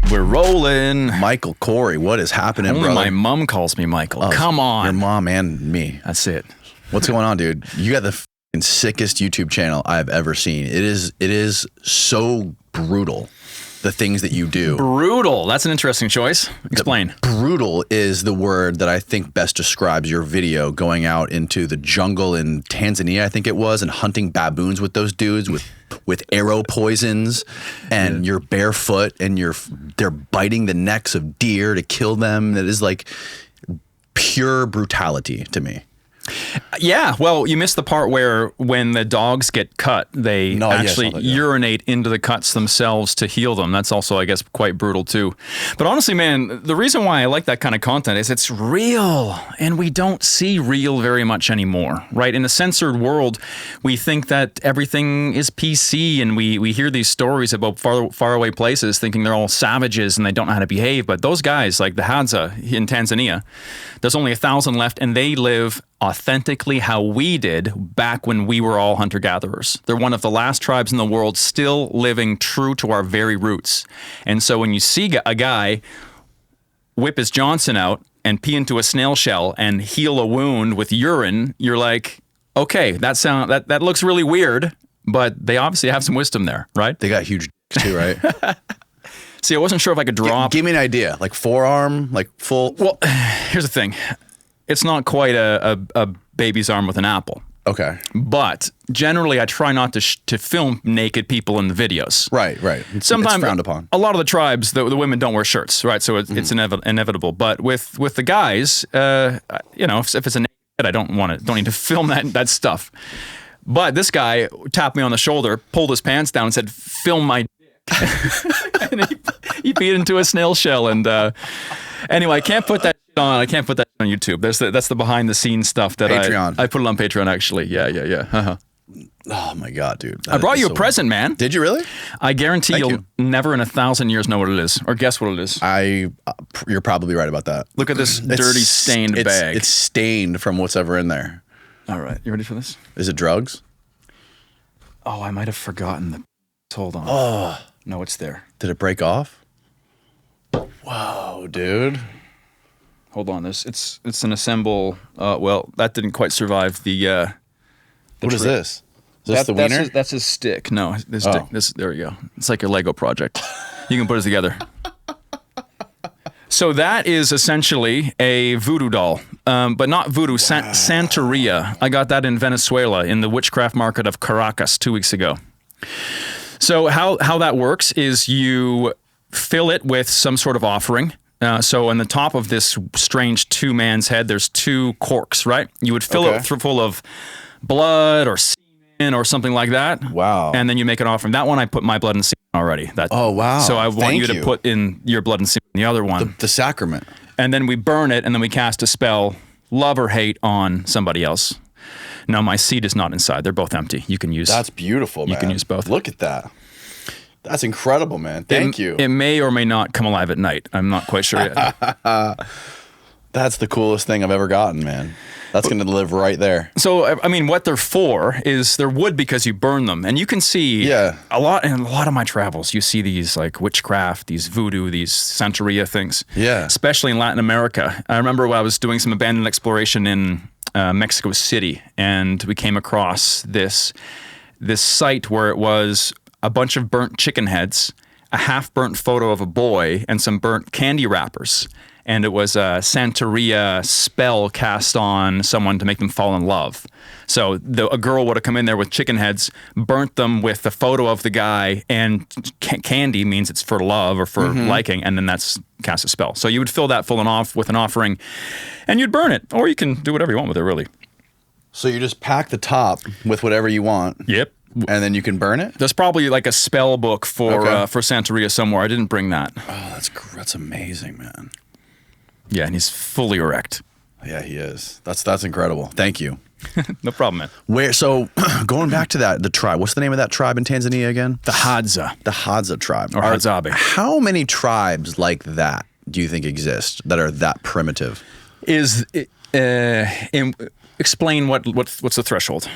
We're rolling. Michael Corey, what is happening, Only brother? my mom calls me Michael. Come on. Your mom and me. That's it. What's going on, dude? You got the f***ing sickest YouTube channel I've ever seen. It is so brutal, the things that you do. Brutal. That's an interesting choice. Explain. Brutal is the word that I think best describes your video, going out into the jungle in Tanzania, I think it was, and hunting baboons with those dudes with arrow poisons, and you're barefoot and they're biting the necks of deer to kill them. That is like pure brutality to me. Yeah, well, you missed the part where when the dogs get cut, they urinate into the cuts themselves to heal them. That's also, I guess, quite brutal too. But honestly, man, the reason why I like that kind of content is it's real, and we don't see real very much anymore, right? In a censored world, we think that everything is PC, and we hear these stories about faraway places thinking they're all savages and they don't know how to behave. But those guys, like the Hadza in Tanzania, there's only 1,000 left, and they live authentically how we did back when we were all hunter-gatherers. They're one of the last tribes in the world still living true to our very roots. And so when you see a guy whip his Johnson out and pee into a snail shell and heal a wound with urine, you're like, okay, that looks really weird, but they obviously have some wisdom there, right? They got huge dicks too, right? See, I wasn't sure if I could drop. Give me an idea, like forearm, like full. Well, here's the thing. It's not quite a baby's arm with an apple. Okay. But generally, I try not to film naked people in the videos. Right. Sometimes it's frowned upon. A lot of the tribes, the women don't wear shirts, right? So it's inevitable. But with the guys, if it's a naked, I don't need to film that stuff. But this guy tapped me on the shoulder, pulled his pants down, and said, "Film my dick." And he peed into a snail shell. And anyway, I can't put that on YouTube. That's the behind the scenes stuff that Patreon. I put it on Patreon, actually. Yeah. Uh-huh. Oh my God, dude. I brought you a present, man. Did you really? I guarantee you'll never in 1,000 years know what it is or guess what it is. You're probably right about that. Look at this dirty stained bag. It's stained from what's ever in there. All right. You ready for this? Is it drugs? Oh, I might have forgotten the... Hold on. Oh. No, it's there. Did it break off? Whoa, dude. Hold on. It's an assemble... well, that didn't quite survive the what is this? Is this the wiener? That's his stick. No, this stick. There we go. It's like a Lego project. You can put it together. So that is essentially a voodoo doll, but not voodoo, wow. Santeria. I got that in Venezuela in the witchcraft market of Caracas 2 weeks ago. So how that works is you fill it with some sort of offering. So on the top of this strange two-man's head, there's two corks, right? You would fill it full of blood or semen or something like that. Wow. And then you make an offering. That one I put my blood and semen already. Oh, wow. So I want you to put in your blood and semen in the other one. The sacrament. And then we burn it, and then we cast a spell, love or hate, on somebody else. No, my seed is not inside. They're both empty. You can use... That's beautiful, man. You can use both. Look at that. That's incredible, man. Thank you. It may or may not come alive at night. I'm not quite sure yet. That's the coolest thing I've ever gotten, man. That's going to live right there. So, I mean, what they're for is they're wood because you burn them. And you can see in a lot of my travels, you see these like witchcraft, these voodoo, these Santeria things. Yeah. Especially in Latin America. I remember when I was doing some abandoned exploration in Mexico City, and we came across this site where it was a bunch of burnt chicken heads, a half-burnt photo of a boy, and some burnt candy wrappers. And it was a Santeria spell cast on someone to make them fall in love. So a girl would have come in there with chicken heads, burnt them with the photo of the guy, and candy means it's for love or for liking, and then that's cast a spell. So you would fill that full and off with an offering, and you'd burn it. Or you can do whatever you want with it, really. So you just pack the top with whatever you want. Yep. And then you can burn it? There's probably like a spell book for Santeria somewhere. I didn't bring that. Oh, that's amazing, man. Yeah, and he's fully erect. Yeah, he is. That's incredible. Thank you. No problem, man. So going back to the tribe, what's the name of that tribe in Tanzania again? The Hadza. The Hadza tribe. Or Hadzabe. How many tribes like that do you think exist that are that primitive? Explain what's the threshold?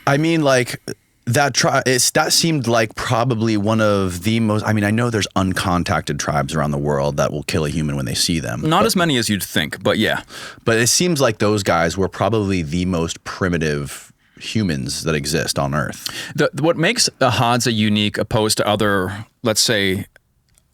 I mean, like, That seemed like probably one of the most. I mean, I know there's uncontacted tribes around the world that will kill a human when they see them. Not as many as you'd think, but yeah. But it seems like those guys were probably the most primitive humans that exist on Earth. What makes the Hadza unique opposed to other, let's say,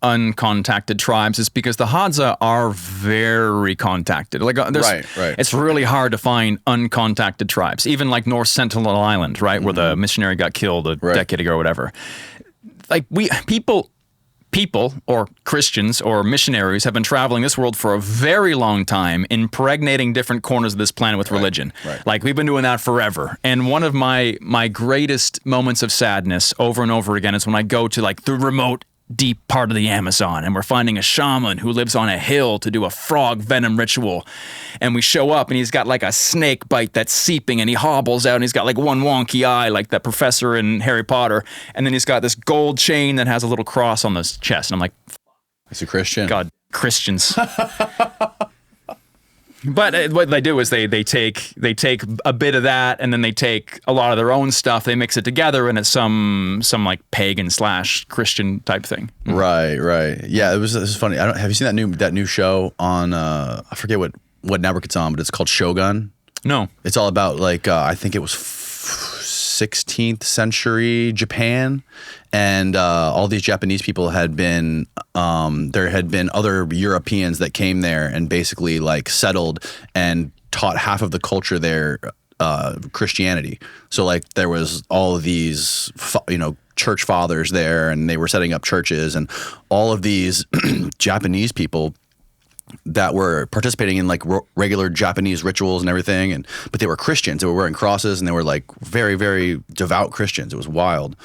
uncontacted tribes is because the Hadza are very contacted. Like right. It's really hard to find uncontacted tribes. Even like North Sentinel Island, right, where the missionary got killed a decade ago or whatever. Like people or Christians or missionaries have been traveling this world for a very long time, impregnating different corners of this planet with religion. Right. Like we've been doing that forever. And one of my greatest moments of sadness over and over again is when I go to like the remote deep part of the Amazon and we're finding a shaman who lives on a hill to do a frog venom ritual, and we show up and he's got like a snake bite that's seeping and he hobbles out and he's got like one wonky eye like that professor in Harry Potter, and then he's got this gold chain that has a little cross on his chest, and I'm like, he's a Christian. God, Christians. But what they do is they take a bit of that, and then they take a lot of their own stuff. They mix it together, and it's some like pagan / Christian type thing. Right. Yeah, it was funny. Have you seen that new show on? I forget what network it's on, but it's called Shogun. No, it's all about like I think it was 16th century Japan, and all these Japanese people had been there had been other Europeans that came there and basically like settled and taught half of the culture there Christianity. So like there was all of these church fathers there, and they were setting up churches, and all of these Japanese people that were participating in like regular Japanese rituals and everything, but they were Christians. They were wearing crosses, and they were like very, very devout Christians. It was wild,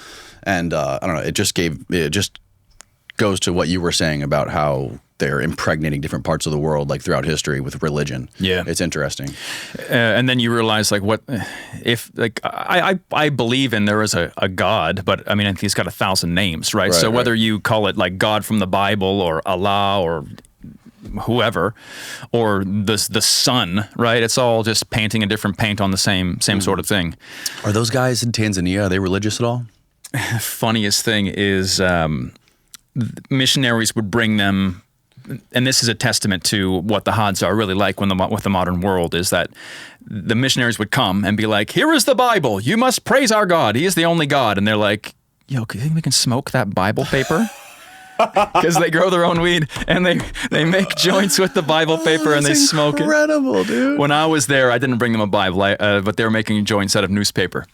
and I don't know. It just goes to what you were saying about how they're impregnating different parts of the world, like throughout history, with religion. Yeah, it's interesting. And then you realize, like, what if, like, I believe in there is a God, but I mean, I think he's got 1,000 names, right? So whether you call it like God from the Bible or Allah or whoever, or the sun, right? It's all just painting a different paint on the same sort of thing. Are those guys in Tanzania, are they religious at all? Funniest thing is missionaries would bring them, and this is a testament to what the Hadza are really like with the modern world, is that the missionaries would come and be like, here is the Bible, you must praise our God, he is the only God. And they're like, yo, do you think we can smoke that Bible paper? Because they grow their own weed, and they make joints with the Bible paper, and they smoke it. Incredible, dude. When I was there, I didn't bring them a Bible, but they were making joints out of newspaper.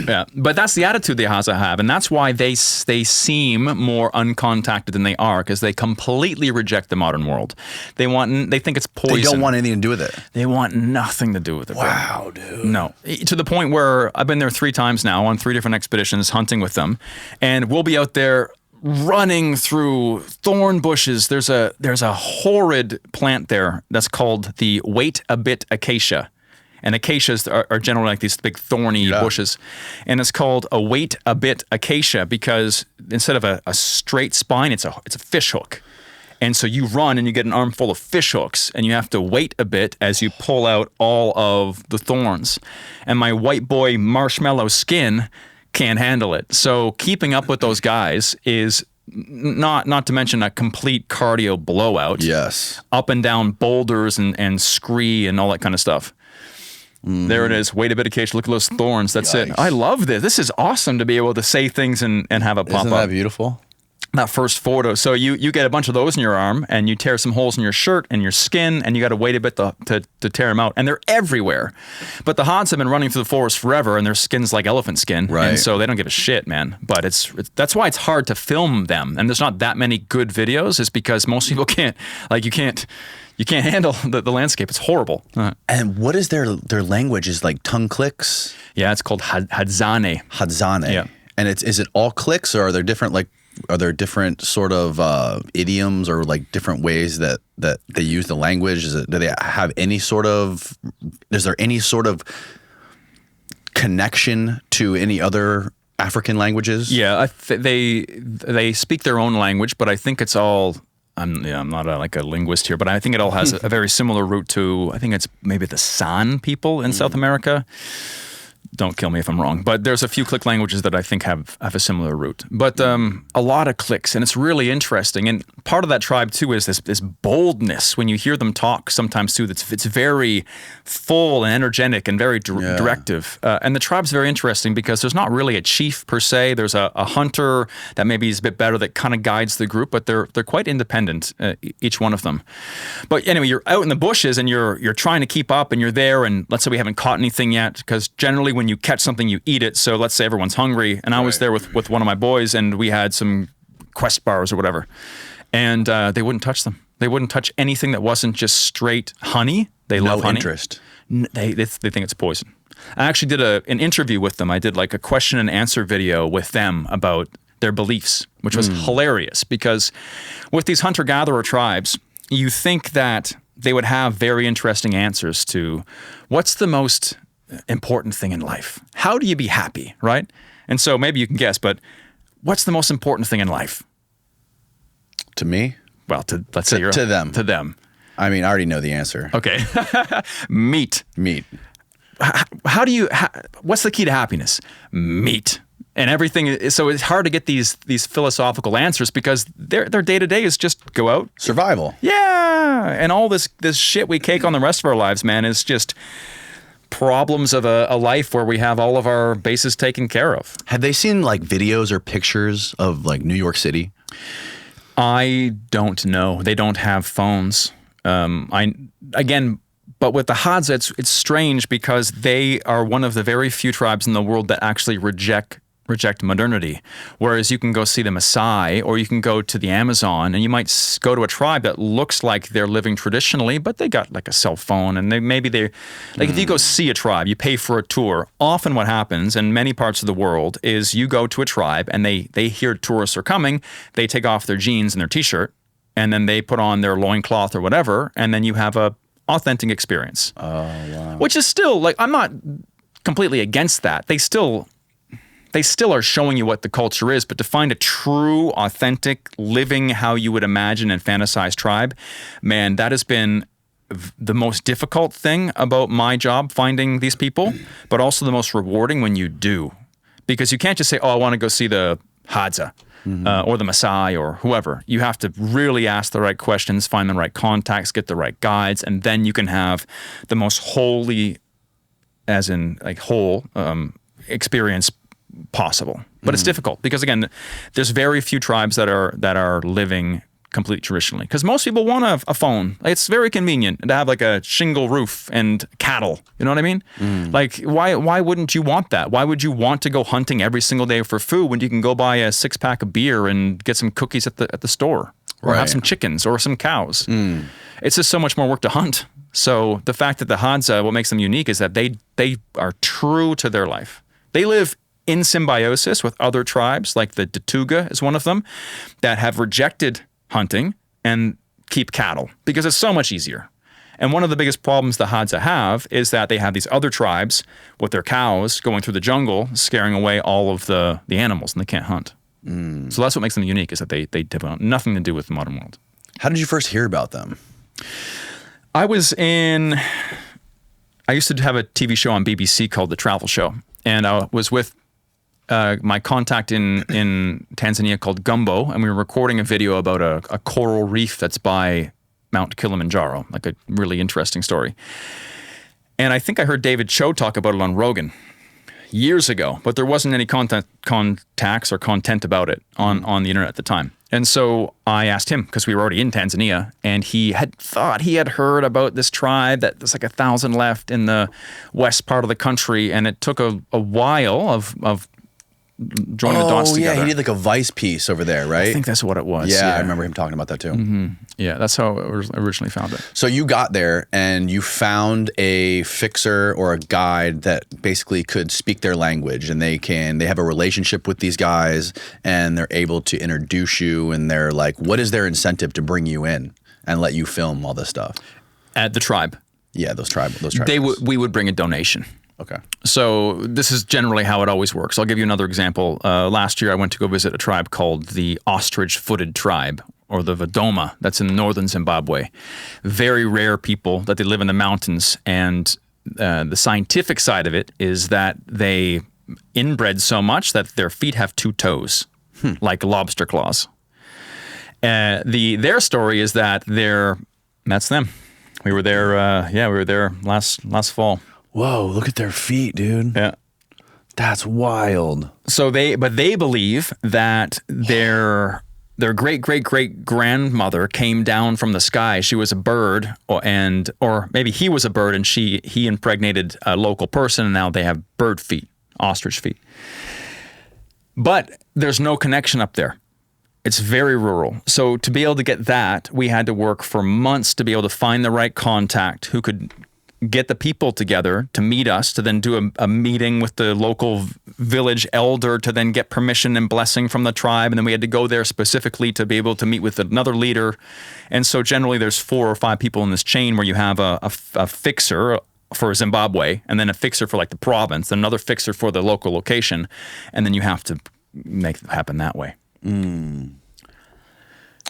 Yeah, but that's the attitude the Hadza have, and that's why they seem more uncontacted than they are, because they completely reject the modern world. They think it's poison. They don't want anything to do with it. They want nothing to do with it. Wow, dude. No, to the point where I've been there 3 times now on 3 different expeditions hunting with them, and we'll be out there running through thorn bushes. There's a horrid plant there that's called the wait-a-bit acacia. And acacias are generally like these big thorny bushes. And it's called a wait-a-bit acacia because instead of a straight spine, it's a fish hook. And so you run and you get an armful of fish hooks, and you have to wait a bit as you pull out all of the thorns. And my white boy marshmallow skin can't handle it. So keeping up with those guys is not to mention a complete cardio blowout. Yes. Up and down boulders and scree and all that kind of stuff. There it is. Wait a bit, acacia. Look at those thorns. That's it. I love this. This is awesome to be able to say things and have it pop up. Isn't that beautiful? That first photo. So you get a bunch of those in your arm, and you tear some holes in your shirt and your skin, and you got to wait a bit to tear them out. And they're everywhere. But the Hadza have been running through the forest forever, and their skin's like elephant skin. Right. And so they don't give a shit, man. But that's why it's hard to film them. And there's not that many good videos, is because most people can't, like, you can't handle the landscape. It's horrible. And what is their language? Is like tongue clicks? Yeah, it's called Hadzane. Hadzane. Yeah. And is it all clicks, or are there different sort of idioms, or like different ways that they use the language? Do they have any sort of? Is there any sort of connection to any other African languages? Yeah, they speak their own language, but I think it's all. I'm not like a linguist here, but I think it all has a very similar root to, I think it's maybe the San people in South America. don't kill me if I'm wrong, but there's a few click languages that I think have a similar root. But a lot of clicks, and it's really interesting. And part of that tribe too is this boldness when you hear them talk. Sometimes too, it's very full and energetic and very directive. And the tribe's very interesting because there's not really a chief per se. There's a hunter that maybe is a bit better that kind of guides the group, but they're quite independent, each one of them. But anyway, you're out in the bushes and you're trying to keep up, and you're there. And let's say we haven't caught anything yet, because generally when you catch something, you eat it. So let's say everyone's hungry, and I was there with one of my boys, and we had some Quest bars or whatever, and they wouldn't touch them. They wouldn't touch anything that wasn't just straight honey. They love honey. Interest. They think it's poison. I actually did an interview with them. I did like a question and answer video with them about their beliefs, which was hilarious, because with these hunter-gatherer tribes, you think that they would have very interesting answers to what's the most important thing in life? How do you be happy, right? And so maybe you can guess, but what's the most important thing in life? To me? Well, let's say to them. To them. I mean, I already know the answer. Okay. Meat. What's the key to happiness? Meat. And everything, so it's hard to get these philosophical answers because their day-to-day is just go out. Survival. Yeah. And all this shit we cake on the rest of our lives, man, is just problems of a life where we have all of our bases taken care of. Have they seen like videos or pictures of like New York City? I don't know. They don't have phones. But with the Hadza, it's strange because they are one of the very few tribes in the world that actually reject modernity. Whereas you can go see the Maasai, or you can go to the Amazon, and you might go to a tribe that looks like they're living traditionally, but they got like a cell phone, and if you go see a tribe, you pay for a tour. Often what happens in many parts of the world is you go to a tribe and they hear tourists are coming, they take off their jeans and their t-shirt, and then they put on their loincloth or whatever, and then you have a authentic experience. Oh, wow. Which is still, like, I'm not completely against that. They still are showing you what the culture is, but to find a true, authentic, living how you would imagine and fantasize tribe, man, that has been the most difficult thing about my job, finding these people, but also the most rewarding when you do. Because you can't just say, oh, I want to go see the Hadza. Or the Maasai or whoever. You have to really ask the right questions, find the right contacts, get the right guides, and then you can have the most holy, as in like whole, experience possible. But it's difficult because, again, there's very few tribes that are living completely traditionally, because most people want a phone. It's very convenient to have like a shingle roof and cattle. You know what I mean? Like, why wouldn't you want that? Why would you want to go hunting every single day for food when you can go buy a 6-pack of beer and get some cookies at the store, or have some chickens or some cows? It's just so much more work to hunt. So the fact that the Hadza, what makes them unique is that they are true to their life. They live in symbiosis with other tribes, like the Datuga is one of them, that have rejected hunting and keep cattle because it's so much easier. And one of the biggest problems the Hadza have is that they have these other tribes with their cows going through the jungle, scaring away all of the animals, and they can't hunt. So that's what makes them unique, is that they have nothing to do with the modern world. How did you first hear about them? I used to have a TV show on BBC called The Travel Show, and I was with my contact in Tanzania called Gumbo, and we were recording a video about a coral reef that's by Mount Kilimanjaro, like a really interesting story. And I think I heard David Cho talk about it on Rogan years ago, but there wasn't any contacts or content about it on the internet at the time. And so I asked him, because we were already in Tanzania, and he had thought he had heard about this tribe that there's like 1,000 left in the west part of the country, and it took a while of joining the dots together. Oh, yeah, he did like a Vice piece over there, right? I think that's what it was. Yeah, I remember him talking about that too. Yeah, that's how I originally found it. So you got there and you found a fixer or a guide that basically could speak their language, and they have a relationship with these guys, and they're able to introduce you, and they're like, what is their incentive to bring you in and let you film all this stuff? At the tribe. Yeah, those tribes. We would bring a donation. Okay. So this is generally how it always works. I'll give you another example. Last year, I went to go visit a tribe called the ostrich-footed tribe, or the Vadoma, that's in northern Zimbabwe. Very rare people that they live in the mountains, and the scientific side of it is that they inbred so much that their feet have 2 toes, like lobster claws. Their story is that that's them. We were there. We were there last fall. Whoa! Look at their feet, dude. Yeah, that's wild. So they believe that their great grandmother came down from the sky. She was a bird, or maybe he was a bird, and he impregnated a local person, and now they have bird feet, ostrich feet. But there's no connection up there. It's very rural. So to be able to get that, we had to work for months to be able to find the right contact who could get the people together to meet us, to then do a meeting with the local village elder to then get permission and blessing from the tribe. And then we had to go there specifically to be able to meet with another leader. And so generally there's 4 or 5 people in this chain where you have a fixer for Zimbabwe, and then a fixer for like the province, another fixer for the local location. And then you have to make it happen that way.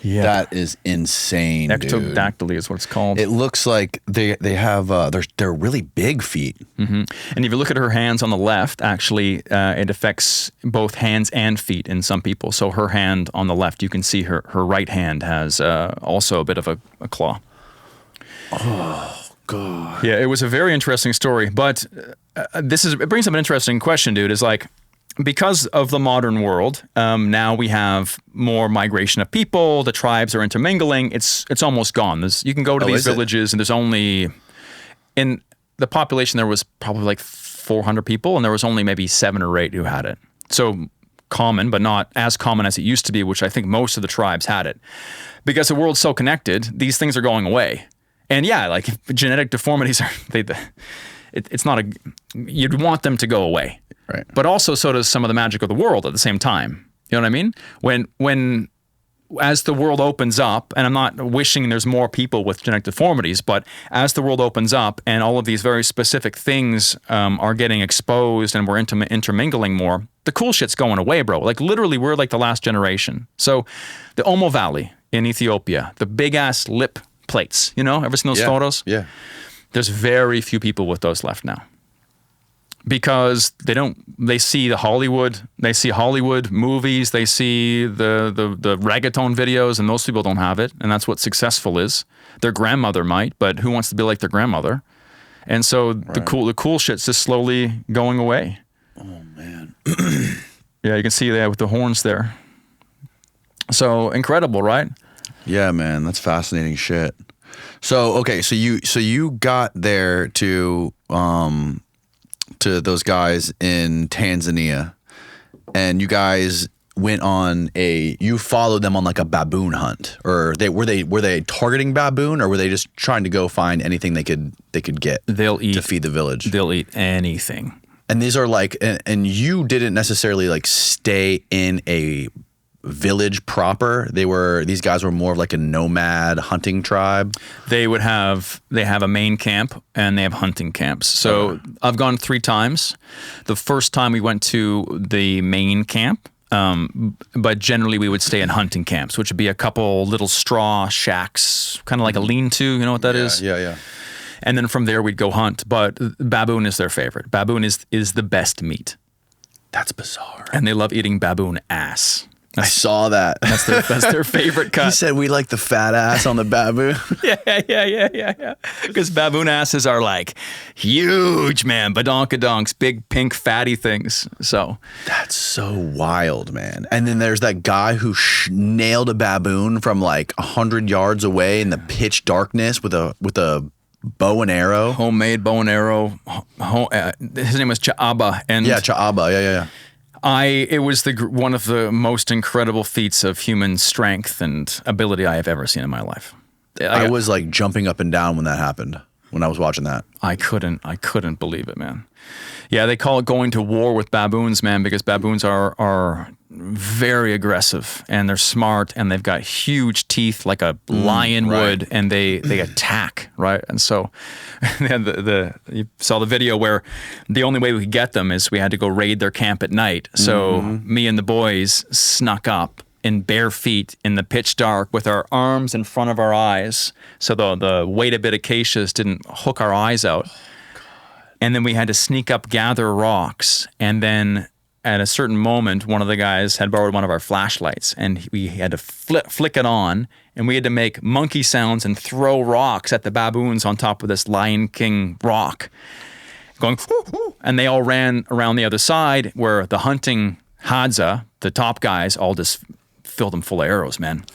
Yeah, that is insane. Ectodactyly is what it's called. It looks like they have they're really big feet. And if you look at her hands on the left, actually, it affects both hands and feet in some people. So her hand on the left, you can see her right hand has also a bit of a claw. Oh God. Yeah, it was a very interesting story. But it brings up an interesting question, dude. Is like, because of the modern world, now we have more migration of people. The tribes are intermingling. It's almost gone. You can go to these villages, and there's only, in the population, there was probably like 400 people, and there was only maybe 7 or 8 who had it. So common, but not as common as it used to be, which I think most of the tribes had it. Because the world's so connected, these things are going away. And yeah, like genetic deformities are, it's not you'd want them to go away. Right. But also so does some of the magic of the world at the same time. You know what I mean? When as the world opens up, and I'm not wishing there's more people with genetic deformities, but as the world opens up and all of these very specific things are getting exposed and we're intermingling more, the cool shit's going away, bro. Like literally we're like the last generation. So the Omo Valley in Ethiopia, the big ass lip plates, you know, ever seen those photos? Yeah. There's very few people with those left now. Because they see Hollywood movies, they see the reggaeton videos, and those people don't have it, and that's what successful is. Their grandmother might, but who wants to be like their grandmother? And so the cool shit's just slowly going away. Oh man. Yeah, you can see that with the horns there. So incredible, right? Yeah, man, that's fascinating shit. So okay, so you got there to those guys in Tanzania, and you guys went on you followed them on like a baboon hunt, or were they targeting baboon, or were they just trying to go find anything they could get? They'll eat to feed the village. They'll eat anything. And these are like, and you didn't necessarily like stay in a village proper. These guys were more of like a nomad hunting tribe. They have a main camp and they have hunting camps. So I've gone 3 times. The first time we went to the main camp, but generally we would stay in hunting camps, which would be a couple little straw shacks, kind of like a lean-to, you know what that is? Yeah. And then from there we'd go hunt, but baboon is their favorite. Baboon is the best meat. That's bizarre. And they love eating baboon ass. I saw that. That's their favorite cut. He said we like the fat ass on the baboon. Yeah. Because baboon asses are like huge, man. Badonkadonks, big pink fatty things. So that's so wild, man. And then there's that guy who nailed a baboon from like 100 yards away in the pitch darkness with a bow and arrow. Homemade bow and arrow. His name was Cha'aba. Cha'aba. Yeah. It was one of the most incredible feats of human strength and ability I have ever seen in my life. I was like jumping up and down when that happened, when I was watching that. I couldn't believe it, man. Yeah, they call it going to war with baboons, man, because baboons are very aggressive and they're smart and they've got huge teeth like a lion would, and they attack, right? And so you saw the video where the only way we could get them is we had to go raid their camp at night. So me and the boys snuck up in bare feet in the pitch dark with our arms in front of our eyes so the weight of bit acacias didn't hook our eyes out. And then we had to sneak up, gather rocks. And then at a certain moment, one of the guys had borrowed one of our flashlights, and we had to flick it on, and we had to make monkey sounds and throw rocks at the baboons on top of this Lion King rock, going, and they all ran around the other side where the hunting Hadza, the top guys, all just filled them full of arrows, man.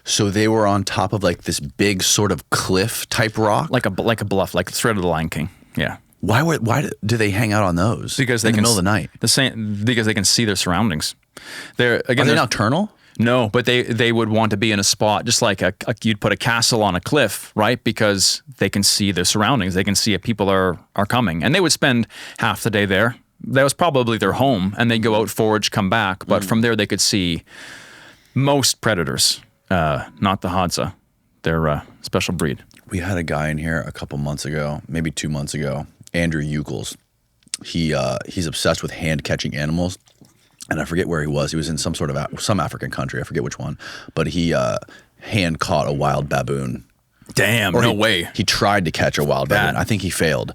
So they were on top of like this big sort of cliff type rock? Like a bluff, like the thread of the Lion King. Yeah. Why do they hang out on those? Because they in the can middle of the night. Because they can see their surroundings. Are they nocturnal? No, but they would want to be in a spot just like you'd put a castle on a cliff, right? Because they can see their surroundings. They can see if people are coming, and they would spend half the day there. That was probably their home, and they'd go out, forage, come back. But from there, they could see most predators, not the Hadza. They're a special breed. We had a guy in here a couple months ago, maybe 2 months ago, Andrew Ukels. He's obsessed with hand-catching animals, and I forget where he was. He was in some African country. I forget which one. But he hand-caught a wild baboon. Damn, no way. He tried to catch a wild baboon. I think he failed.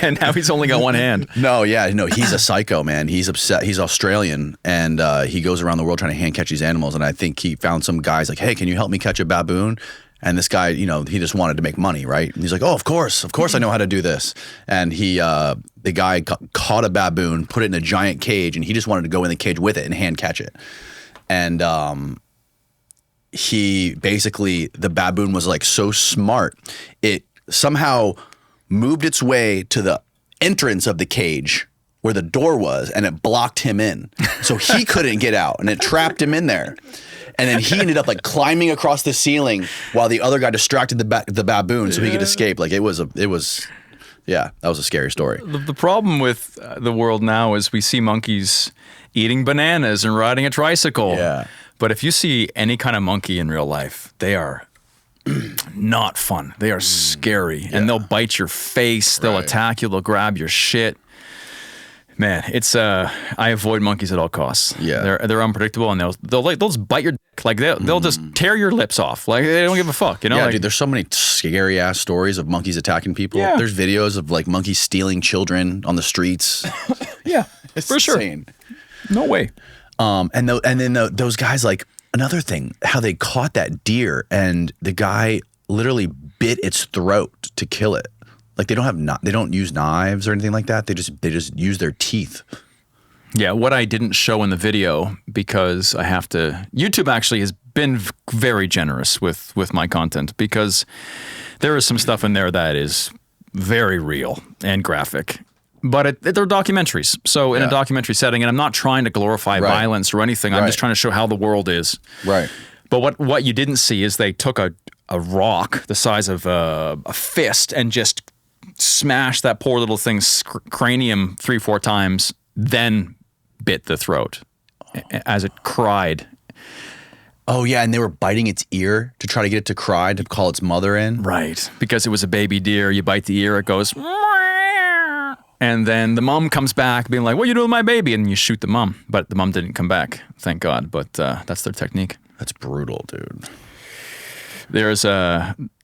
And now he's only got one hand. No, he's a psycho, man. He's upset. He's Australian, and he goes around the world trying to hand catch these animals. And I think he found some guys like, hey, can you help me catch a baboon? And this guy, he just wanted to make money, right? And he's like, oh, of course I know how to do this. And the guy caught a baboon, put it in a giant cage, and he just wanted to go in the cage with it and hand catch it. And the baboon was like so smart, it somehow moved its way to the entrance of the cage where the door was, and it blocked him in. So he couldn't get out, and it trapped him in there. And then he ended up like climbing across the ceiling while the other guy distracted the baboon so he could escape. Like that was a scary story. The problem with the world now is we see monkeys eating bananas and riding a tricycle. Yeah. But if you see any kind of monkey in real life, they are not fun. They are scary, and they'll bite your face. They'll attack you. They'll grab your shit. Man, it's I avoid monkeys at all costs. Yeah, they're unpredictable, and they'll just bite your dick. Like they'll just tear your lips off. Like they don't give a fuck. Yeah, dude. There's so many scary ass stories of monkeys attacking people. Yeah. There's videos of like monkeys stealing children on the streets. Yeah, it's for insane. Sure. No way. And then those guys, like another thing, how they caught that deer and the guy literally bit its throat to kill it. Like they don't use knives or anything like that. They just use their teeth. Yeah, what I didn't show in the video because YouTube actually has been very generous with my content because there is some stuff in there that is very real and graphic. But they're documentaries. So in a documentary setting, and I'm not trying to glorify violence or anything. I'm just trying to show how the world is. Right. But what you didn't see is they took a rock the size of a fist and just smashed that poor little thing's cranium 3-4 times, then bit the throat as it cried. Oh, yeah, and they were biting its ear to try to get it to cry, to call its mother in. Right. Because it was a baby deer. You bite the ear, it goes... And then the mom comes back being like, what are you doing with my baby? And you shoot the mom. But the mom didn't come back, thank God. But that's their technique. That's brutal, dude. There's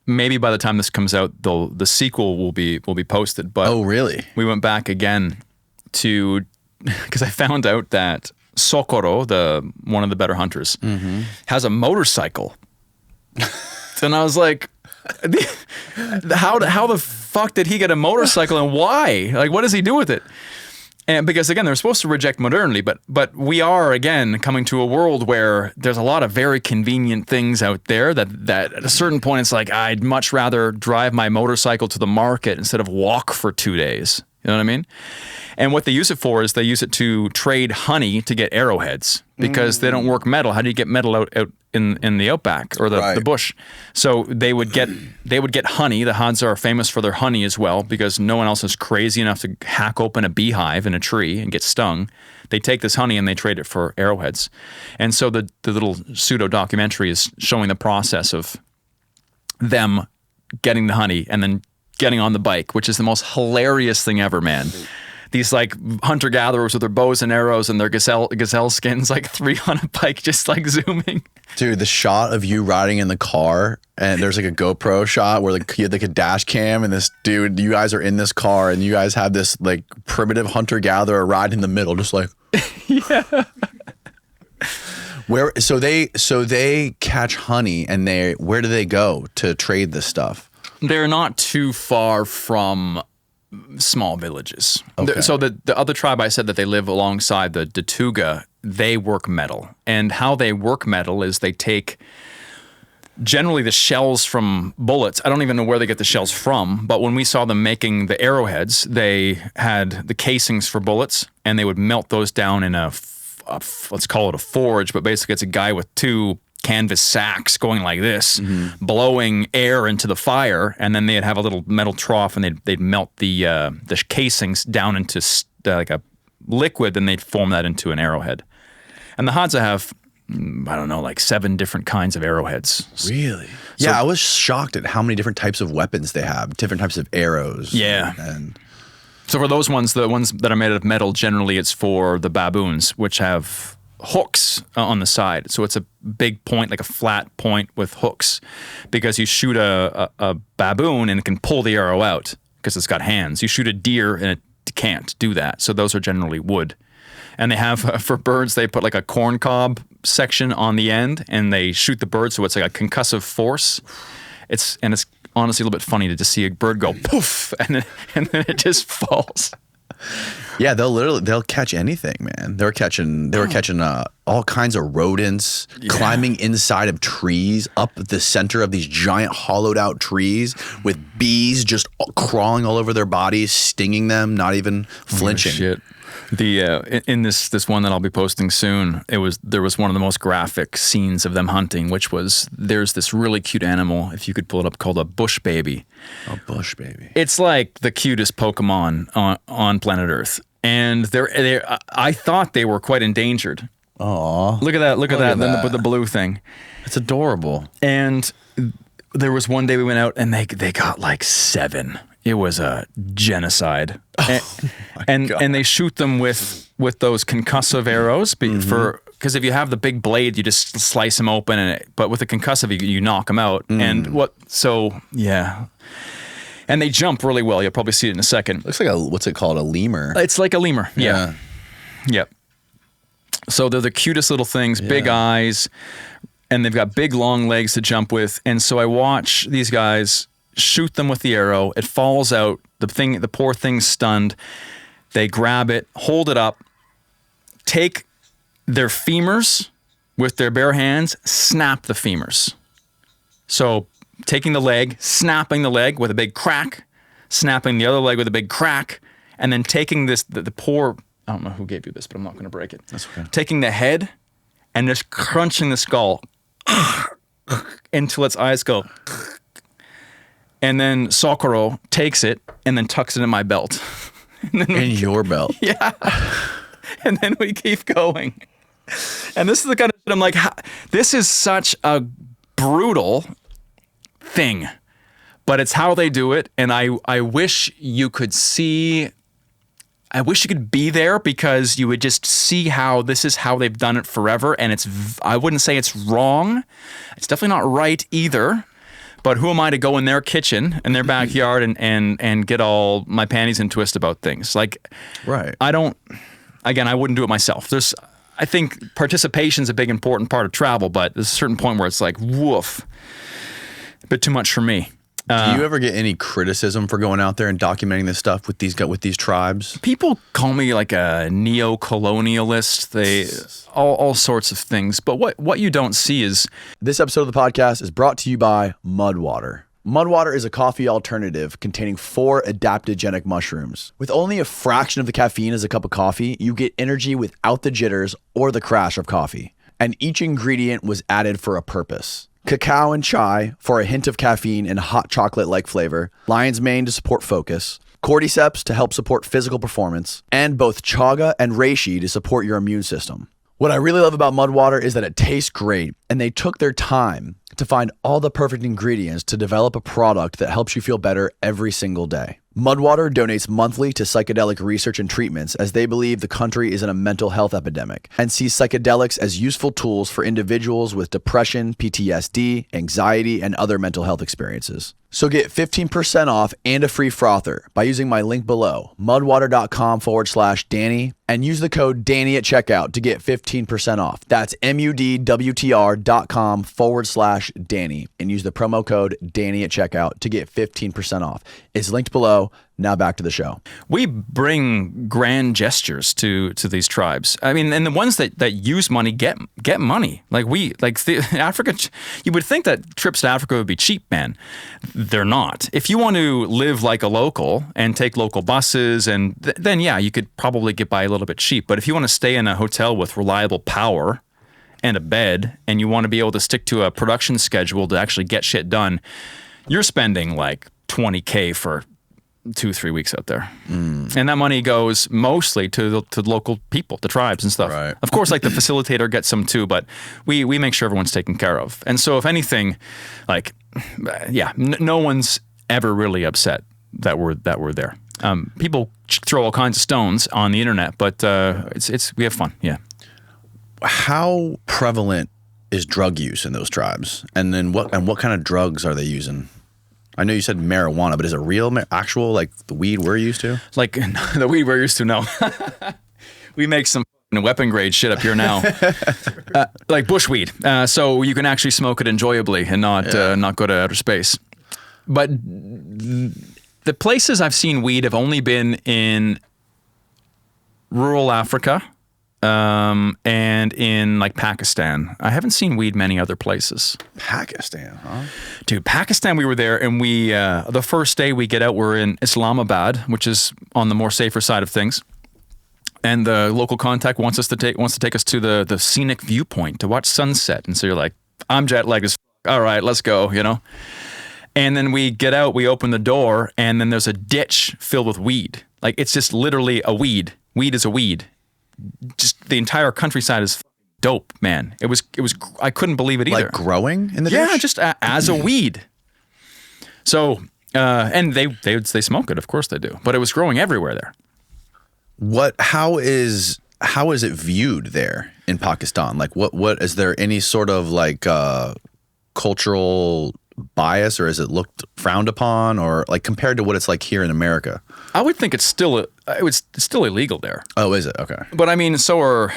maybe by the time this comes out, the sequel will be posted. But oh, really? We went back again because I found out that Socorro, one of the better hunters, has a motorcycle. And I was like, how the fuck did he get a motorcycle and why? Like, what does he do with it? And because again, they're supposed to reject modernity, but we are again coming to a world where there's a lot of very convenient things out there that at a certain point it's like I'd much rather drive my motorcycle to the market instead of walk for 2 days. You know what I mean? And what they use it for is they use it to trade honey to get arrowheads because they don't work metal. How do you get metal out in the outback or the bush? So they would get honey. The Hadza are famous for their honey as well because no one else is crazy enough to hack open a beehive in a tree and get stung. They take this honey and they trade it for arrowheads. And so the little pseudo documentary is showing the process of them getting the honey and then getting on the bike, which is the most hilarious thing ever, man. These like hunter-gatherers with their bows and arrows and their gazelle skins, like 3 on a bike, just like zooming. Dude, the shot of you riding in the car and there's like a GoPro shot where you had like a dash cam and this dude, you guys are in this car and you guys have this like primitive hunter-gatherer ride in the middle, just like. Yeah. So they catch honey and where do they go to trade this stuff? They're not too far from small villages. Okay. So the other tribe I said that they live alongside, the Datuga, they work metal. And how they work metal is they take generally the shells from bullets. I don't even know where they get the shells from, but when we saw them making the arrowheads, they had the casings for bullets and they would melt those down in let's call it a forge, but basically it's a guy with two canvas sacks going like this, blowing air into the fire, and then they'd have a little metal trough, and they'd melt the casings down into like a liquid, and they'd form that into an arrowhead. And the Hadza have, I don't know, like 7 different kinds of arrowheads. Really? So, yeah, I was shocked at how many different types of weapons they have, different types of arrows. Yeah. So for those ones, the ones that are made of metal, generally it's for the baboons, which have hooks on the side. So it's a big point, like a flat point with hooks, because you shoot a baboon and it can pull the arrow out because it's got hands. You shoot a deer and it can't do that. So those are generally wood. And they have, for birds, they put like a corn cob section on the end and they shoot the bird. So it's like a concussive force. It's honestly a little bit funny to just see a bird go poof and then it just falls. Yeah, they'll catch anything, man. They were catching all kinds of rodents, climbing inside of trees, up the center of these giant hollowed out trees with bees just crawling all over their bodies, stinging them, not even flinching. Oh, shit. In this one that I'll be posting soon, there was one of the most graphic scenes of them hunting, which was there's this really cute animal, if you could pull it up, called a bush baby. A bush baby. It's like the cutest Pokemon on planet Earth, and I thought they were quite endangered. Aw, look at that! Look at that! With the blue thing. It's adorable. And there was one day we went out and they got like 7. It was a genocide. And they shoot them with those concussive arrows because if you have the big blade, you just slice them open, but with the concussive, you knock them out. And and they jump really well. You'll probably see it in a second. Looks like what's it called? A lemur. It's like a lemur. Yeah. Yep. So they're the cutest little things, big eyes, and they've got big long legs to jump with. And so I watch these guys shoot them with the arrow. It falls out. The poor thing's stunned. They grab it, hold it up, take their femurs with their bare hands, snap the femurs. So taking the leg, snapping the leg with a big crack, snapping the other leg with a big crack, and then taking the poor, I don't know who gave you this, but I'm not going to break it. That's okay. Taking the head and just crunching the skull until its eyes go. And then Socorro takes it and then tucks it in my belt. In your belt? Yeah. And then we keep going. And this is the kind of shit I'm like, this is such a brutal thing. But it's how they do it. And I wish you could see, I wish you could be there because you would just see how this is how they've done it forever. And I wouldn't say it's wrong. It's definitely not right either. But who am I to go in their kitchen, in their backyard, and get all my panties in a twist about things? Like, right. I wouldn't do it myself. I think participation's a big important part of travel, but there's a certain point where it's like, woof, a bit too much for me. Do you ever get any criticism for going out there and documenting this stuff with these tribes? People call me like a neo-colonialist. All sorts of things. But what you don't see is... This episode of the podcast is brought to you by Mudwater. Mudwater is a coffee alternative containing 4 adaptogenic mushrooms. With only a fraction of the caffeine as a cup of coffee, you get energy without the jitters or the crash of coffee. And each ingredient was added for a purpose. Cacao and chai for a hint of caffeine and hot chocolate-like flavor, lion's mane to support focus, cordyceps to help support physical performance, and both chaga and reishi to support your immune system. What I really love about Mudwater is that it tastes great, and they took their time to find all the perfect ingredients to develop a product that helps you feel better every single day. Mudwater donates monthly to psychedelic research and treatments as they believe the country is in a mental health epidemic and sees psychedelics as useful tools for individuals with depression, PTSD, anxiety, and other mental health experiences. So get 15% off and a free frother by using my link below, mudwater.com/Danny, and use the code Danny at checkout to get 15% off. That's mudwtr.com/Danny and use the promo code Danny at checkout to get 15% off. It's linked below. Now back to the show. We bring grand gestures to these tribes. I mean, and the ones that use money get money. Africa, you would think that trips to Africa would be cheap, man. They're not. If you want to live like a local and take local buses, and then yeah, you could probably get by a little bit cheap. But if you want to stay in a hotel with reliable power and a bed, and you want to be able to stick to a production schedule to actually get shit done, you're spending like $20K for 2-3 weeks out there. And that money goes mostly to local people, the tribes and stuff. Right. Of course, like the facilitator gets some too, but we make sure everyone's taken care of. And so if anything, like, yeah, no one's ever really upset that we're there. People throw all kinds of stones on the internet, but we have fun. Yeah. How prevalent is drug use in those tribes? And then what kind of drugs are they using? I know you said marijuana, but is it real, actual, like the weed we're used to? Like the weed we're used to, no. We make some weapon grade shit up here now. Like bushweed. So you can actually smoke it enjoyably and not go to outer space. But the places I've seen weed have only been in rural Africa and in like Pakistan. I haven't seen weed many other places. Pakistan, huh? Dude, Pakistan, we were there, and we the first day we get out, we're in Islamabad, which is on the more safer side of things. And the local contact wants to take us to the scenic viewpoint to watch sunset. And so you're like, I'm jet lagged as all right, let's go, you know? And then we get out, we open the door, and then there's a ditch filled with weed. Like, it's just literally a weed. Weed is a weed. Just the entire countryside is dope, man. It was. I couldn't believe it either. Like growing in the ditch? Yeah, just as a weed. So, and they smoke it, of course they do. But it was growing everywhere there. How is it viewed there in Pakistan? Like, what is there any sort of like cultural bias, or is it looked frowned upon, or like compared to what it's like here in America? I would think it's still illegal there. Oh, is it? Okay. But I mean, so are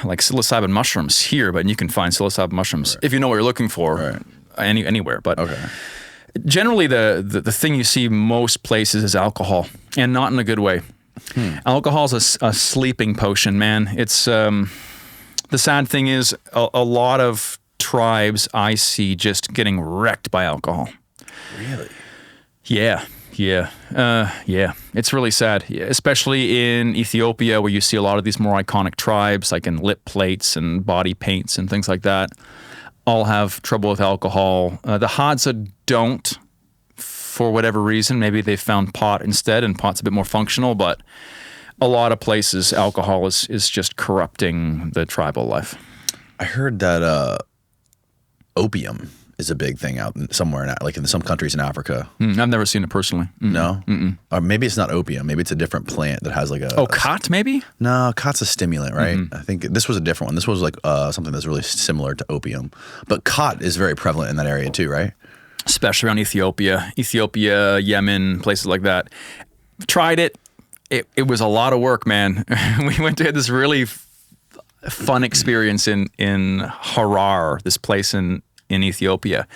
like psilocybin mushrooms here, but you can find psilocybin mushrooms if you know what you're looking for anywhere. But okay. Generally, the thing you see most places is alcohol, and not in a good way. Alcohol's a sleeping potion, man. It's the sad thing is a lot of tribes I see just getting wrecked by alcohol. Really? Yeah. It's really sad, especially in Ethiopia, where you see a lot of these more iconic tribes, like in lip plates and body paints and things like that, all have trouble with alcohol. The Hadza don't, for whatever reason. Maybe they found pot instead, and pot's a bit more functional, but a lot of places, alcohol is just corrupting the tribal life. I heard that opium is a big thing out somewhere, like in some countries in Africa. I've never seen it personally. No? Or maybe it's not opium. Maybe it's a different plant that has like a... Oh, khat maybe? No, khat's a stimulant, right? I think this was a different one. This was like something that's really similar to opium. But khat is very prevalent in that area too, right? Especially around Ethiopia, Yemen, places like that. Tried it. It was a lot of work, man. We had this really fun experience in Harar, this place in Ethiopia.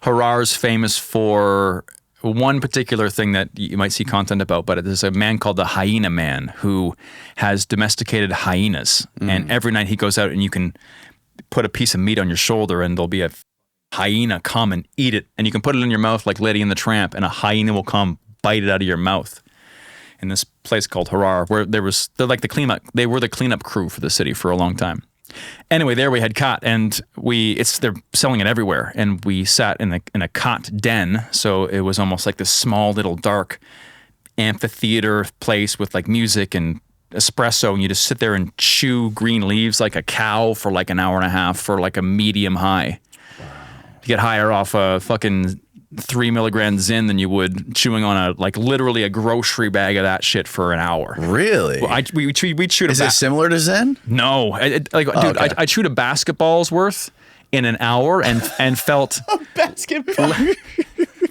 Harar's famous for one particular thing that you might see content about, but there's a man called the Hyena Man who has domesticated hyenas. And every night he goes out and you can put a piece of meat on your shoulder and there'll be a hyena come and eat it. And you can put it in your mouth like Lady and the Tramp, and a hyena will come bite it out of your mouth. In this place called Harar, where they were the cleanup crew for the city for a long time. Anyway, there we had khat, and they're selling it everywhere, and we sat in a khat den, so it was almost like this small little dark amphitheater place with like music and espresso, and you just sit there and chew green leaves like a cow for like an hour and a half for like a medium high. Wow. You get higher off fucking 3 milligram Zyn than you would chewing on literally a grocery bag of that shit for an hour. Really? Well, we'd chewed Is it similar to Zen? No. Dude, okay. I chewed a basketball's worth in an hour and felt basketball.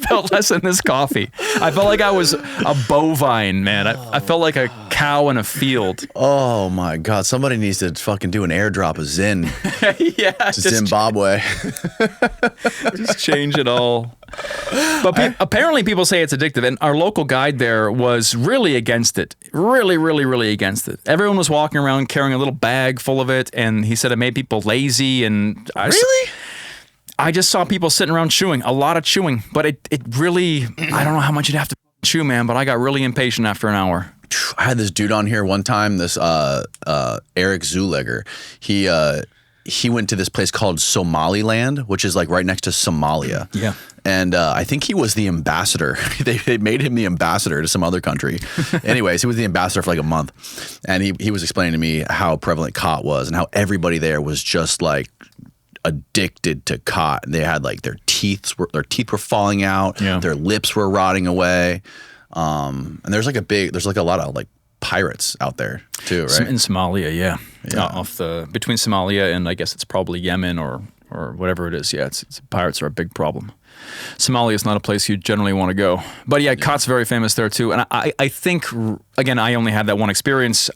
Felt less than this coffee. I felt like I was a bovine, man. I felt like a cow in a field. Oh my God! Somebody needs to fucking do an airdrop of Zen. Yeah, to Zimbabwe. Just change it all. But apparently people say it's addictive, and our local guide there was really against it. Really, really, really against it. Everyone was walking around carrying a little bag full of it, and he said it made people lazy. And really? I just saw people sitting around chewing, a lot of chewing, but it really, I don't know how much you'd have to chew, man, but I got really impatient after an hour. I had this dude on here one time, this Eric Zulegger. He went to this place called Somaliland, which is like right next to Somalia. Yeah. And I think he was the ambassador. They made him the ambassador to some other country. Anyways, he was the ambassador for like a month. And he was explaining to me how prevalent khat was and how everybody there was just like addicted to khat. They had like their teeth were falling out. Yeah. Their lips were rotting away. And there's like a lot of like pirates out there too, right? In Somalia, yeah. Between Somalia and I guess it's probably Yemen or whatever it is. Yeah, it's pirates are a big problem. Somalia is not a place you generally want to go. But yeah, khat's very famous there too. And I think, again, I only had that one experience.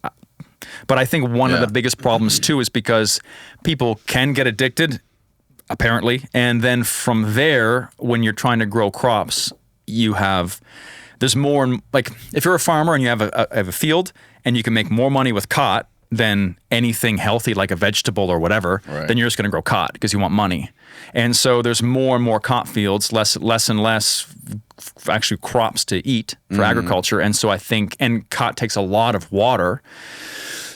But I think one of the biggest problems too is because people can get addicted, apparently, and then from there, when you're trying to grow crops, there's more. Like if you're a farmer and you have a field and you can make more money with khat than anything healthy like a vegetable or whatever, then you're just going to grow khat because you want money. And so there's more and more khat fields, less and less actually crops to eat for agriculture. And so I think, and khat takes a lot of water.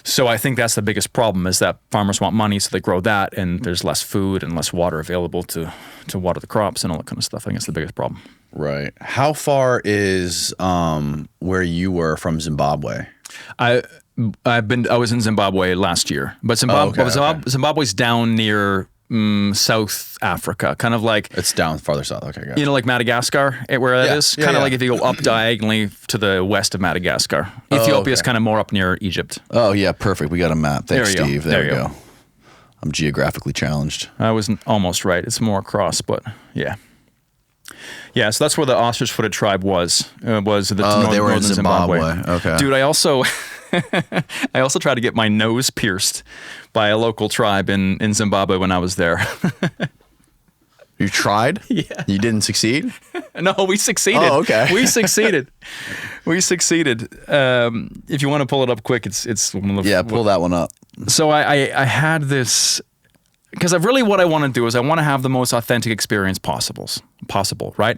So I think that's the biggest problem is that farmers want money, so they grow that, and there's less food and less water available to water the crops and all that kind of stuff. I think it's the biggest problem. Right. How far is where you were from Zimbabwe? I was in Zimbabwe last year, but Zimbabwe's down near South Africa, kind of like it's down farther south. Okay, gotcha. You know, like Madagascar, where that is, kind of like if you go up diagonally to the west of Madagascar. Ethiopia is kind of more up near Egypt. Oh yeah, perfect. We got a map. Thanks, Steve. There we go. I'm geographically challenged. I was almost right. It's more across, but yeah. Yeah, so that's where the ostrich-footed tribe was. They were in Zimbabwe. Okay, dude. I also tried to get my nose pierced by a local tribe in Zimbabwe when I was there. You tried? Yeah. You didn't succeed? No, we succeeded. Oh, okay. We succeeded. If you want to pull it up quick, it's one of the... Yeah, pull that one up. So I had this... Because what I want to do is I want to have the most authentic experience possible, right?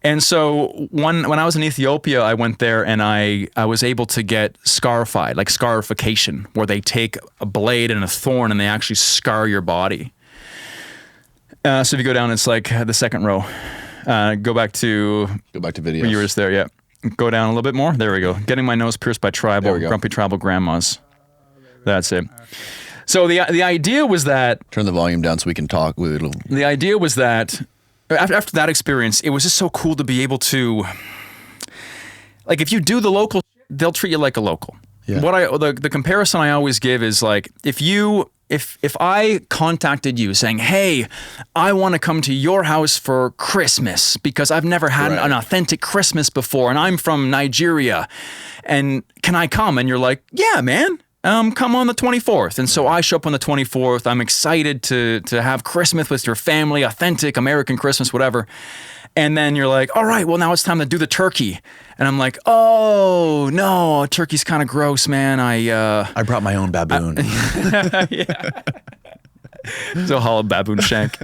And so when I was in Ethiopia, I went there and I was able to get scarified, like scarification, where they take a blade and a thorn and they actually scar your body. So if you go down, it's like the second row. Go back to videos. You were just there, yeah. Go down a little bit more. There we go. Getting my nose pierced by grumpy tribal grandmas. That's it. So the idea was that... Turn the volume down so we can talk. The idea was that after that experience, it was just so cool to be able to... Like, if you do the local, they'll treat you like a local. Yeah. The comparison I always give is like, if I contacted you saying, hey, I want to come to your house for Christmas because I've never had an authentic Christmas before and I'm from Nigeria, and can I come? And you're like, yeah, man. Come on the 24th. And so I show up on the 24th. I'm excited to have Christmas with your family, authentic American Christmas, whatever. And then you're like, all right, well, now it's time to do the turkey. And I'm like, oh, no, turkey's kind of gross, man. I brought my own baboon. Yeah. So hollow baboon shank.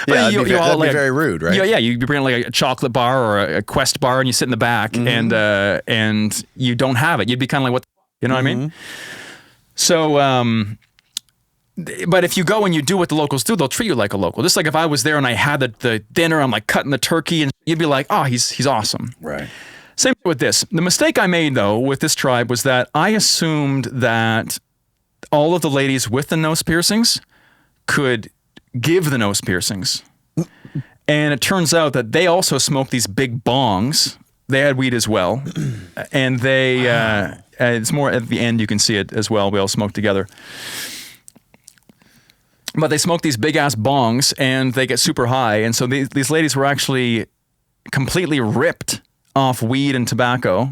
Yeah, that'd be very rude, right? Yeah, you bring like a chocolate bar or a Quest bar and you sit in the back and you don't have it. You'd be kind of like, what? You know what I mean? So, but if you go and you do what the locals do, they'll treat you like a local. Just like if I was there and I had the dinner, I'm like cutting the turkey, and you'd be like, oh, he's awesome. Right. Same with this. The mistake I made, though, with this tribe was that I assumed that all of the ladies with the nose piercings could give the nose piercings. And it turns out that they also smoked these big bongs. They had weed as well. And they, it's more at the end, you can see it as well. We all smoked together. But they smoke these big ass bongs and they get super high. And so these ladies were actually completely ripped off weed and tobacco.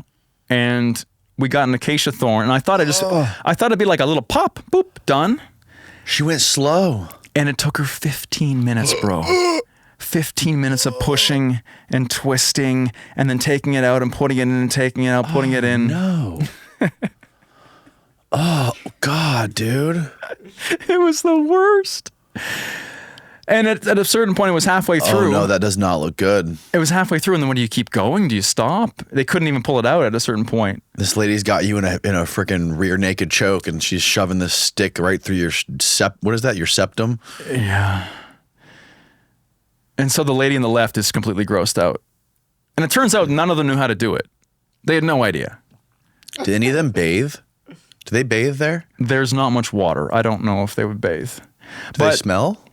And we got an acacia thorn. And I thought it'd be like a little pop, boop, done. She went slow. And it took her 15 minutes, bro. 15 minutes of pushing and twisting and then taking it out and putting it in and taking it out, putting it in. No. Oh, God, dude. It was the worst. And at a certain point, it was halfway through. Oh, no, that does not look good. It was halfway through, and then when do you keep going? Do you stop? They couldn't even pull it out at a certain point. This lady's got you in a freaking rear naked choke, and she's shoving this stick right through your what is that? Your septum? Yeah. And so the lady on the left is completely grossed out. And it turns out none of them knew how to do it. They had no idea. Did any of them bathe? Do they bathe there? There's not much water. I don't know if they would bathe. Do they smell?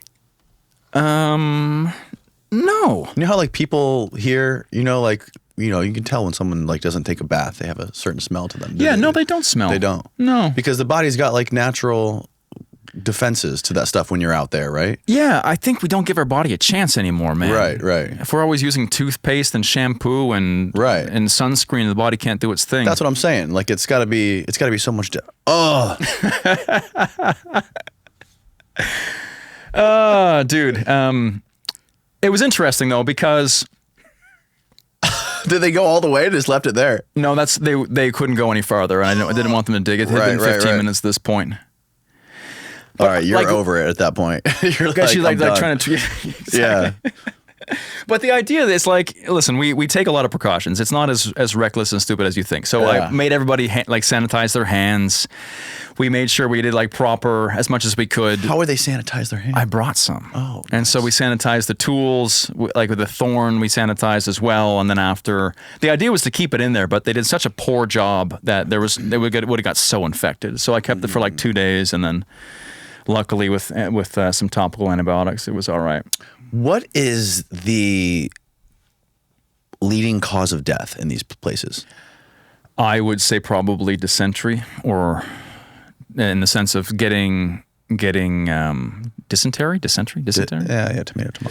No. You know how like people here, you can tell when someone like doesn't take a bath, they have a certain smell to them. Yeah, no, they don't smell. They don't. No. Because the body's got like natural defenses to that stuff when you're out there, right? Yeah, I think we don't give our body a chance anymore, man. Right. If we're always using toothpaste and shampoo and sunscreen, the body can't do its thing. That's what I'm saying. Like it's got to be so much. Dude. It was interesting though because did they go all the way? Just left it there? No, they couldn't go any farther. I didn't want them to dig it. It had been 15 minutes at this point. All right, you're over it at that point. You're like, she's like trying to exactly. Yeah. But the idea is like, listen, we take a lot of precautions. It's not as reckless and stupid as you think. So I made everybody sanitize their hands. We made sure we did like proper as much as we could. How would they sanitize their hands? I brought some. Oh. And nice. So we sanitized the tools, like with the thorn, we sanitized as well. And then after, the idea was to keep it in there, but they did such a poor job that they would have got so infected. So I kept it for like 2 days, and then luckily with some topical antibiotics, it was all right. What is the leading cause of death in these places? I would say probably dysentery, or in the sense of getting dysentery. Yeah, tomato.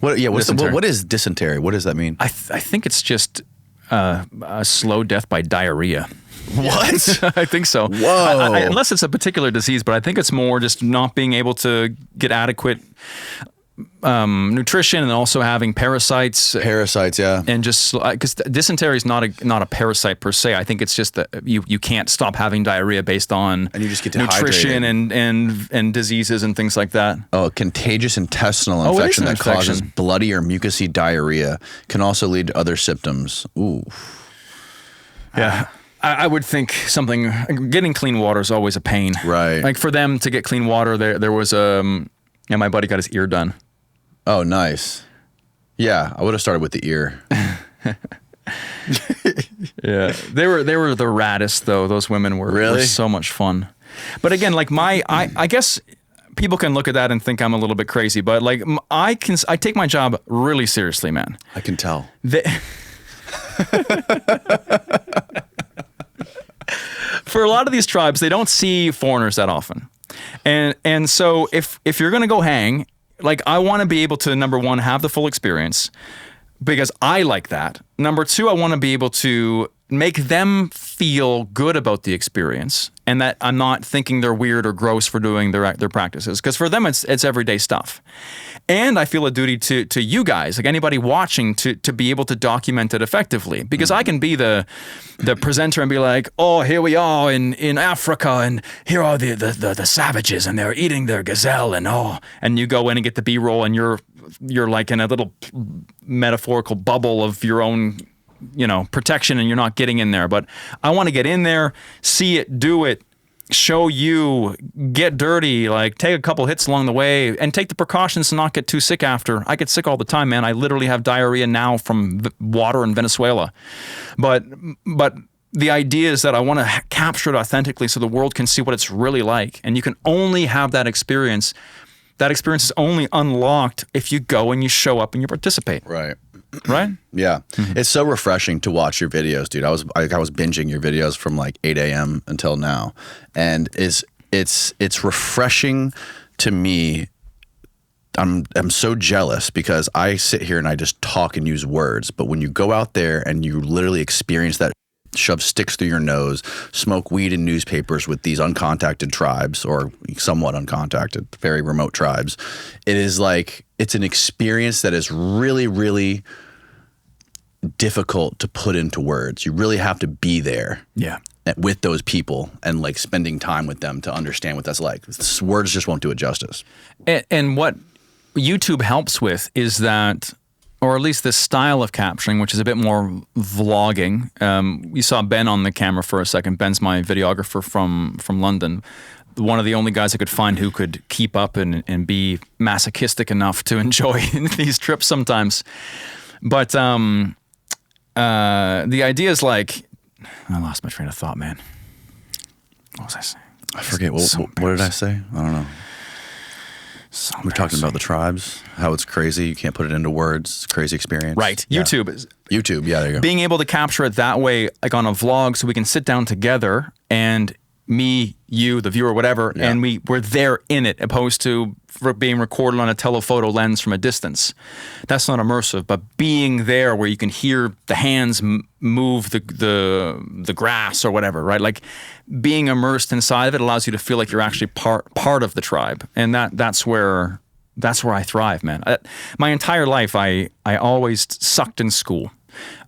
What is dysentery? What does that mean? I think it's just a slow death by diarrhea. What? I think so. Whoa. Unless it's a particular disease, but I think it's more just not being able to get adequate nutrition, and also having parasites. Yeah. And just because dysentery is not a parasite per se. I think it's just that you can't stop having diarrhea based on and you just get nutrition and diseases and things like that. Oh, a contagious intestinal infection that causes bloody or mucousy diarrhea can also lead to other symptoms. Ooh. Yeah. I would think getting clean water is always a pain. Right. Like for them to get clean water, there was my buddy got his ear done. Oh, nice. Yeah, I would have started with the ear. Yeah, they were the raddest though. Those women were so much fun. But again, like I guess people can look at that and think I'm a little bit crazy, but like I take my job really seriously, man. I can tell. For a lot of these tribes, they don't see foreigners that often. And so if you're going to go hang, like I want to be able to, number one, have the full experience because I like that. Number two, I want to be able to make them feel good about the experience and that I'm not thinking they're weird or gross for doing their practices, because for them it's everyday stuff. And I feel a duty to you guys, like anybody watching, to be able to document it effectively, because I can be the presenter and be like, oh, here we are in Africa, and here are the savages, and they're eating their gazelle, and you go in and get the B-roll, and you're like in a little metaphorical bubble of your own protection, and you're not getting in there. But I want to get in there, see it, do it, show you, get dirty, like take a couple hits along the way, and take the precautions to not get too sick after. I get sick all the time, man. I literally have diarrhea now from water in Venezuela. But the idea is that I want to capture it authentically so the world can see what it's really like. And you can only have that experience that experience is only unlocked if you go and you show up and you participate. Right. Right? Yeah. It's so refreshing to watch your videos, dude. I was binging your videos from like 8 a.m. until now. And it's refreshing to me. I'm so jealous because I sit here and I just talk and use words. But when you go out there and you literally experience that, shove sticks through your nose, smoke weed in newspapers with these uncontacted tribes, or somewhat uncontacted, very remote tribes, it is like, it's an experience that is really, really difficult to put into words. You really have to be there. Yeah. With those people and like spending time with them to understand what that's like. Words just won't do it justice. And what YouTube helps with is that, or at least this style of capturing, which is a bit more vlogging. You saw Ben on the camera for a second. Ben's my videographer from London. One of the only guys I could find who could keep up and be masochistic enough to enjoy these trips sometimes. But the idea is like, I lost my train of thought, man. What was I saying? I forget. What did I say? I don't know. We're talking about the tribes, how it's crazy. You can't put it into words. It's a crazy experience. Right. Yeah. YouTube, yeah, there you go. Being able to capture it that way, like on a vlog, so we can sit down together and me, you, the viewer, whatever, and we're there in it, opposed to being recorded on a telephoto lens from a distance. That's not immersive, but being there where you can hear the hands move the grass or whatever, right? Like being immersed inside of it allows you to feel like you're actually part of the tribe, and that's where I thrive, man. My entire life, I always sucked in school.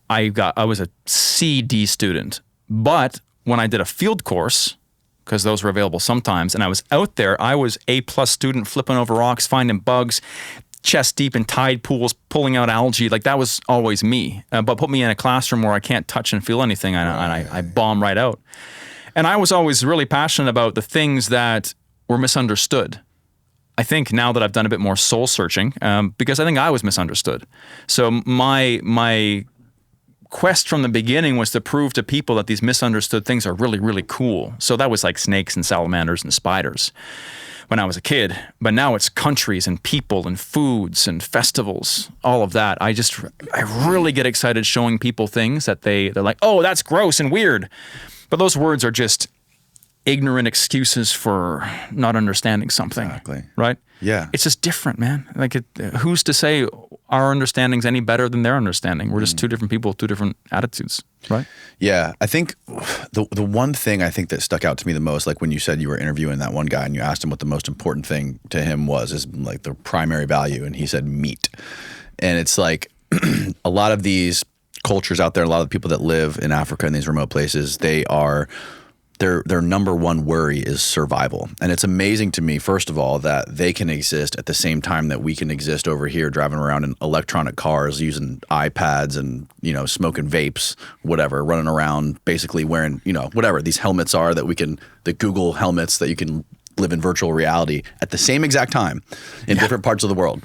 I was a C/D student, but when I did a field course, because those were available sometimes, and I was out there, I was A+ student, flipping over rocks, finding bugs, chest deep in tide pools, pulling out algae. Like that was always me. But put me in a classroom where I can't touch and feel anything, and I bomb right out. And I was always really passionate about the things that were misunderstood. I think now that I've done a bit more soul searching, because I think I was misunderstood. So my quest from the beginning was to prove to people that these misunderstood things are really, really cool. So that was like snakes and salamanders and spiders when I was a kid. But now it's countries and people and foods and festivals, all of that. I really get excited showing people things that they're like, oh, that's gross and weird. But those words are just ignorant excuses for not understanding something. Exactly. Right? Yeah. It's just different, man. Like, who's to say our understanding's any better than their understanding? We're just two different people with two different attitudes, right? Yeah. I think the one thing I think that stuck out to me the most, like when you said you were interviewing that one guy and you asked him what the most important thing to him was, is like the primary value, and he said meat. And it's like a lot of these cultures out there, a lot of the people that live in Africa in these remote places, their number one worry is survival. And it's amazing to me, first of all, that they can exist at the same time that we can exist over here, driving around in electronic cars, using iPads and, smoking vapes, whatever, running around, basically wearing, whatever these helmets are the Google helmets that you can live in virtual reality at the same exact time in different parts of the world.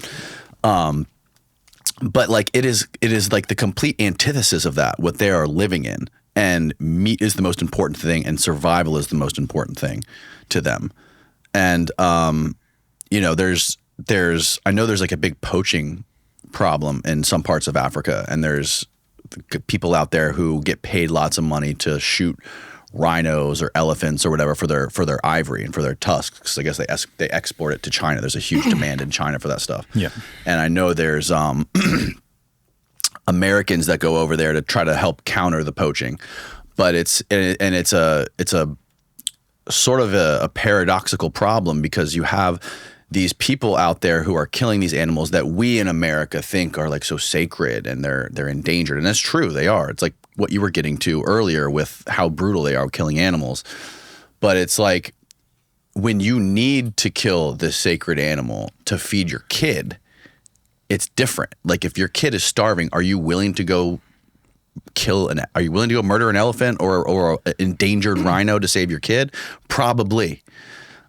But like it is like the complete antithesis of that, what they are living in. And meat is the most important thing, and survival is the most important thing to them. And I know there's like a big poaching problem in some parts of Africa, and there's people out there who get paid lots of money to shoot rhinos or elephants or whatever for their ivory and for their tusks. I guess they export it to China. There's a huge demand in China for that stuff. Yeah. And I know there's Americans that go over there to try to help counter the poaching, but it's a sort of a paradoxical problem, because you have these people out there who are killing these animals that we in America think are like so sacred, and they're endangered, and that's true, they are. It's like what you were getting to earlier with how brutal they are killing animals, but it's like when you need to kill this sacred animal to feed your kid, it's different. Like if your kid is starving, are you willing to go murder an elephant or an endangered rhino to save your kid? Probably.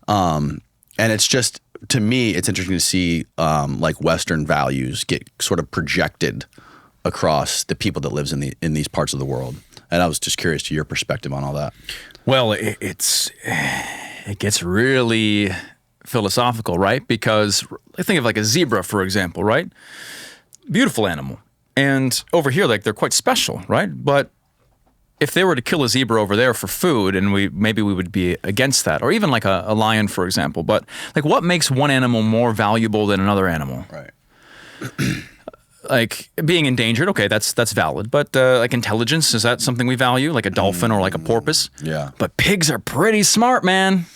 And it's just, to me, it's interesting to see like Western values get sort of projected across the people that lives in these parts of the world. And I was just curious to your perspective on all that. Well, it gets really philosophical, right? Because I think of like a zebra, for example, right? Beautiful animal. And over here, like they're quite special, right? But if they were to kill a zebra over there for food, and maybe we would be against that, or even like a lion, for example. But like, what makes one animal more valuable than another animal? Right. Like being endangered, okay, that's valid. But like intelligence, is that something we value? Like a dolphin or like a porpoise? Yeah. But pigs are pretty smart, man.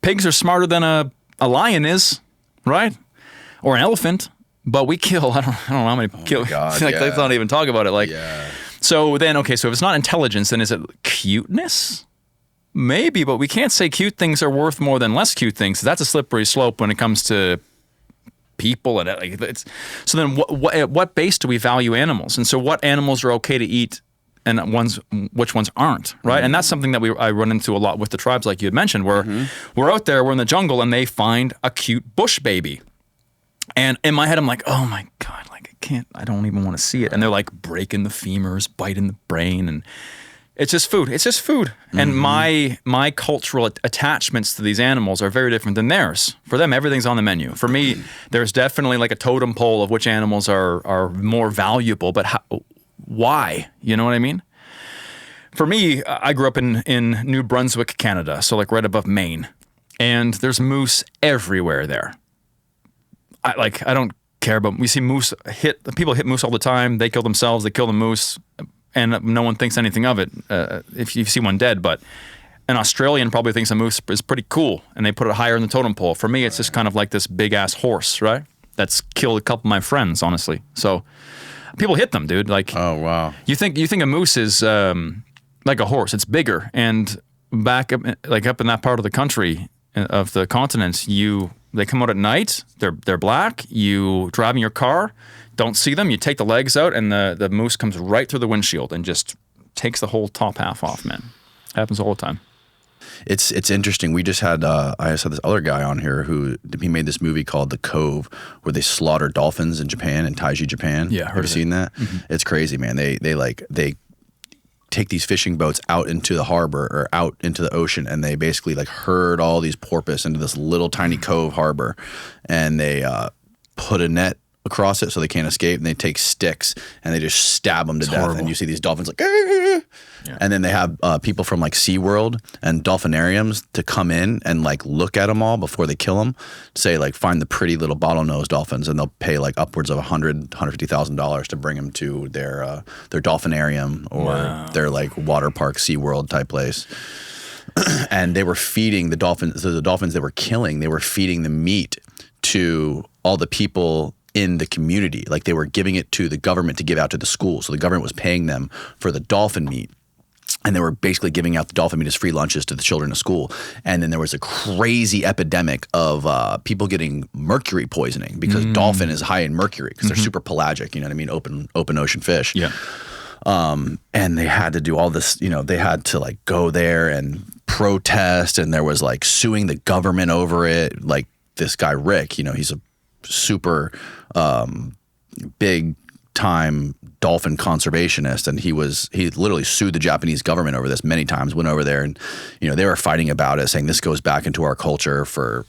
Pigs are smarter than a lion is, right? Or an elephant. But we kill, I don't know how many kill. God, like, let's not even talk about it. Like, so then, okay, so if it's not intelligence, then is it cuteness? Maybe, but we can't say cute things are worth more than less cute things. That's a slippery slope when it comes to people. And it's, so then at what base do we value animals? And so what animals are okay to eat and which ones aren't, right? And that's something that I run into a lot with the tribes, like you had mentioned, where we're out there, we're in the jungle, and they find a cute bush baby. And in my head, I'm like, oh my God, like I don't even want to see it. And they're like breaking the femurs, biting the brain, and it's just food. It's just food. And my cultural attachments to these animals are very different than theirs. For them, everything's on the menu. For me, there's definitely like a totem pole of which animals are more valuable, but why? You know what I mean? For me, I grew up in New Brunswick, Canada, so like right above Maine. And there's moose everywhere there. I don't care about, we see moose people hit moose all the time. They kill themselves, they kill the moose, and no one thinks anything of it if you see one dead. But an Australian probably thinks a moose is pretty cool, and they put it higher in the totem pole. For me, it's just kind of like this big-ass horse, right? That's killed a couple of my friends, honestly. So people hit them, dude. Like, oh, wow. You think a moose is like a horse. It's bigger. And back up in that part of the country, of the continent, they come out at night, they're black, you drive in your car, don't see them, you take the legs out, and the moose comes right through the windshield and just takes the whole top half off, man. Happens all the time. It's interesting. We just had I just had this other guy on here he made this movie called The Cove, where they slaughter dolphins in Japan, in Taiji, Japan. Yeah, have you seen that? Mm-hmm. It's crazy, man. They take these fishing boats out into the harbor or out into the ocean, and they basically like herd all these porpoise into this little tiny cove harbor, and they put a net across it so they can't escape, and they take sticks and they just stab them to death. Horrible. And you see these dolphins like, yeah. And then they have people from like SeaWorld and dolphinariums to come in and like look at them all before they kill them, say like find the pretty little bottlenose dolphins, and they'll pay like upwards of $150,000 to bring them to their dolphinarium or their like water park SeaWorld type place. And they were feeding the dolphins they were killing, they were feeding the meat to all the people in the community. Like they were giving it to the government to give out to the schools. So the government was paying them for the dolphin meat. And they were basically giving out the dolphin meat as free lunches to the children in school. And then there was a crazy epidemic of people getting mercury poisoning because dolphin is high in mercury because they're super pelagic, you know what I mean? Open ocean fish. Yeah. And they had to do all this, you know, they had to like go there and protest, and there was like suing the government over it. Like this guy, Rick, you know, he's a super big time dolphin conservationist, and he literally sued the Japanese government over this many times, went over there, and you know, they were fighting about it, saying this goes back into our culture for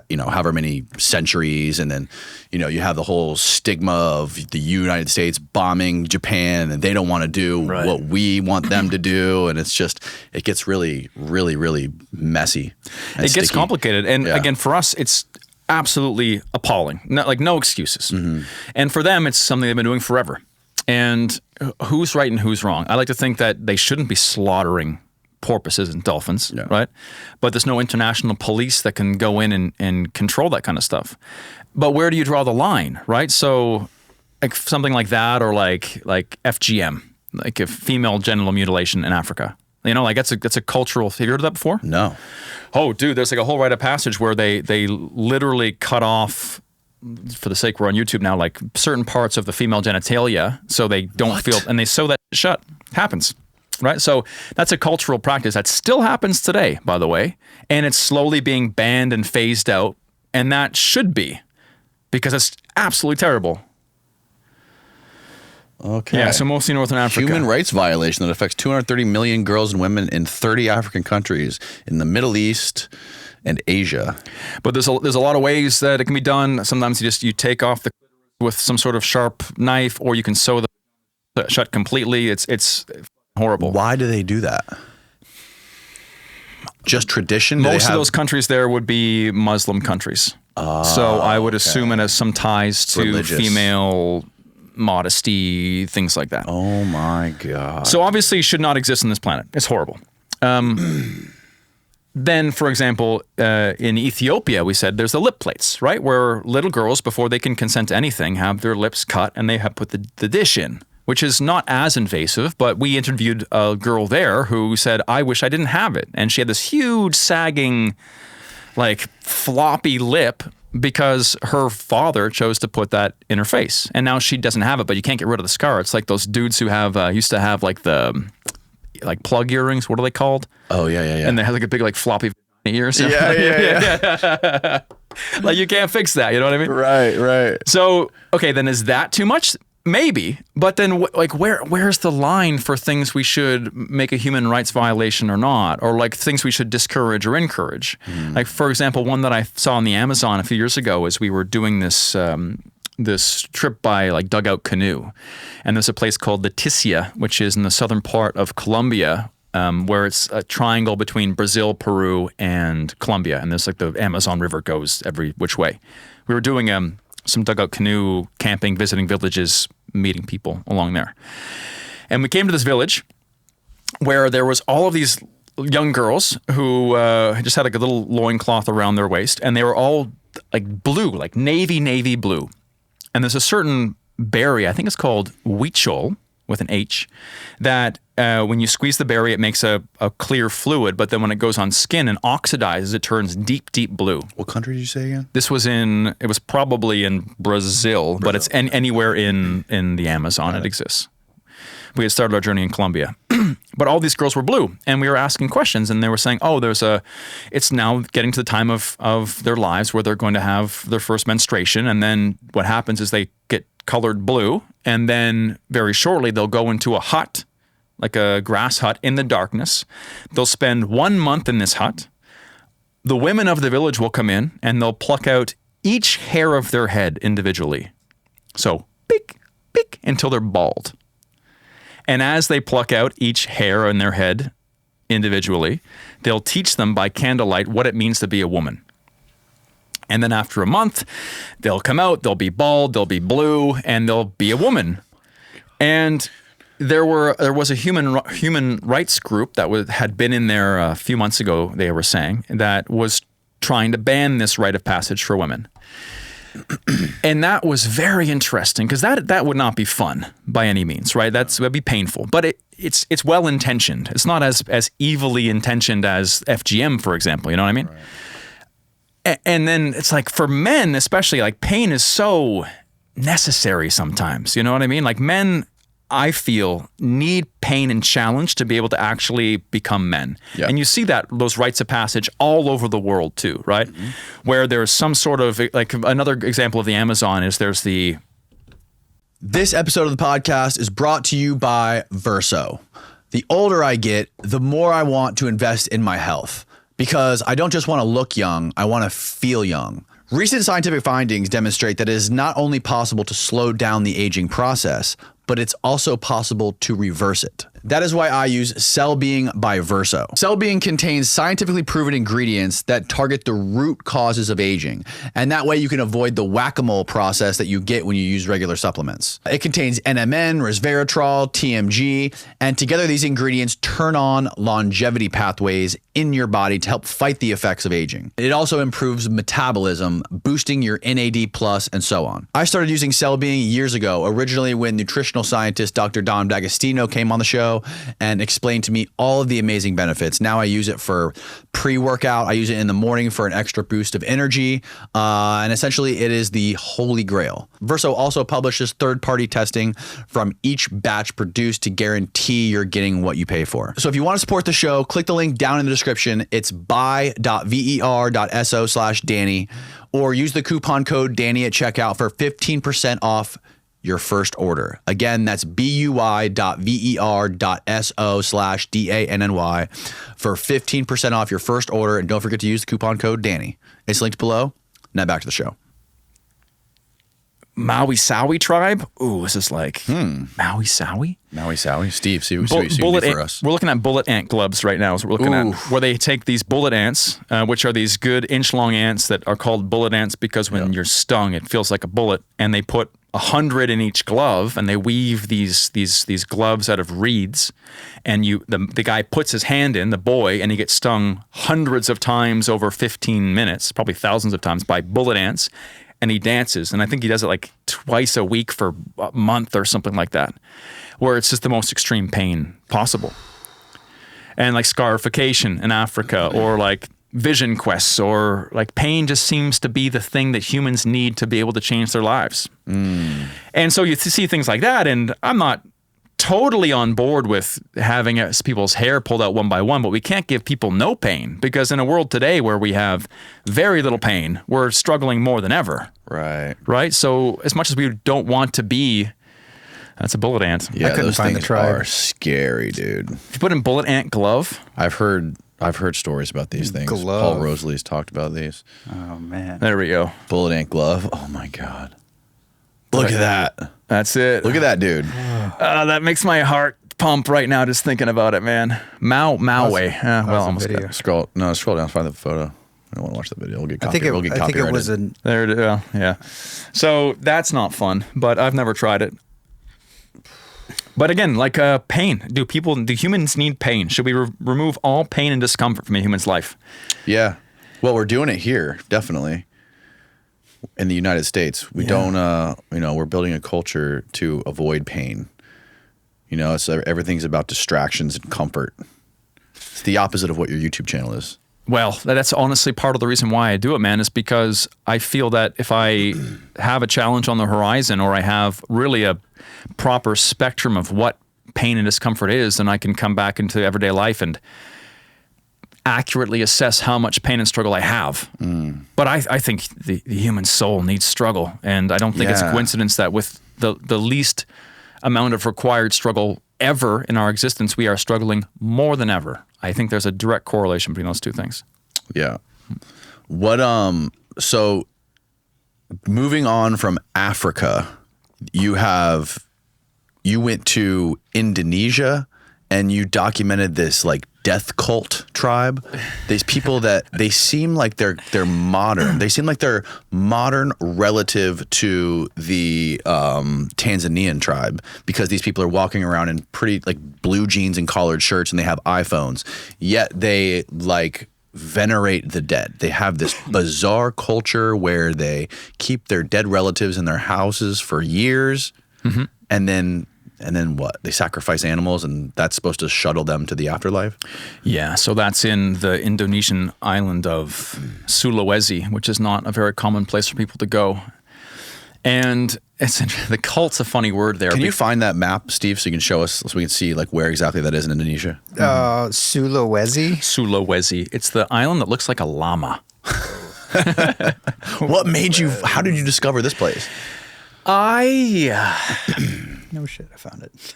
you know, however many centuries. And then, you know, you have the whole stigma of the United States bombing Japan, and they don't want to do what we want them to do, and it gets really, really, really messy. It gets complicated, and again, for us, it's absolutely appalling. No excuses. And for them, it's something they've been doing forever. And who's right and who's wrong? I like to think that they shouldn't be slaughtering porpoises and dolphins, right? But there's no international police that can go in and control that kind of stuff. But where do you draw the line, right? So like something like that, or like FGM, like a female genital mutilation in Africa. You know, like that's a cultural. Have you heard of that before? No. Oh, dude, there's like a whole rite of passage where they literally cut off, for the sake we're on YouTube now, like certain parts of the female genitalia so they don't feel, and they sew that shut. Happens, right? So that's a cultural practice that still happens today, by the way, and it's slowly being banned and phased out, and that should be, because it's absolutely terrible. Okay. Yeah, so mostly Northern Africa. Human rights violation that affects 230 million girls and women in 30 African countries, in the Middle East, And Asia. But there's a lot of ways that it can be done. Sometimes you take off the with some sort of sharp knife, or you can sew the shut completely. It's horrible. Why do they do that? Just tradition? Most of those countries there would be Muslim countries. So I would assume it has some ties to religious. Female modesty, things like that. Oh my God. So obviously should not exist on this planet. It's horrible. Then, for example, in Ethiopia, we said there's the lip plates, right? Where little girls, before they can consent to anything, have their lips cut and they have put the dish in, which is not as invasive. But we interviewed a girl there who said, I wish I didn't have it. And she had this huge, sagging, like floppy lip because her father chose to put that in her face. And now she doesn't have it, but you can't get rid of the scar. It's like those dudes who have used to have like plug earrings. What are they called? Oh, yeah. And they have like a big like floppy ears. Yeah. Like you can't fix that. You know what I mean? Right. So, okay, then is that too much? Maybe. But then where's the line for things we should make a human rights violation or not? Or like things we should discourage or encourage? Like, for example, one that I saw in the Amazon a few years ago is we were doing this trip by like dugout canoe. And there's a place called Leticia, which is in the southern part of Colombia, where it's a triangle between Brazil, Peru, and Colombia. And there's like the Amazon River goes every which way. We were doing some dugout canoe camping, visiting villages, meeting people along there. And we came to this village where there was all of these young girls who just had like a little loincloth around their waist. And they were all like blue, like navy blue. And there's a certain berry, I think it's called huichol, with an H, that when you squeeze the berry, it makes a clear fluid, but then when it goes on skin and oxidizes, it turns deep blue. What country did you say again? This was it was probably in Brazil. But it's anywhere in the Amazon it exists. We had started our journey in Colombia. But all these girls were blue, and we were asking questions, and they were saying, it's now getting to the time of their lives where they're going to have their first menstruation, and then what happens is they get colored blue, and then very shortly they'll go into a hut, like a grass hut in the darkness. They'll spend 1 month in this hut. The women of the village will come in, and they'll pluck out each hair of their head individually. So, pick, until they're bald. And as they pluck out each hair on their head individually, they'll teach them by candlelight what it means to be a woman. And then after a month, they'll come out, they'll be bald, they'll be blue, and they'll be a woman. And there was a human rights group that had been in there a few months ago, they were saying, that was trying to ban this rite of passage for women. And that was very interesting because that would not be fun by any means, right? That'd be painful, but it's well intentioned. It's not as evilly intentioned as FGM, for example. You know what I mean? Right. And then it's like for men, especially, like pain is so necessary sometimes. You know what I mean? Like men, I feel, need pain and challenge to be able to actually become men. Yep. And you see those rites of passage all over the world too, right? Mm-hmm. Where there's some sort of, like another example of the Amazon is This episode of the podcast is brought to you by Verso. The older I get, the more I want to invest in my health because I don't just want to look young, I want to feel young. Recent scientific findings demonstrate that it is not only possible to slow down the aging process, but it's also possible to reverse it. That is why I use Cell Being by Verso. Cell Being contains scientifically proven ingredients that target the root causes of aging, and that way you can avoid the whack-a-mole process that you get when you use regular supplements. It contains NMN, resveratrol, TMG, and together these ingredients turn on longevity pathways in your body to help fight the effects of aging. It also improves metabolism, boosting your NAD+, and so on. I started using Cell Being years ago, originally when nutritional scientist Dr. Don D'Agostino came on the show and explained to me all of the amazing benefits. Now I use it for pre-workout. I use it in the morning for an extra boost of energy. And essentially it is the holy grail. Verso also publishes third-party testing from each batch produced to guarantee you're getting what you pay for. So if you want to support the show, click the link down in the description. It's buy.ver.so/Danny, or use the coupon code Danny at checkout for 15% off your first order. Again, that's bui.ver.so/DANNY for 15% off your first order. And don't forget to use the coupon code Danny. It's linked below. Now back to the show. Maui Saui tribe? Ooh, is this like Maui Saui? Maui Saui. Steve, see what you do for us. We're looking at bullet ant gloves right now. Is what we're looking at, where they take these bullet ants, which are these good inch-long ants that are called bullet ants because when you're stung, it feels like a bullet, and they put 100 in each glove, and they weave these gloves out of reeds, and the guy puts his hand in, the boy, and he gets stung hundreds of times over 15 minutes, probably thousands of times by bullet ants. And he dances, and I think he does it like twice a week for a month or something like that, where it's just the most extreme pain possible. And like scarification in Africa, or like vision quests, or like pain just seems to be the thing that humans need to be able to change their lives. And so you see things like that, and I'm not totally on board with having people's hair pulled out one by one, but we can't give people no pain, because in a world today where we have very little pain, we're struggling more than ever. Right? So as much as we don't want to be, that's a bullet ant. Yeah, those things are scary, dude. If you put in bullet ant glove. I've heard stories about these things. Glove. Paul Rosalie's talked about these. Oh, man. There we go. Bullet ant glove. Oh, my God. Look at that. That's it. Look at that, dude. That makes my heart pump right now just thinking about it, man. Maui. Almost got it. Scroll down, find the photo. I don't want to watch the video. We'll get copyrighted. I think it was There, yeah. So that's not fun, but I've never tried it. But again, like pain. Do humans need pain? Should we remove all pain and discomfort from a human's life? Yeah. Well, we're doing it here, definitely. In the United States, we don't, we're building a culture to avoid pain. So everything's about distractions and comfort. It's the opposite of what your YouTube channel is. Well, that's honestly part of the reason why I do it, man, is because I feel that if I have a challenge on the horizon, or I have really a proper spectrum of what pain and discomfort is, then I can come back into everyday life and accurately assess how much pain and struggle I have. But I think the human soul needs struggle, and I don't think it's a coincidence that with the least amount of required struggle ever in our existence, we are struggling more than ever. I think there's a direct correlation between those two things. Yeah. So moving on from Africa, you went to Indonesia and you documented this like death cult tribe. These people that they seem like they're modern. They seem like they're modern relative to the Tanzanian tribe, because these people are walking around in pretty like blue jeans and collared shirts, and they have iPhones. Yet they like venerate the dead. They have this bizarre culture where they keep their dead relatives in their houses for years, and then what? They sacrifice animals, and that's supposed to shuttle them to the afterlife? Yeah, so that's in the Indonesian island of Sulawesi, which is not a very common place for people to go. And the cult's a funny word there. Can you find that map, Steve, so you can show us, so we can see like where exactly that is in Indonesia? Sulawesi? Sulawesi. It's the island that looks like a llama. How did you discover this place? No shit, I found it.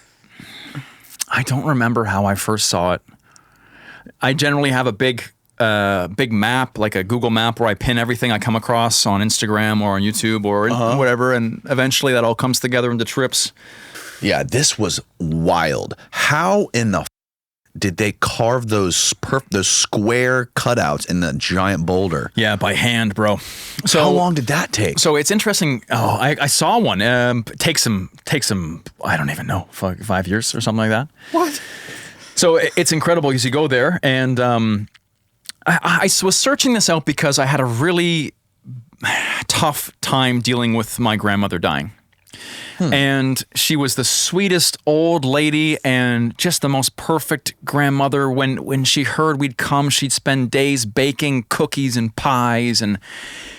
I don't remember how I first saw it. I generally have a big map, like a Google map, where I pin everything I come across on Instagram or on YouTube or whatever, and eventually that all comes together into trips. Yeah, this was wild. How in the did they carve those square cutouts in the giant boulder? Yeah, by hand, bro. So how long did that take? So it's interesting. Oh, I saw one. Takes some. I don't even know, 5 years or something like that. What? So it's incredible because you go there, and I was searching this out because I had a really tough time dealing with my grandmother dying. And she was the sweetest old lady and just the most perfect grandmother. When she heard we'd come, she'd spend days baking cookies and pies, and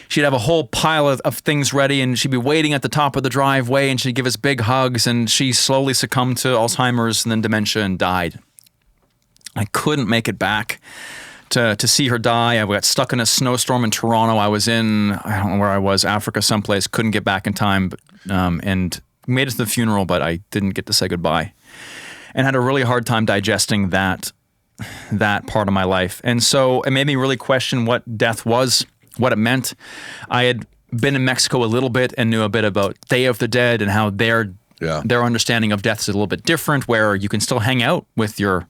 she'd have a whole pile of things ready, and she'd be waiting at the top of the driveway, and she'd give us big hugs, and she slowly succumbed to Alzheimer's and then dementia and died. I couldn't make it back to see her die. I got stuck in a snowstorm in Toronto. I was in, I don't know where I was, Africa someplace, couldn't get back in time, and made it to the funeral, but I didn't get to say goodbye, and had a really hard time digesting that part of my life. And so it made me really question what death was, what it meant. I had been in Mexico a little bit and knew a bit about Day of the Dead and how their understanding of death is a little bit different, where you can still hang out with your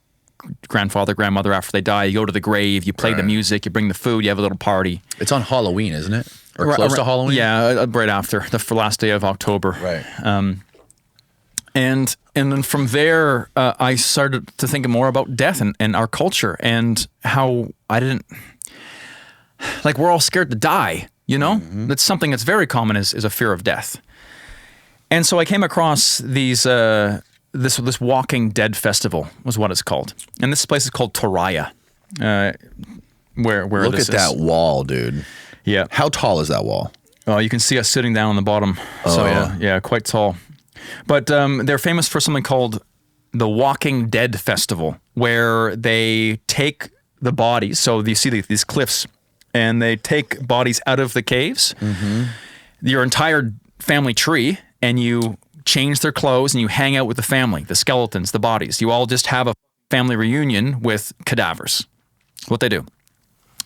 grandfather, grandmother after they die. You go to the grave, you play the music, you bring the food, you have a little party. It's on Halloween, isn't it? Or close to Halloween? Yeah, right after, the last day of October. Right. And then from there, I started to think more about death and our culture and how we're all scared to die, you know? Mm-hmm. That's something that's very common is a fear of death. And so I came across this Walking Dead festival was what it's called. And this place is called Toraya, where Look this at that wall, dude. Yeah. How tall is that wall? Oh, you can see us sitting down on the bottom. Oh, so, yeah, quite tall. But they're famous for something called the Walking Dead Festival, where they take the bodies. So you see these cliffs, and they take bodies out of the caves, your entire family tree, and you change their clothes and you hang out with the family, the skeletons, the bodies. You all just have a family reunion with cadavers. What they do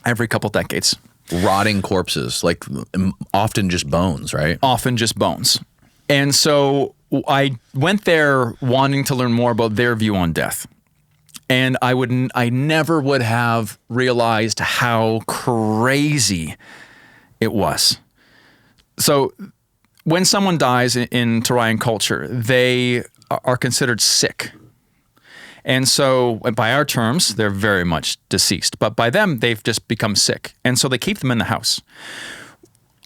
every couple decades. Rotting corpses, like often just bones, right? Often just bones. And so I went there wanting to learn more about their view on death. And I never would have realized how crazy it was. So when someone dies in Torayan culture, they are considered sick. And so by our terms, they're very much deceased. But by them, they've just become sick. And so they keep them in the house.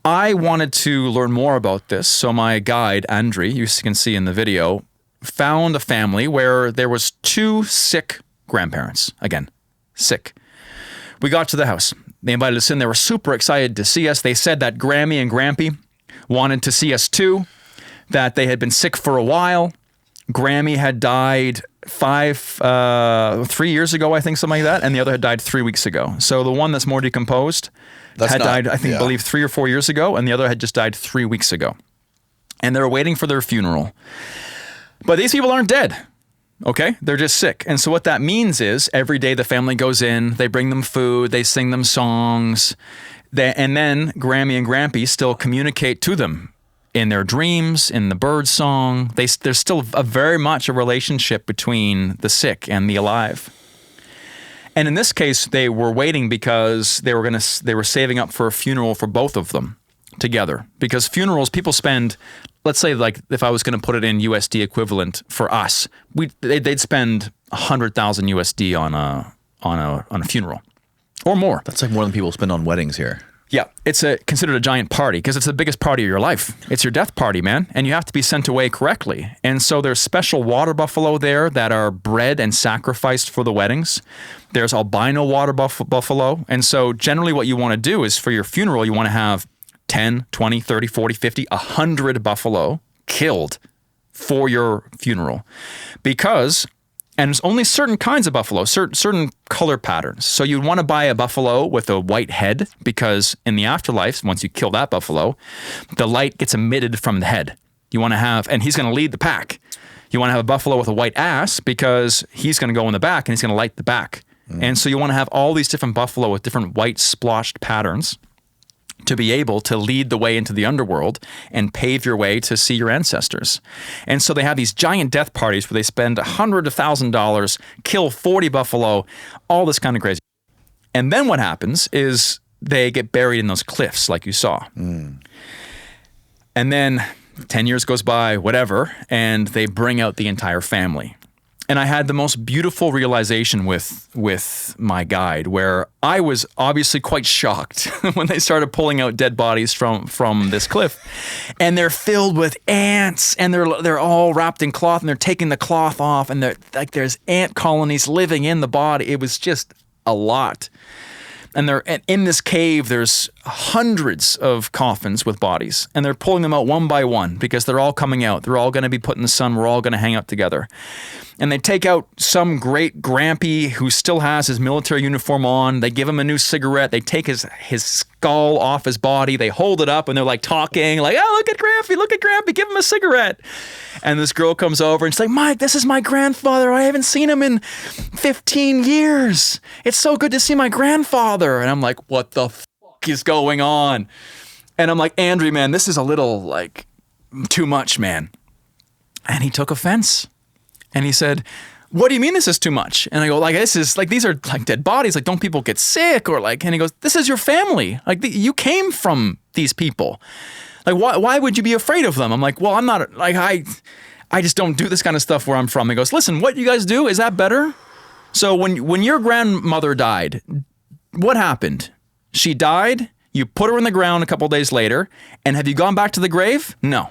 I wanted to learn more about this. So my guide, Andri, you can see in the video, found a family where there was 2 sick grandparents. Again, sick. We got to the house. They invited us in. They were super excited to see us. They said that Grammy and Grampy wanted to see us too, that they had been sick for a while. Grammy had died 3 years ago, I think, something like that, and the other had died 3 weeks ago. So the one that's more decomposed died, I believe 3 or 4 years ago, and the other had just died 3 weeks ago. And they were waiting for their funeral. But these people aren't dead, okay? They're just sick. And so what that means is every day the family goes in, they bring them food, they sing them songs, and then Grammy and Grampy still communicate to them in their dreams, in the bird song. There's still very much a relationship between the sick and the alive. And in this case, they were waiting because they were saving up for a funeral for both of them together. Because funerals, people spend, let's say, like if I was going to put it in USD equivalent for us, they'd spend 100,000 USD on a funeral or more. That's like more than people spend on weddings here. Yeah, it's considered a giant party because it's the biggest party of your life. It's your death party, man, and you have to be sent away correctly. And so there's special water buffalo there that are bred and sacrificed for the weddings. There's albino water buffalo. And so generally what you want to do is for your funeral, you want to have 10, 20, 30, 40, 50, 100 buffalo killed for your funeral because... And it's only certain kinds of buffalo, certain color patterns. So you'd want to buy a buffalo with a white head because in the afterlife, once you kill that buffalo, the light gets emitted from the head. You want to have, and he's going to lead the pack. You want to have a buffalo with a white ass because he's going to go in the back and he's going to light the back. And so you want to have all these different buffalo with different white splotched patterns to be able to lead the way into the underworld and pave your way to see your ancestors. And so they have these giant death parties where they spend $100,000, kill 40 buffalo, all this kind of crazy. And then what happens is they get buried in those cliffs like you saw. And then 10 years goes by, whatever, and they bring out the entire family. And I had the most beautiful realization with my guide where I was obviously quite shocked when they started pulling out dead bodies from this cliff. And they're filled with ants and they're all wrapped in cloth and they're taking the cloth off and there's ant colonies living in the body. It was just a lot. And they're in this cave, there's hundreds of coffins with bodies, and they're pulling them out one by one because they're all coming out. They're all going to be put in the sun. We're all going to hang out together. And they take out some great grampy who still has his military uniform on. They give him a new cigarette. They take his skull off his body. They hold it up and they're like talking like, oh, look at Grampy, give him a cigarette. And this girl comes over and she's like, Mike, this is my grandfather. I haven't seen him in 15 years. It's so good to see my grandfather. And I'm like, what the fuck is going on? And I'm like, Andrew, man, this is a little like too much, man. And he took offense. And he said, what do you mean this is too much? And I go, like, this is like, these are like dead bodies. Like, don't people get sick? Or like, and he goes, this is your family. Like, you came from these people. Like, why would you be afraid of them? I'm like, well, I'm not, like, I just don't do this kind of stuff where I'm from. He goes, listen, what you guys do, is that better? So when your grandmother died, what happened? She died, you put her in the ground a couple of days later, and have you gone back to the grave? No.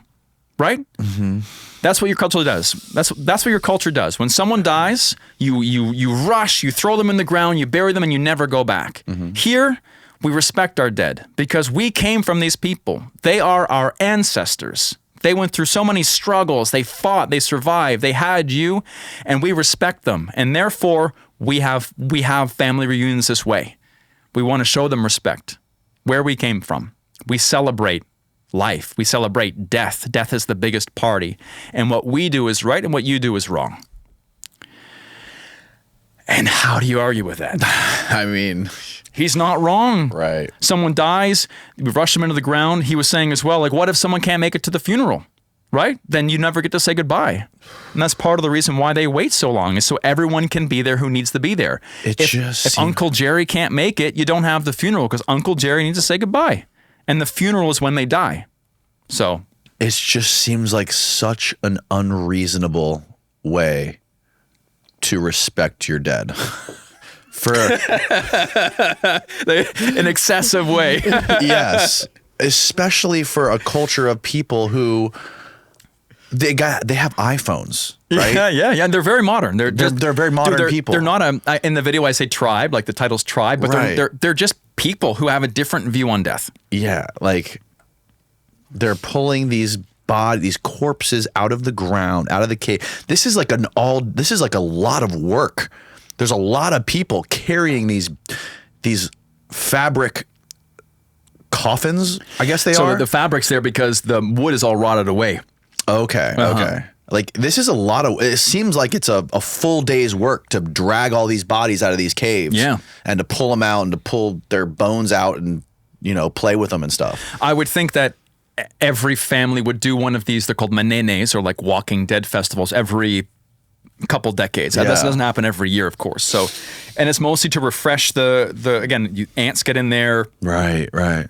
Right? Mm-hmm. That's what your culture does. That's what your culture does. When someone dies, you rush, you throw them in the ground, you bury them, and you never go back. Mm-hmm. Here, we respect our dead because we came from these people. They are our ancestors. They went through so many struggles. They fought, they survived, they had you, and we respect them. And therefore, we have family reunions this way. We want to show them respect, where we came from. We celebrate life. We celebrate death. Death is the biggest party. And what we do is right and what you do is wrong. And how do you argue with that? I mean, he's not wrong. Right. Someone dies, we rush them into the ground. He was saying as well, like, what if someone can't make it to the funeral? Right? Then you never get to say goodbye. And that's part of the reason why they wait so long, is so everyone can be there who needs to be there. If Uncle Jerry can't make it, you don't have the funeral because Uncle Jerry needs to say goodbye. And the funeral is when they die. So it just seems like such an unreasonable way to respect your dead. For an excessive way. Yes. Especially for a culture of people who they have iPhones, right? Yeah. And they're very modern. They're very modern people. They're not in the video I say tribe, like the title's tribe, but right. they're just people who have a different view on death. Yeah, like they're pulling these corpses out of the ground, out of the cave. This is like a lot of work. There's a lot of people carrying these fabric coffins, I guess they are. So the fabric's there because the wood is all rotted away. Okay, okay. Like this is it seems like it's a full day's work to drag all these bodies out of these caves. Yeah. And to pull them out and to pull their bones out and, play with them and stuff. I would think that every family would do one of these. They're called manenes, or like Walking Dead festivals, every couple decades. Yeah. This doesn't happen every year, of course. So, and it's mostly to refresh ants get in there. Right.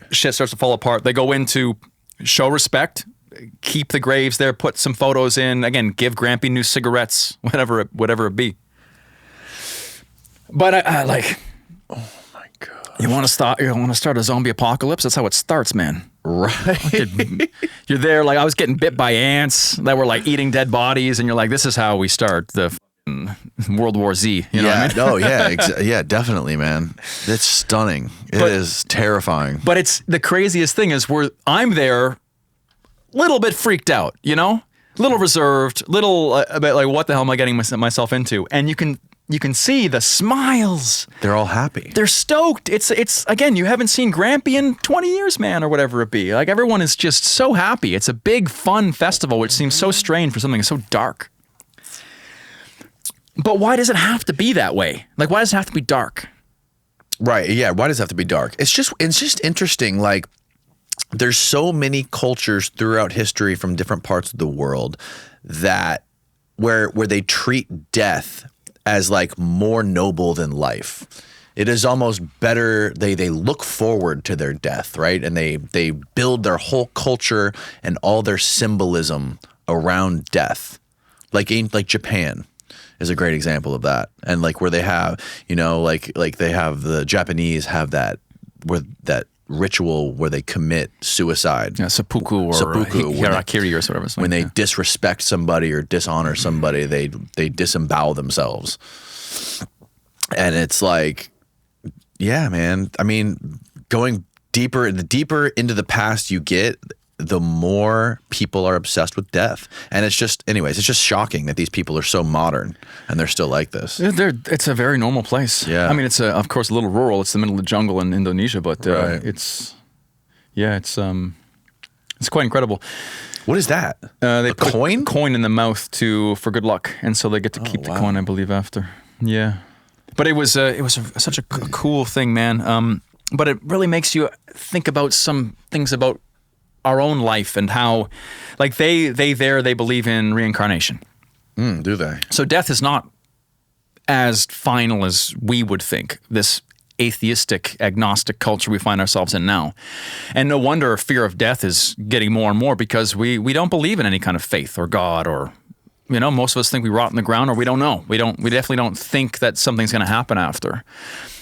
Shit starts to fall apart. They go in to show respect, keep the graves there, put some photos in. Again, give Grampy new cigarettes, whatever it be. But I like. Oh my god! You want to start a zombie apocalypse? That's how it starts, man. Right. You're there. Like I was getting bit by ants that were like eating dead bodies, and you're like, this is how we start the World War Z. You know what I mean? No, yeah, yeah, definitely, man. It's stunning. It is terrifying. But it's the craziest thing is I'm there. Little bit freaked out, little reserved, a bit like, what the hell am I getting myself into? And you can see the smiles. They're all happy. They're stoked. It's again, you haven't seen Grampy in 20 years, man, or whatever it be. Like everyone is just so happy. It's a big, fun festival, which seems so strange for something so dark. But why does it have to be that way? Like, why does it have to be dark? Right. Yeah. Why does it have to be dark? It's just interesting. Like, there's so many cultures throughout history from different parts of the world that where they treat death as like more noble than life. It is almost better. They look forward to their death, right? And they build their whole culture and all their symbolism around death. Like Japan is a great example of that. And like where they have, like they have the Japanese have that ritual where they commit suicide. Yeah, seppuku or harakiri or whatever. When they disrespect somebody or dishonor somebody, they disembowel themselves. And it's like, Yeah, man. I mean, going deeper into the past you get, the more people are obsessed with death. And it's just shocking that these people are so modern and they're still like this. It's a very normal place. Yeah. I mean, it's of course a little rural. It's the middle of the jungle in Indonesia, but Right. it's quite incredible. What is that? They a put coin? a coin in the mouth for good luck, and so they get to keep the coin, I believe, after. Yeah, but it was such a cool thing, man. But it really makes you think about some things about our own life and how, like they believe in reincarnation. Do they? So death is not as final as we would think. This atheistic, agnostic culture we find ourselves in now. And no wonder fear of death is getting more and more because we don't believe in any kind of faith or God or, most of us think we rot in the ground or we don't know. We definitely don't think that something's going to happen after.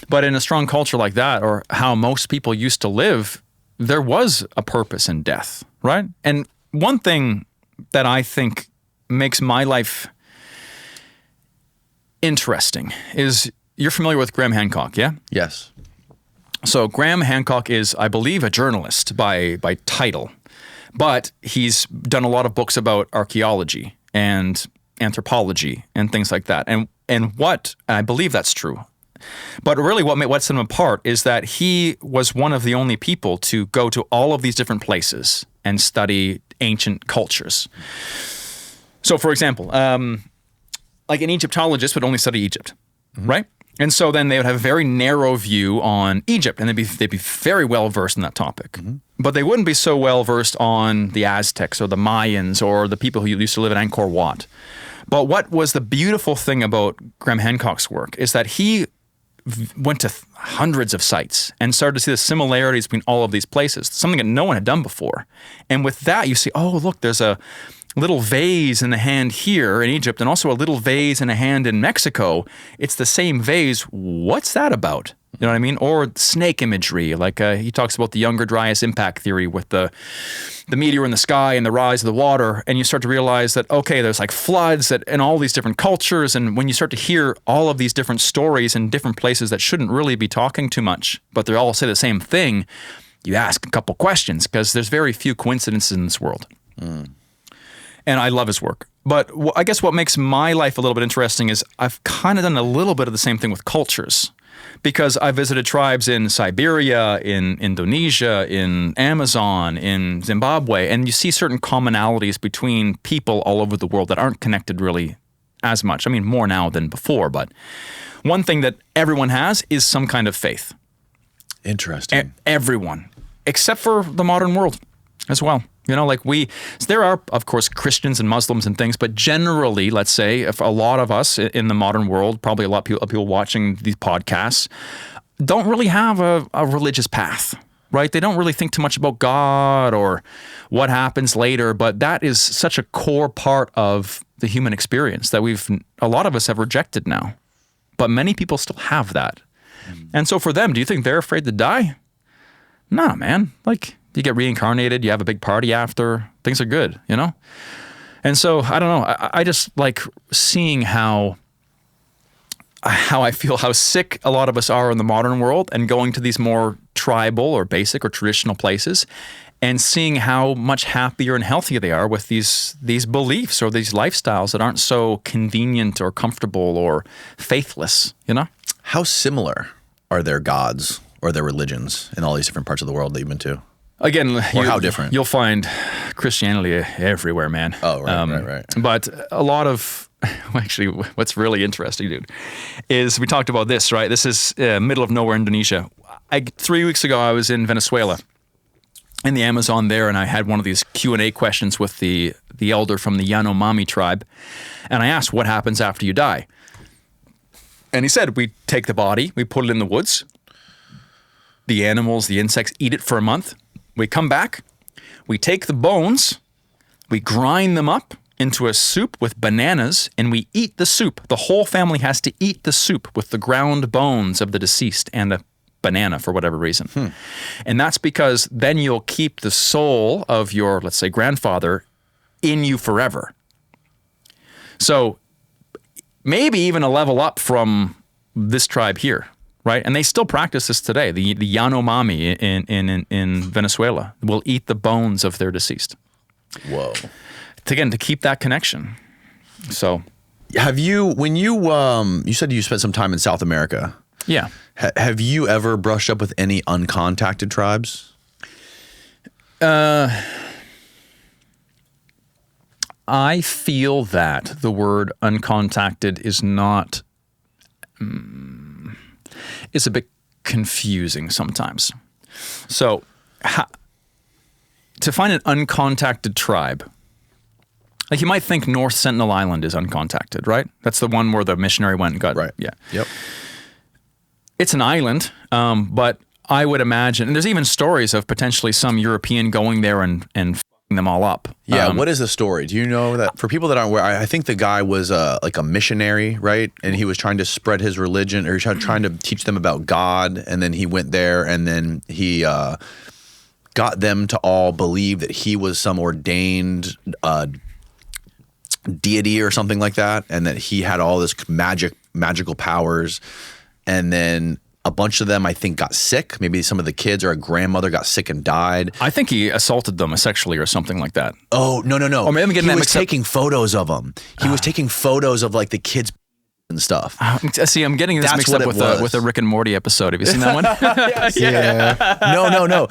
But in a strong culture like that, or how most people used to live, there was a purpose in death, right? And one thing that I think makes my life interesting is, you're familiar with Graham Hancock, yeah? Yes. So Graham Hancock is, I believe, a journalist by title, but he's done a lot of books about archaeology and anthropology and things like that. And what, I believe that's true. But really what set him apart is that he was one of the only people to go to all of these different places and study ancient cultures. So for example, like an Egyptologist would only study Egypt, right? And so then they would have a very narrow view on Egypt, and they'd be very well versed in that topic. But they wouldn't be so well versed on the Aztecs or the Mayans or the people who used to live in Angkor Wat. But what was the beautiful thing about Graham Hancock's work is that he went to hundreds of sites and started to see the similarities between all of these places, something that no one had done before. And with that, you see, oh, look, there's a little vase in the hand here in Egypt and also a little vase in a hand in Mexico. It's the same vase. What's that about? You know what I mean? Or snake imagery, like he talks about the Younger Dryas impact theory with the meteor in the sky and the rise of the water, and you start to realize that, okay, there's like floods in all these different cultures, and when you start to hear all of these different stories in different places that shouldn't really be talking too much, but they all say the same thing, you ask a couple questions, because there's very few coincidences in this world. And I love his work. But I guess what makes my life a little bit interesting is I've kind of done a little bit of the same thing with cultures. Because I visited tribes in Siberia, in Indonesia, in Amazon, in Zimbabwe, and you see certain commonalities between people all over the world that aren't connected really as much. I mean, more now than before, but one thing that everyone has is some kind of faith. Interesting. Everyone, except for the modern world as well. There are, of course, Christians and Muslims and things, but generally, let's say, if a lot of us in the modern world, probably a lot of people watching these podcasts, don't really have a religious path, right? They don't really think too much about God or what happens later, but that is such a core part of the human experience that a lot of us have rejected now. But many people still have that. And so for them, do you think they're afraid to die? Nah, man. You get reincarnated, you have a big party after, things are good, And so, I don't know, I just like seeing how I feel, how sick a lot of us are in the modern world and going to these more tribal or basic or traditional places and seeing how much happier and healthier they are with these beliefs or these lifestyles that aren't so convenient or comfortable or faithless, How similar are their gods or their religions in all these different parts of the world that you've been to? Again, how different? You'll find Christianity everywhere, man. Oh, right. But a lot of, actually, what's really interesting, dude, is we talked about this, right? This is middle of nowhere, Indonesia. 3 weeks ago, I was in Venezuela, in the Amazon there, and I had one of these Q&A questions with the elder from the Yanomami tribe, and I asked, what happens after you die? And he said, we take the body, we put it in the woods, the animals, the insects eat it for a month. We come back, we take the bones, we grind them up into a soup with bananas, and we eat the soup. The whole family has to eat the soup with the ground bones of the deceased and a banana for whatever reason. And that's because then you'll keep the soul of your, let's say, grandfather in you forever. So maybe even a level up from this tribe here. right? And they still practice this today. The Yanomami in Venezuela will eat the bones of their deceased. Whoa. To keep that connection. So, have you, when you said you spent some time in South America? Yeah. Have you ever brushed up with any uncontacted tribes? I feel that the word uncontacted is not, is a bit confusing sometimes. So to find an uncontacted tribe, like you might think North Sentinel Island is uncontacted, right? That's the one where the missionary went and got, right. Yeah. Yep. It's an island, but I would imagine, and there's even stories of potentially some European going there and fucking them all up. Yeah, what is the story? Do you know that? For people that aren't aware, I think the guy was like a missionary, right? And he was trying to spread his religion, or trying to teach them about God. And then he went there, and then he got them to all believe that he was some ordained deity or something like that, and that he had all this magical powers. And then a bunch of them, I think, got sick. Maybe some of the kids or a grandmother got sick and died. I think he assaulted them sexually or something like that. Oh, no. Or maybe I'm getting he that was taking photos of them. He was taking photos of like the kids and stuff. See, I'm getting this mixed up with a Rick and Morty episode. Have you seen that one? Yeah. No.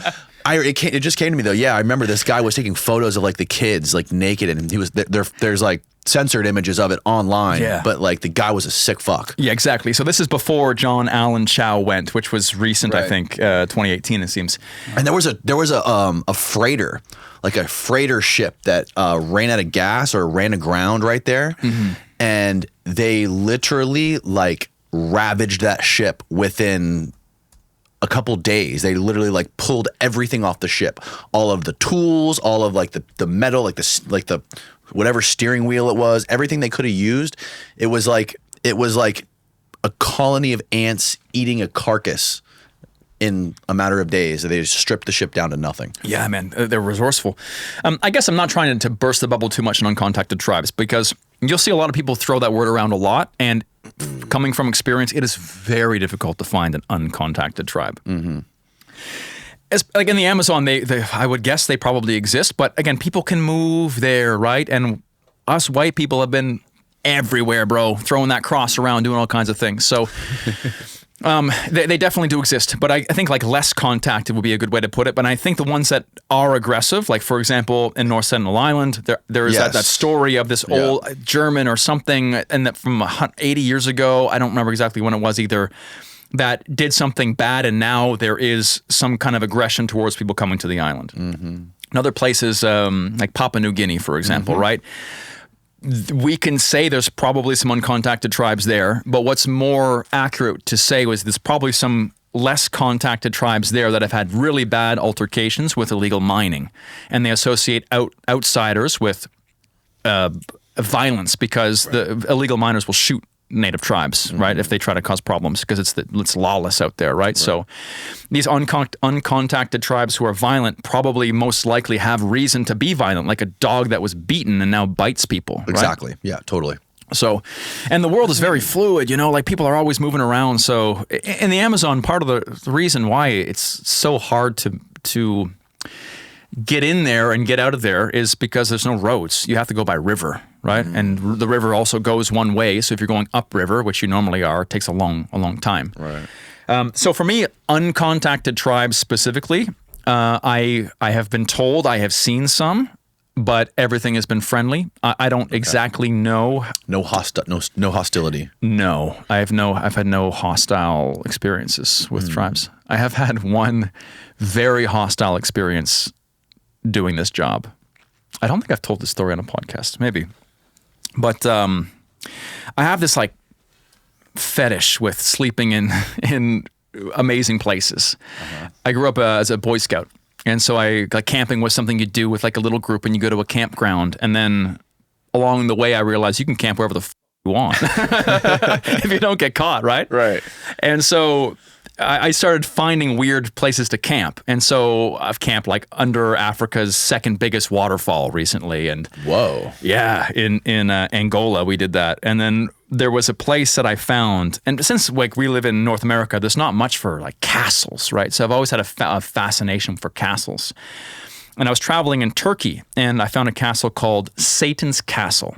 It just came to me though. Yeah, I remember this guy was taking photos of like the kids like naked, and he was there's like censored images of it online. Yeah. But like the guy was a sick fuck. Yeah, exactly. So this is before John Allen Chow went, which was recent, Right. I think, 2018 it seems. And there was a freighter, like a freighter ship that ran out of gas or ran aground right there, and they literally like ravaged that ship within a couple days. They literally like pulled everything off the ship, all of the tools, all of like the metal, like the whatever steering wheel it was, everything they could have used. It was like a colony of ants eating a carcass in a matter of days. They just stripped the ship down to nothing. Yeah, man, they're resourceful. I guess I'm not trying to burst the bubble too much in uncontacted tribes, because you'll see a lot of people throw that word around a lot, and coming from experience, it is very difficult to find an uncontacted tribe. Like in the Amazon, I would guess they probably exist, but again, people can move there, right? And us white people have been everywhere, bro, throwing that cross around, doing all kinds of things. So they definitely do exist, but I think like less contacted would be a good way to put it. But I think the ones that are aggressive, like for example, in North Sentinel Island, there is that story of this old German or something, and that from 80 years ago, I don't remember exactly when it was either, that did something bad, and now there is some kind of aggression towards people coming to the island. In other places, like Papua New Guinea, for example, right? We can say there's probably some uncontacted tribes there, but what's more accurate to say was there's probably some less contacted tribes there that have had really bad altercations with illegal mining, and they associate outsiders with violence, because the illegal miners will shoot native tribes, right, if they try to cause problems, because it's lawless out there, right? So these uncontacted tribes who are violent probably most likely have reason to be violent, like a dog that was beaten and now bites people. Exactly. Right? Yeah, totally. So, and the world is very fluid, like people are always moving around. So in the Amazon, part of the reason why it's so hard to get in there and get out of there is because there's no roads. You have to go by river, right? And the river also goes one way. So if you're going upriver, which you normally are, it takes a long time. Right. So for me, uncontacted tribes specifically, I have been told, I have seen some, but everything has been friendly. I don't exactly know. No hostility. No, I've had no hostile experiences with tribes. I have had one very hostile experience doing this job. I don't think I've told this story on a podcast, maybe. But I have this like fetish with sleeping in amazing places. I grew up as a Boy Scout, and so camping was something you do with like a little group, and you go to a campground, and then along the way I realized you can camp wherever the you want if you don't get caught, right? Right. And so I started finding weird places to camp. And so I've camped like under Africa's second biggest waterfall recently. And whoa. Yeah, in Angola, we did that. And then there was a place that I found, and since like we live in North America, there's not much for like castles, right? So I've always had a fascination for castles. And I was traveling in Turkey, and I found a castle called Satan's Castle.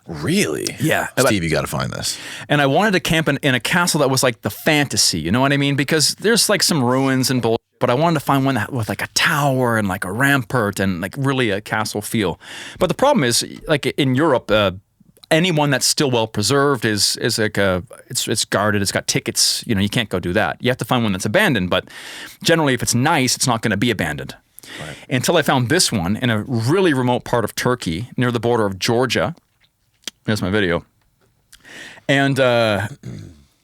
Really? Yeah. Steve, you got to find this. And I wanted to camp in a castle that was like the fantasy, you know what I mean? Because there's like some ruins and bullshit, but I wanted to find one that with like a tower and like a rampart and like really a castle feel. But the problem is, like in Europe, anyone that's still well preserved is like it's guarded, it's got tickets, you know, you can't go do that. You have to find one that's abandoned, but generally if it's nice, it's not going to be abandoned. Right. Until I found this one in a really remote part of Turkey near the border of Georgia. Here's my video. And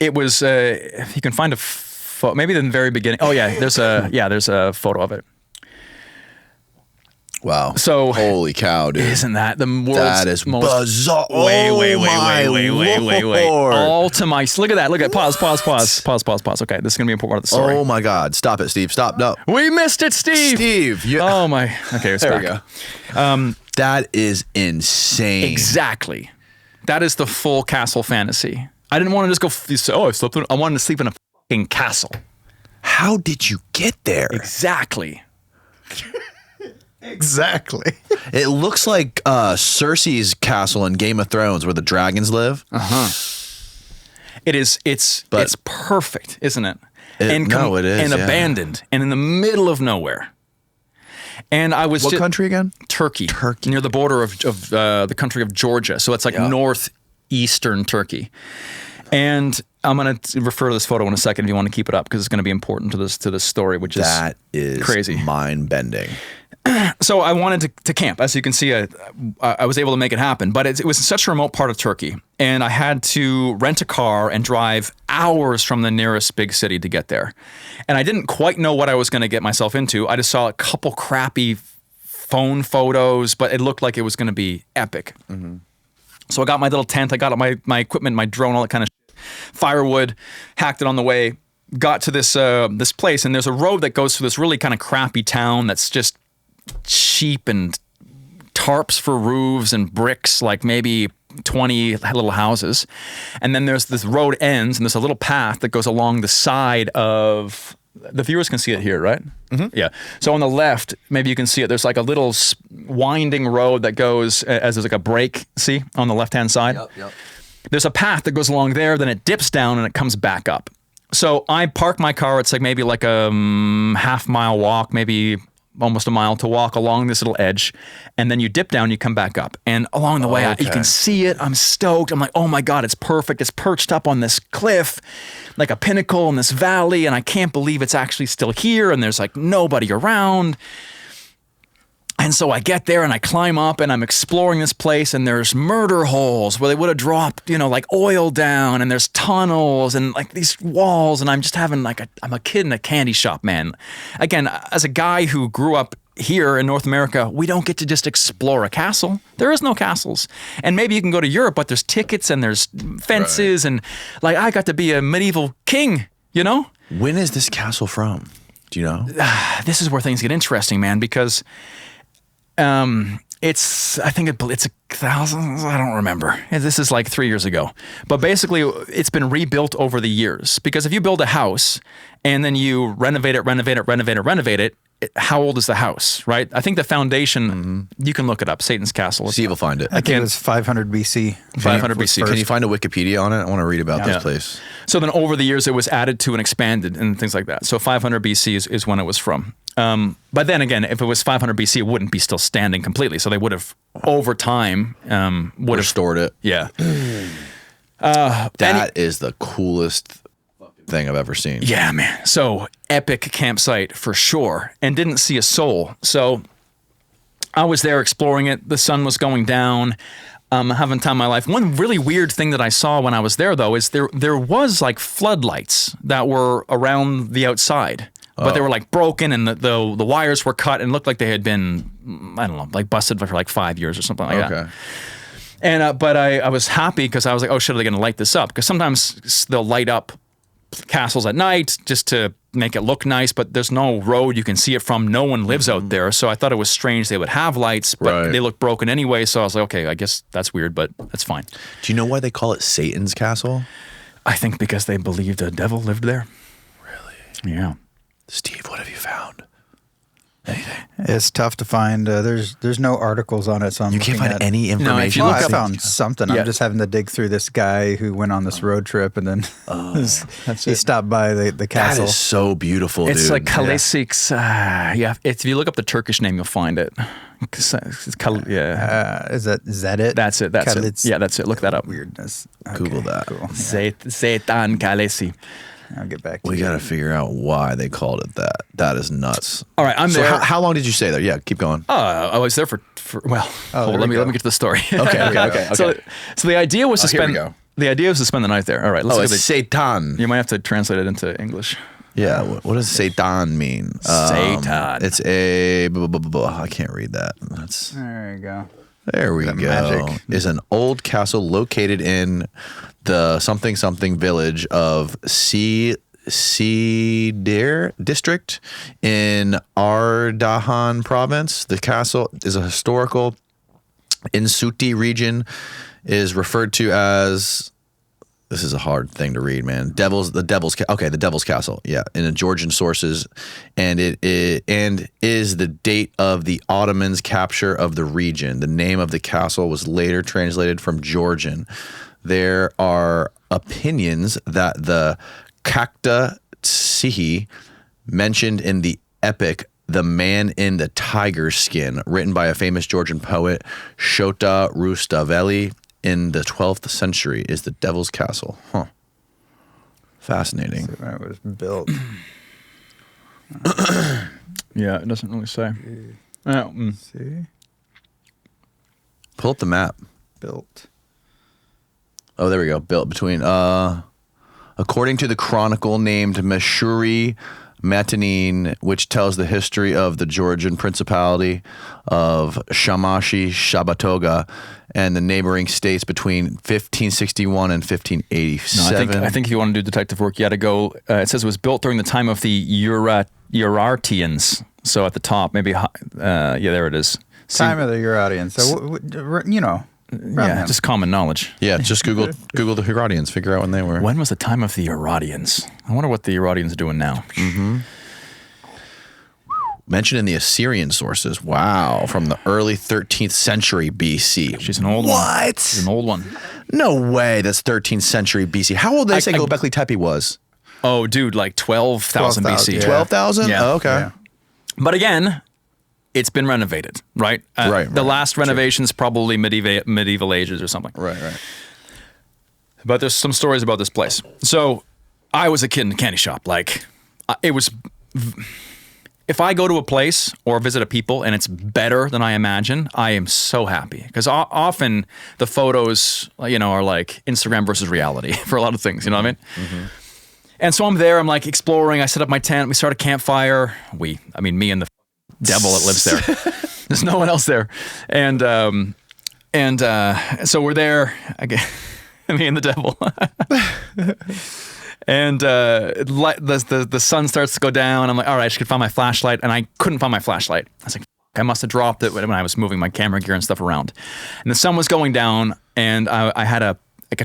it was, if you can find a photo, maybe in the very beginning. Oh yeah, there's a photo of it. Wow. So holy cow, dude. Isn't that the world's that is most bizarre. Wait. All to my, look at that. Look at, pause. Okay, this is going to be an important part of the story. Oh my God. Stop it, Steve. Stop. No. We missed it, Steve. Steve. Oh my. Okay, it's there back. we go. That is insane. Exactly. That is the full castle fantasy. I didn't want to just go, I wanted to sleep in a fucking castle. How did you get there? Exactly. Exactly. It looks like Cersei's castle in Game of Thrones where the dragons live. It's perfect, isn't it? It is. And abandoned and in the middle of nowhere. And I was what country again? Turkey, near the border of the country of Georgia. So it's like northeastern Turkey. And I'm going to refer to this photo in a second if you want to keep it up because it's going to be important to this story, which is crazy, mind-bending. So I wanted to camp. As you can see, I was able to make it happen. But it was such a remote part of Turkey. And I had to rent a car and drive hours from the nearest big city to get there. And I didn't quite know what I was going to get myself into. I just saw a couple crappy phone photos, but it looked like it was going to be epic. Mm-hmm. So I got my little tent. I got my equipment, my drone, all that kind of shit. Firewood, hacked it on the way, got to this place. And there's a road that goes through this really kind of crappy town that's just cheap and tarps for roofs and bricks, like maybe 20 little houses. And then there's this road ends and there's a little path that goes along the side of, the viewers can see it here, right? Mm-hmm. Yeah. So on the left, maybe you can see it. There's like a little winding road that goes as there's like a break, see, on the left-hand side. Yep. There's a path that goes along there, then it dips down and it comes back up. So I park my car. It's like maybe like a half-mile walk, maybe almost a mile to walk along this little edge, and then you dip down, you come back up. And along the way, you can see it. I'm stoked. I'm like, oh my God, it's perfect. It's perched up on this cliff, like a pinnacle in this valley, and I can't believe it's actually still here, and there's like nobody around. And so I get there and I climb up and I'm exploring this place and there's murder holes where they would have dropped, like oil down, and there's tunnels and like these walls, and I'm just having I'm a kid in a candy shop, man. Again, as a guy who grew up here in North America, we don't get to just explore a castle. There is no castles. And maybe you can go to Europe, but there's tickets and there's fences, and like I got to be a medieval king, When is this castle from? Do you know? This is where things get interesting, man, because it's a thousands. I don't remember. This is like 3 years ago. But basically, it's been rebuilt over the years. Because if you build a house and then you renovate it, how old is the house, right? I think the foundation, you can look it up, Satan's Castle. See if we'll find it. I think it was 500 BC. 500 BC. Can you find a Wikipedia on it? I want to read about this place. So then over the years, it was added to and expanded and things like that. So 500 BC is when it was from. But then again, if it was 500 BC, it wouldn't be still standing completely. So they would have, over time, would have restored it. Yeah. That is the coolest thing I've ever seen. Yeah, man. So epic campsite for sure, and didn't see a soul. So I was there exploring it. The sun was going down. Having time of my life. One really weird thing that I saw when I was there, though, is there was like floodlights that were around the outside. But they were like broken, and the wires were cut and looked like they had been, I don't know, like busted for like 5 years or something like that. And but I was happy because I was like, oh shit, are they going to light this up? Because sometimes they'll light up castles at night just to make it look nice, but there's no road you can see it from. No one lives out there. So I thought it was strange they would have lights, but they look broken anyway. So I was like, okay, I guess that's weird, but that's fine. Do you know why they call it Satan's castle? I think because they believed a devil lived there. Really? Yeah. Steve, what have you found? Anything? It's tough to find. There's no articles on it, so you can't find any information. I found something. I'm just having to dig through this guy who went on this road trip, and then he stopped by the castle. That is so beautiful. It's dude. like Kalesik's. If you look up the Turkish name, you'll find it. Is that it? That's it. That's it. Yeah, that's it. Look that up. Weirdness. Google that. Cool. Yeah. Seitan Kalesi. I'll get back to We got to figure out why they called it that. That is nuts. All right, I'm there. How long did you stay there? Yeah, keep going. I was there for let me get to the story. Okay. So the idea was to spend the night there. All right, let's look at it's Satan. You might have to translate it into English. Yeah, what does Satan mean? Satan. It's a I can't read that. There you go. There we go. Magic. Is an old castle located in the something village of Sidir district in Ardahan province. The castle is a historical Insuti region, is referred to as, this is a hard thing to read, man. The Devil's Castle. Yeah, in the Georgian sources, and it is the date of the Ottomans' capture of the region. The name of the castle was later translated from Georgian. There are opinions that the Kakta Tsihi mentioned in the epic The Man in the Tiger's Skin, written by a famous Georgian poet, Shota Rustaveli, in the 12th century, is the Devil's Castle. Huh. Fascinating. When it was built. Yeah, it doesn't really say. See? Pull up the map. Built. Oh, there we go. Built between, according to the chronicle named Meshuri Matanin, which tells the history of the Georgian Principality of Shamashi Shabatoga and the neighboring states between 1561 and 1587. No, I think if you want to do detective work, you got to go. It says it was built during the time of the Urartians. So at the top, maybe, there it is. Time of the Urartians. So, just common knowledge. Yeah, just Google the Urartians, figure out when they were. When was the time of the Urartians? I wonder what the Urartians are doing now. Mm-hmm. Mentioned in the Assyrian sources. Wow, from the early 13th century BC. She's an old one. What? She's an old one. No way. That's 13th century BC. How old did they say Göbekli Tepe was? Oh, dude, like 12,000 BC. Yeah. 12,000? Yeah. Oh, okay. Yeah. But again, it's been renovated, right? The last renovation's probably medieval ages or something. Right. But there's some stories about this place. So I was a kid in a candy shop. Like, it was... If I go to a place or visit a people and it's better than I imagine, I am so happy. Because often the photos, are like Instagram versus reality for a lot of things, you know what I mean? Mm-hmm. And so I'm there, I'm like exploring, I set up my tent, we start a campfire. Me and the devil that lives there. There's no one else there. And so we're there, me and the devil. And the sun starts to go down. I'm like, all right, I should find my flashlight. And I couldn't find my flashlight. I was like, I must have dropped it when I was moving my camera gear and stuff around. And the sun was going down, and I had a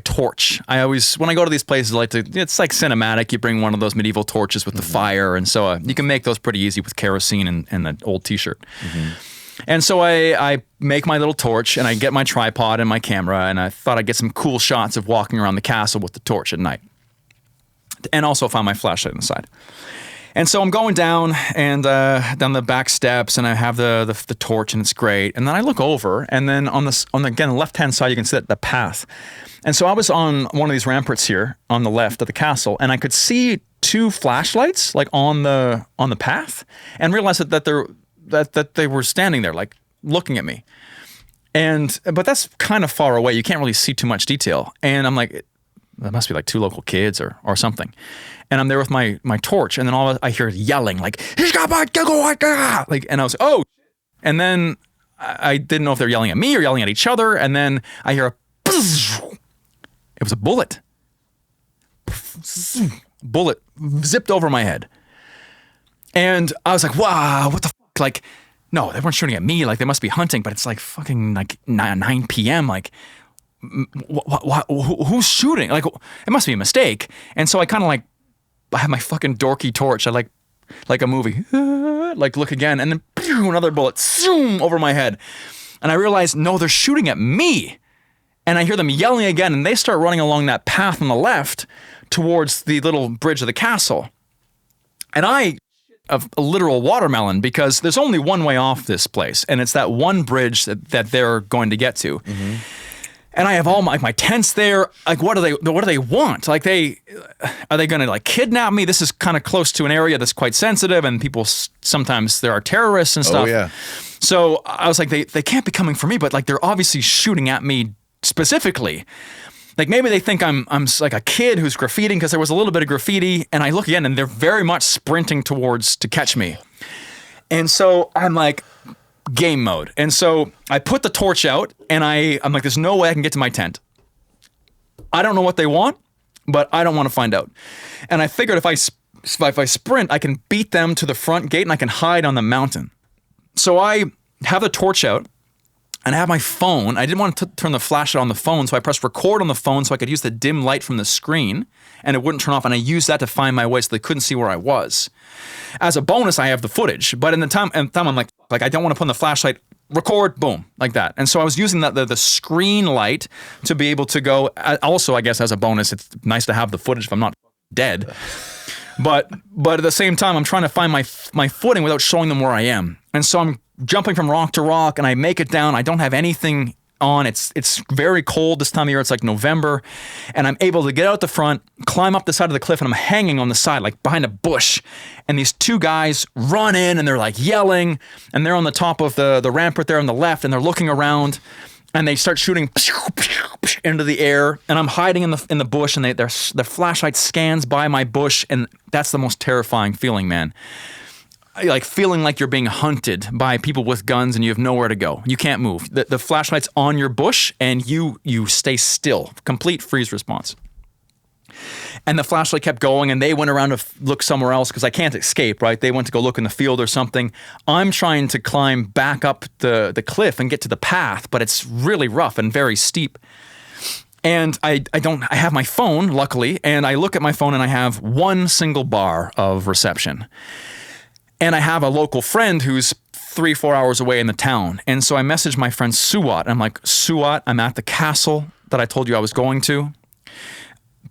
torch. I always, when I go to these places, it's like cinematic. You bring one of those medieval torches with the fire. And so you can make those pretty easy with kerosene and an old t-shirt. Mm-hmm. And so I make my little torch, and I get my tripod and my camera, and I thought I'd get some cool shots of walking around the castle with the torch at night. And also found my flashlight on the side. And so I'm going down down the back steps, and I have the torch, and it's great. And then I look over, and then on the left-hand side, you can see the path. And so I was on one of these ramparts here on the left of the castle, and I could see two flashlights like on the path, and realized that they were standing there, like looking at me. But that's kind of far away. You can't really see too much detail. And I'm like, that must be like two local kids or something. And I'm there with my torch, and then I hear yelling like, and I was like, oh. And then I didn't know if they're yelling at me or yelling at each other. And then I hear it was a bullet. bullet zipped over my head. And I was like, wow, what the fuck? Like, no, they weren't shooting at me. Like, they must be hunting, but it's like fucking like 9 p.m. Like, who's shooting? Like, it must be a mistake. And so I kind of like, I have my fucking dorky torch. I like a movie, like look again, and then pew, another bullet, zoom, over my head. And I realized, no, they're shooting at me. And I hear them yelling again, and they start running along that path on the left towards the little bridge of the castle. And a literal watermelon, because there's only one way off this place, and it's that one bridge that they're going to get to. Mm-hmm. And I have all my tents there. Like, what do they want? Like, are they going to like kidnap me? This is kind of close to an area that's quite sensitive, and people sometimes there are terrorists and stuff. Oh yeah. So I was like, they can't be coming for me, but like they're obviously shooting at me specifically. Like, maybe they think I'm like a kid who's graffitiing, because there was a little bit of graffiti, and I look again and they're very much sprinting towards to catch me. And so I'm like, game mode. And so I put the torch out, and I'm like, there's no way I can get to my tent. I don't know what they want, but I don't want to find out. And I figured if I sprint, I can beat them to the front gate and I can hide on the mountain. So I have the torch out, and I have my phone. I didn't want to turn the flashlight on the phone, so I pressed record on the phone so I could use the dim light from the screen, and it wouldn't turn off, and I used that to find my way so they couldn't see where I was. As a bonus, I have the footage, but in the time I'm like I don't want to put on the flashlight, record, boom, like that. And so I was using the screen light to be able to go. Also, I guess as a bonus, it's nice to have the footage if I'm not dead. But at the same time, I'm trying to find my footing without showing them where I am. And so I'm jumping from rock to rock, and I make it down. I don't have anything on. It's very cold this time of year. It's like November, and I'm able to get out the front, climb up the side of the cliff, and I'm hanging on the side, like behind a bush. And these two guys run in, and they're like yelling, and they're on the top of the rampart there on the left, and they're looking around, and they start shooting into the air, and I'm hiding in the bush, and their flashlight scans by my bush, and that's the most terrifying feeling, man. Like feeling like you're being hunted by people with guns and you have nowhere to go. You can't move. The flashlight's on your bush, and you stay still. Complete freeze response. And the flashlight kept going, and they went around to look somewhere else because I can't escape, right? They went to go look in the field or something. I'm trying to climb back up the cliff and get to the path, but it's really rough and very steep. And I have my phone, luckily, and I look at my phone and I have one single bar of reception. And I have a local friend who's 3-4 hours away in the town. And so I messaged my friend Suat. I'm like, Suat, I'm at the castle that I told you I was going to.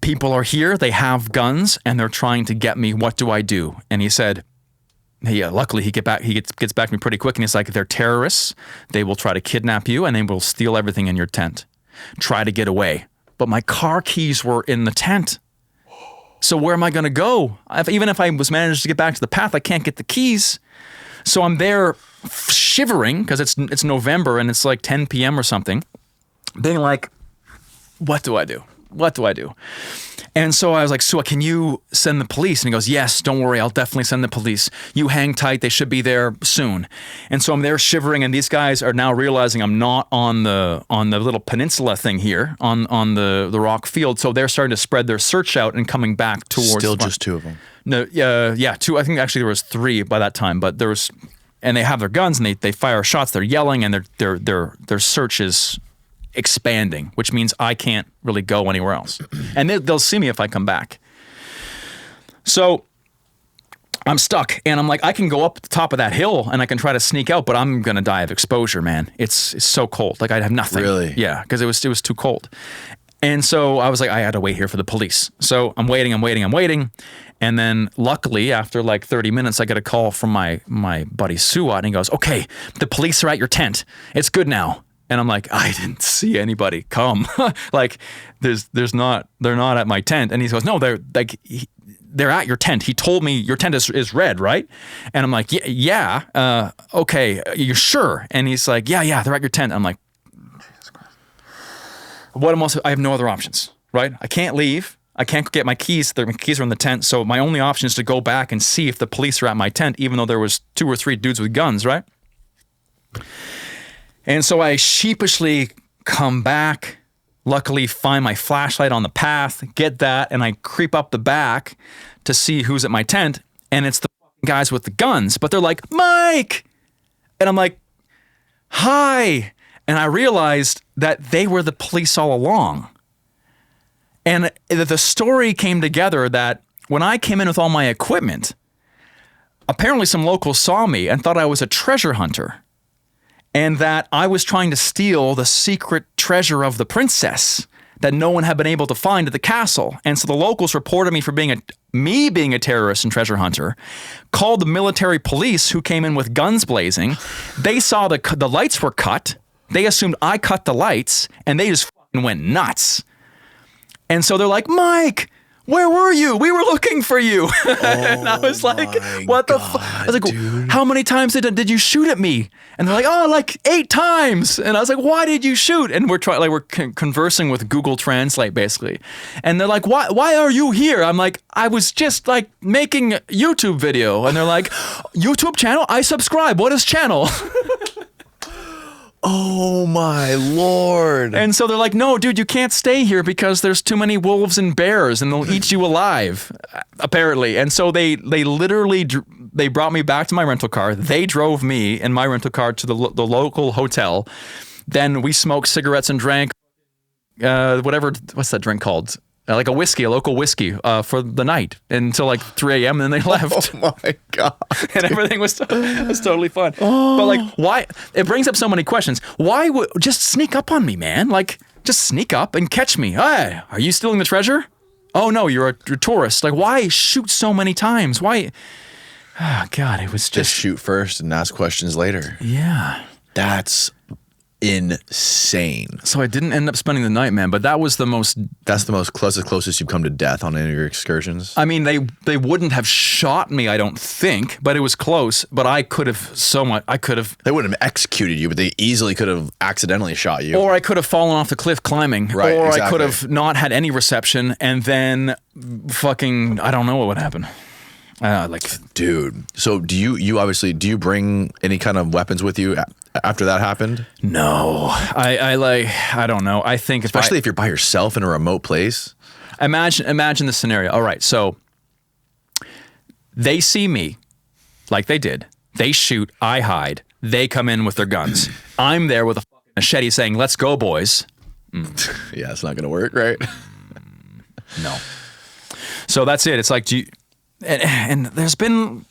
People are here, they have guns, and they're trying to get me. What do I do? And he said, hey, luckily he gets back to me pretty quick, and he's like, they're terrorists. They will try to kidnap you, and they will steal everything in your tent. Try to get away. But my car keys were in the tent. So where am I going to go? Even if I was managed to get back to the path, I can't get the keys. So I'm there shivering because it's November and it's like 10 p.m. or something, being like, what do I do? What do I do? And so I was like, Sua, can you send the police? And he goes, yes, don't worry, I'll definitely send the police. You hang tight, they should be there soon. And so I'm there shivering, and these guys are now realizing I'm not on the little peninsula thing here, on the rock field. So they're starting to spread their search out and coming back towards Still just two of them. No, yeah, two. I think actually there was three by that time, but there was, and they have their guns and they fire shots, they're yelling, and their search is expanding, which means I can't really go anywhere else. And they'll see me if I come back. So I'm stuck, and I'm like, I can go up the top of that hill and I can try to sneak out, but I'm going to die of exposure, man. It's so cold. Like I'd have nothing. Really? Yeah, because it was too cold. And so I was like, I had to wait here for the police. So I'm waiting. And then luckily, after like 30 minutes, I get a call from my buddy Suat, and he goes, okay, the police are at your tent. It's good now. And I'm like, I didn't see anybody come. Like, they're not at my tent. And he goes, no, they're at your tent. He told me your tent is red, right? And I'm like, yeah, okay, you're sure? And he's like, yeah, they're at your tent. I'm like, Jesus Christ. I have no other options, right? I can't leave. I can't get my keys. My keys are in the tent. So my only option is to go back and see if the police are at my tent, even though there was 2 or 3 dudes with guns, right? And so I sheepishly come back, luckily find my flashlight on the path, get that, and I creep up the back to see who's at my tent, and it's the guys with the guns. But they're like, Mike! And I'm like, hi! And I realized that they were the police all along. And the story came together that when I came in with all my equipment, apparently some locals saw me and thought I was a treasure hunter, and that I was trying to steal the secret treasure of the princess that no one had been able to find at the castle. And so the locals reported me for being a terrorist and treasure hunter, called the military police, who came in with guns blazing. They saw the lights were cut. They assumed I cut the lights, and they just fucking went nuts. And so they're like, Mike, where were you? We were looking for you. And I was like, what the fuck? I was like, dude, how many times did you shoot at me? And they're like, oh, like 8 times. And I was like, why did you shoot? And we're conversing with Google Translate, basically. And they're like, why are you here? I'm like, I was just like making a YouTube video. And they're like, YouTube channel? I subscribe. What is channel? Oh my Lord. And so they're like, no, dude, you can't stay here because there's too many wolves and bears and they'll eat you alive, apparently. And so they literally, they brought me back to my rental car. They drove me in my rental car to the local hotel. Then we smoked cigarettes and drank what's that drink called? Like a local whiskey for the night until like 3 a.m. and then they left. Oh my God. And everything was totally fun. Oh. But like, why? It brings up so many questions. Why would just sneak up on me, man? Like, just sneak up and catch me. Hey, are you stealing the treasure? Oh no, you're a tourist. Like, why shoot so many times? Why? Oh God, it was just shoot first and ask questions later. Yeah. That's insane. So I didn't end up spending the night, man, but that's the closest you've come to death on any of your excursions. I mean, they wouldn't have shot me, I don't think, but it was close. But I could have they wouldn't have executed you, but they easily could have accidentally shot you. Or I could have fallen off the cliff climbing. Right, or exactly. I could have not had any reception and then fucking, I don't know what would happen. Dude, so do you bring any kind of weapons with you after that happened? No, I don't know. I think especially if you're by yourself in a remote place. Imagine the scenario. All right, so they see me, like they did. They shoot. I hide. They come in with their guns. I'm there with a machete saying, "Let's go, boys." Yeah, it's not gonna work, right? No. So that's it. It's like, and there's been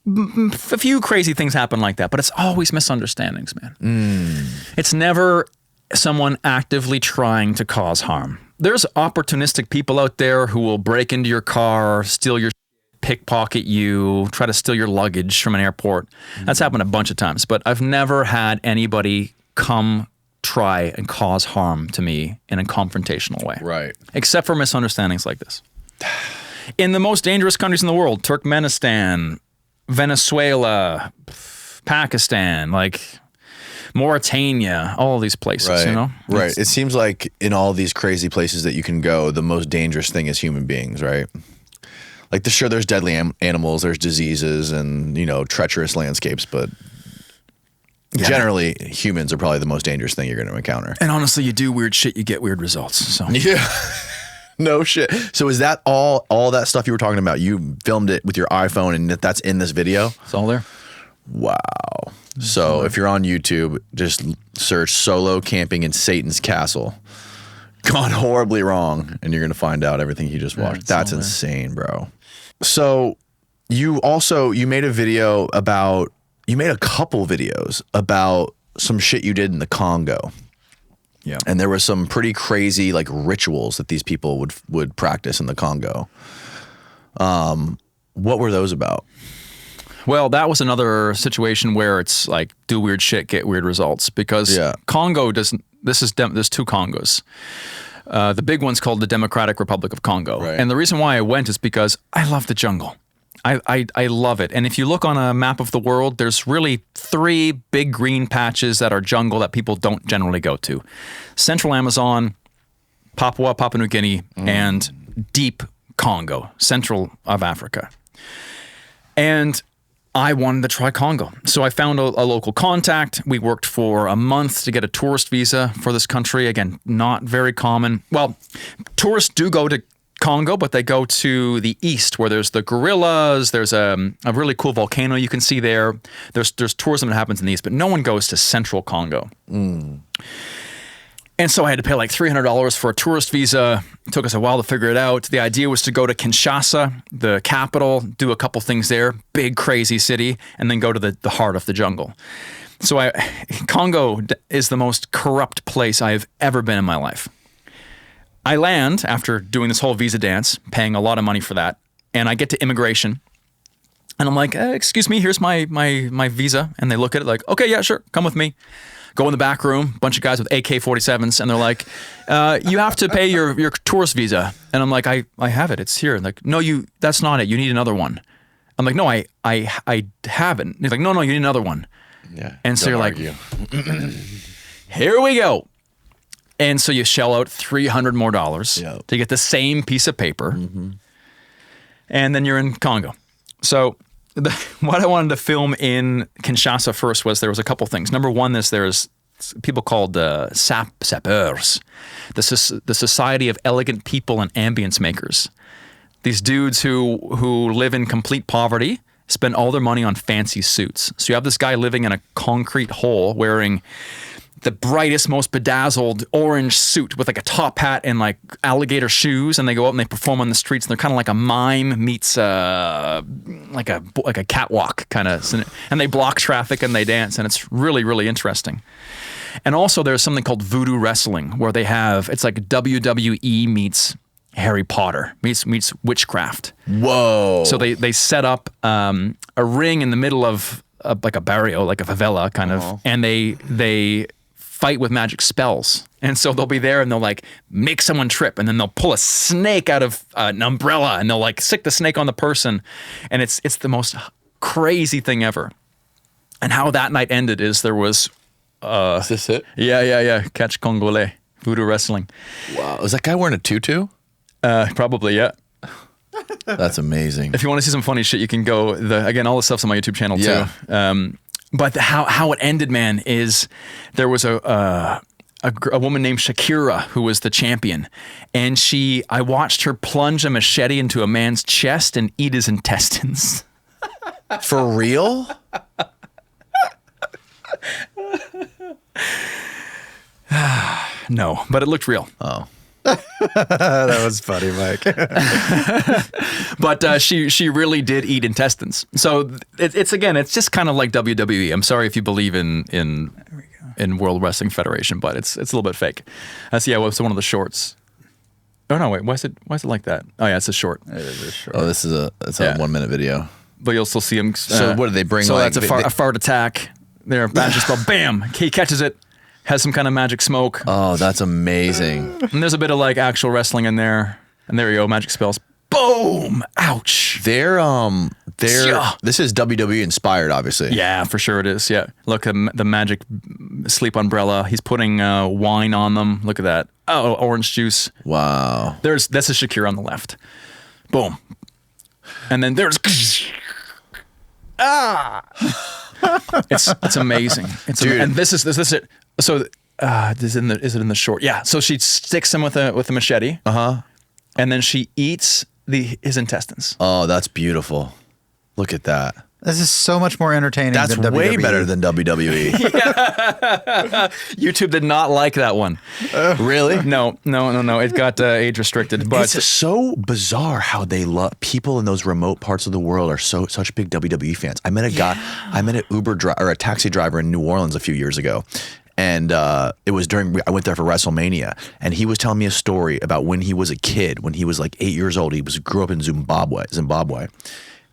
a few crazy things happen like that, but it's always misunderstandings, man. It's never someone actively trying to cause harm. There's opportunistic people out there who will break into your car, steal your pickpocket you, try to steal your luggage from an airport. That's happened a bunch of times, but I've never had anybody come try and cause harm to me in a confrontational way. Right. Except for misunderstandings like this. In the most dangerous countries in the world, Turkmenistan, Venezuela, Pakistan, like Mauritania, all of these places, right, you know? Right. It seems like in all these crazy places that you can go, the most dangerous thing is human beings, right? Like, sure, there's deadly animals, there's diseases and, treacherous landscapes, but generally humans are probably the most dangerous thing you're going to encounter. And honestly, you do weird shit, you get weird results. So yeah. No shit. So is that all that stuff you were talking about? You filmed it with your iPhone and that's in this video? It's all there. Wow. So if you're on YouTube, just search solo camping in Satan's castle. Gone horribly wrong. And you're going to find out everything you just watched. That's insane, bro. So you made a couple videos about some shit you did in the Congo. Yeah. And there were some pretty crazy like rituals that these people would practice in the Congo. What were those about? Well, that was another situation where it's like do weird shit, get weird results. Because Congo doesn't. There's two Congos. The big one's called the Democratic Republic of Congo, right. And the reason why I went is because I love the jungle. I love it. And if you look on a map of the world, there's really 3 big green patches that are jungle that people don't generally go to. Central Amazon, Papua New Guinea, and deep Congo, central of Africa. And I wanted to try Congo. So I found a local contact. We worked for a month to get a tourist visa for this country. Again, not very common. Well, tourists do go to Congo, but they go to the east where there's the gorillas. There's a really cool volcano you can see there. There's tourism that happens in the east, but no one goes to central Congo. And so I had to pay like $300 for a tourist visa. It took us a while to figure it out. The idea was to go to Kinshasa, the capital, do a couple things there, big crazy city, and then go to the heart of the jungle. So Congo is the most corrupt place I've ever been in my life. I land after doing this whole visa dance, paying a lot of money for that, and I get to immigration, and I'm like, excuse me, here's my visa. And they look at it like, okay, yeah, sure, come with me. Go in the back room, bunch of guys with AK-47s, and they're like, you have to pay your tourist visa. And I'm like, I have it, it's here. And like, no, that's not it, you need another one. I'm like, no, I haven't. He's like, no, you need another one. Yeah. And so you're like, here we go. And so you shell out $300 more to get the same piece of paper. And then you're in Congo. So what I wanted to film in Kinshasa first was there was a couple things. Number one is there's people called sapeurs, the Society of Elegant People and Ambience Makers. These dudes who live in complete poverty spend all their money on fancy suits. So you have this guy living in a concrete hole wearing the brightest, most bedazzled orange suit with like a top hat and like alligator shoes, and they go out and they perform on the streets, and they're kind of like a mime meets like a catwalk kind of, and they block traffic and they dance, and it's really, really interesting. And also there's something called voodoo wrestling where it's like WWE meets Harry Potter meets witchcraft. Whoa! So they set up a ring in the middle of like a barrio, like a favela kind of, and they fight with magic spells. And so they'll be there and they'll like make someone trip, and then they'll pull a snake out of an umbrella and they'll like stick the snake on the person. And it's the most crazy thing ever. And how that night ended is there was is this it? Yeah. Catch Congolais, voodoo wrestling. Wow. Was that guy wearing a tutu? Probably, yeah. That's amazing. If you want to see some funny shit, you can go. Again, all the stuff's on my YouTube channel too. But how it ended, man, is there was a woman named Shakira who was the champion, and I watched her plunge a machete into a man's chest and eat his intestines. For real? No, but it looked real. Oh. That was funny, Mike. But she really did eat intestines. So it's just kind of like WWE. I'm sorry if you believe in World Wrestling Federation, but it's a little bit fake. That's it's one of the shorts. Oh no, wait, why is it like that? Oh yeah, it's a short. It is a short. Oh, it's a 1 minute video. But you'll still see him. So what do they bring? So that's a fart attack. There, magic spell. Bam! He catches it. Has some kind of magic smoke. Oh, that's amazing. And there's a bit of like actual wrestling in there. And there you go, magic spells. Boom! Ouch! They're this is WWE inspired, obviously. Yeah, for sure it is. Yeah, look, the magic sleep umbrella. He's putting wine on them. Look at that. Oh, orange juice. Wow. That's a Shakira on the left. Boom. And then there's it's amazing. Dude. And this is it. So is it in the short? Yeah. So she sticks him with a machete. And then she eats his intestines. Oh, that's beautiful. Look at that. This is so much more entertaining That's than WWE. way better than WWE. YouTube did not like that one. Really? No. It got age restricted. But it's so bizarre how they love people in those remote parts of the world are such big WWE fans. I met a guy, I met an Uber driver or a taxi driver in New Orleans a few years ago. And it was I went there for WrestleMania, and he was telling me a story about when he was a kid, when he was like 8 years old. He grew up in Zimbabwe.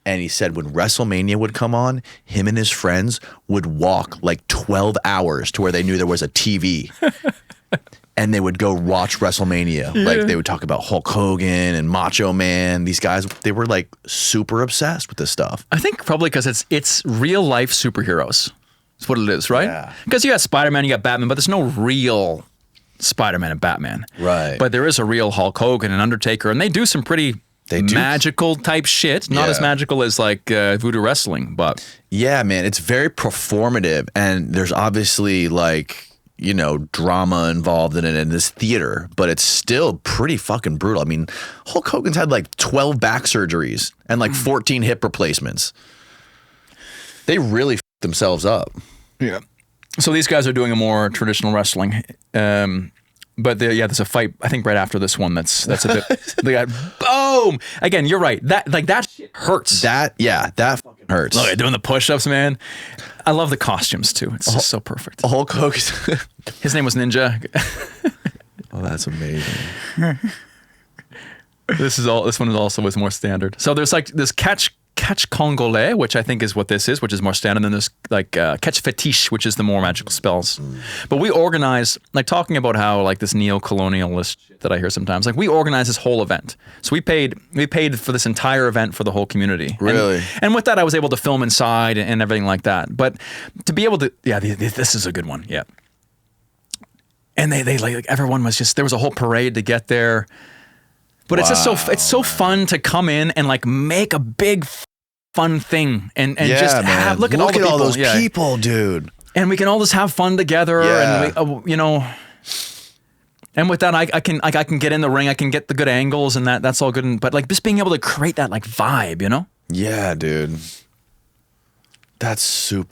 And he said when WrestleMania would come on, him and his friends would walk like 12 hours to where they knew there was a TV. And they would go watch WrestleMania. Yeah. Like they would talk about Hulk Hogan and Macho Man. These guys, they were like super obsessed with this stuff. I think probably because it's real life superheroes. That's what it is, right? Yeah. Because you got Spider-Man, you got Batman, but there's no real Spider-Man and Batman. Right. But there is a real Hulk Hogan and Undertaker, and they do some pretty magical type shit. Not as magical as like voodoo wrestling, but yeah, man, it's very performative, and there's obviously like, you know, drama involved in it in this theater, but it's still pretty fucking brutal. I mean, Hulk Hogan's had like 12 back surgeries and like 14 hip replacements. They really f***ed themselves up. Yeah. So these guys are doing a more traditional wrestling. But there's a fight, I think, right after this one that's a bit, they got, boom! Again, you're right. That shit hurts. That fucking hurts. Look, doing the push-ups, man. I love the costumes, too. It's just so perfect. Hulk Hogan. His name was Ninja. Oh, that's amazing. This one is also was more standard. So there's like this catch Congolais, which I think is what this is, which is more standard. And then there's like catch fetiche, which is the more magical spells. But we organize, like talking about how like this neo-colonialist shit that I hear sometimes, like we organize this whole event. So we paid for this entire event for the whole community. Really? And with that, I was able to film inside and everything like that. But to be able to, this is a good one. Yeah. And they like everyone was just, there was a whole parade to get there. But it's just so fun to come in and like make a big fun thing and just have, look at all those people, dude. And we can all just have fun together, and we, and with that I can get in the ring, I can get the good angles, and that's all good. But like just being able to create that like vibe, Yeah, dude. That's so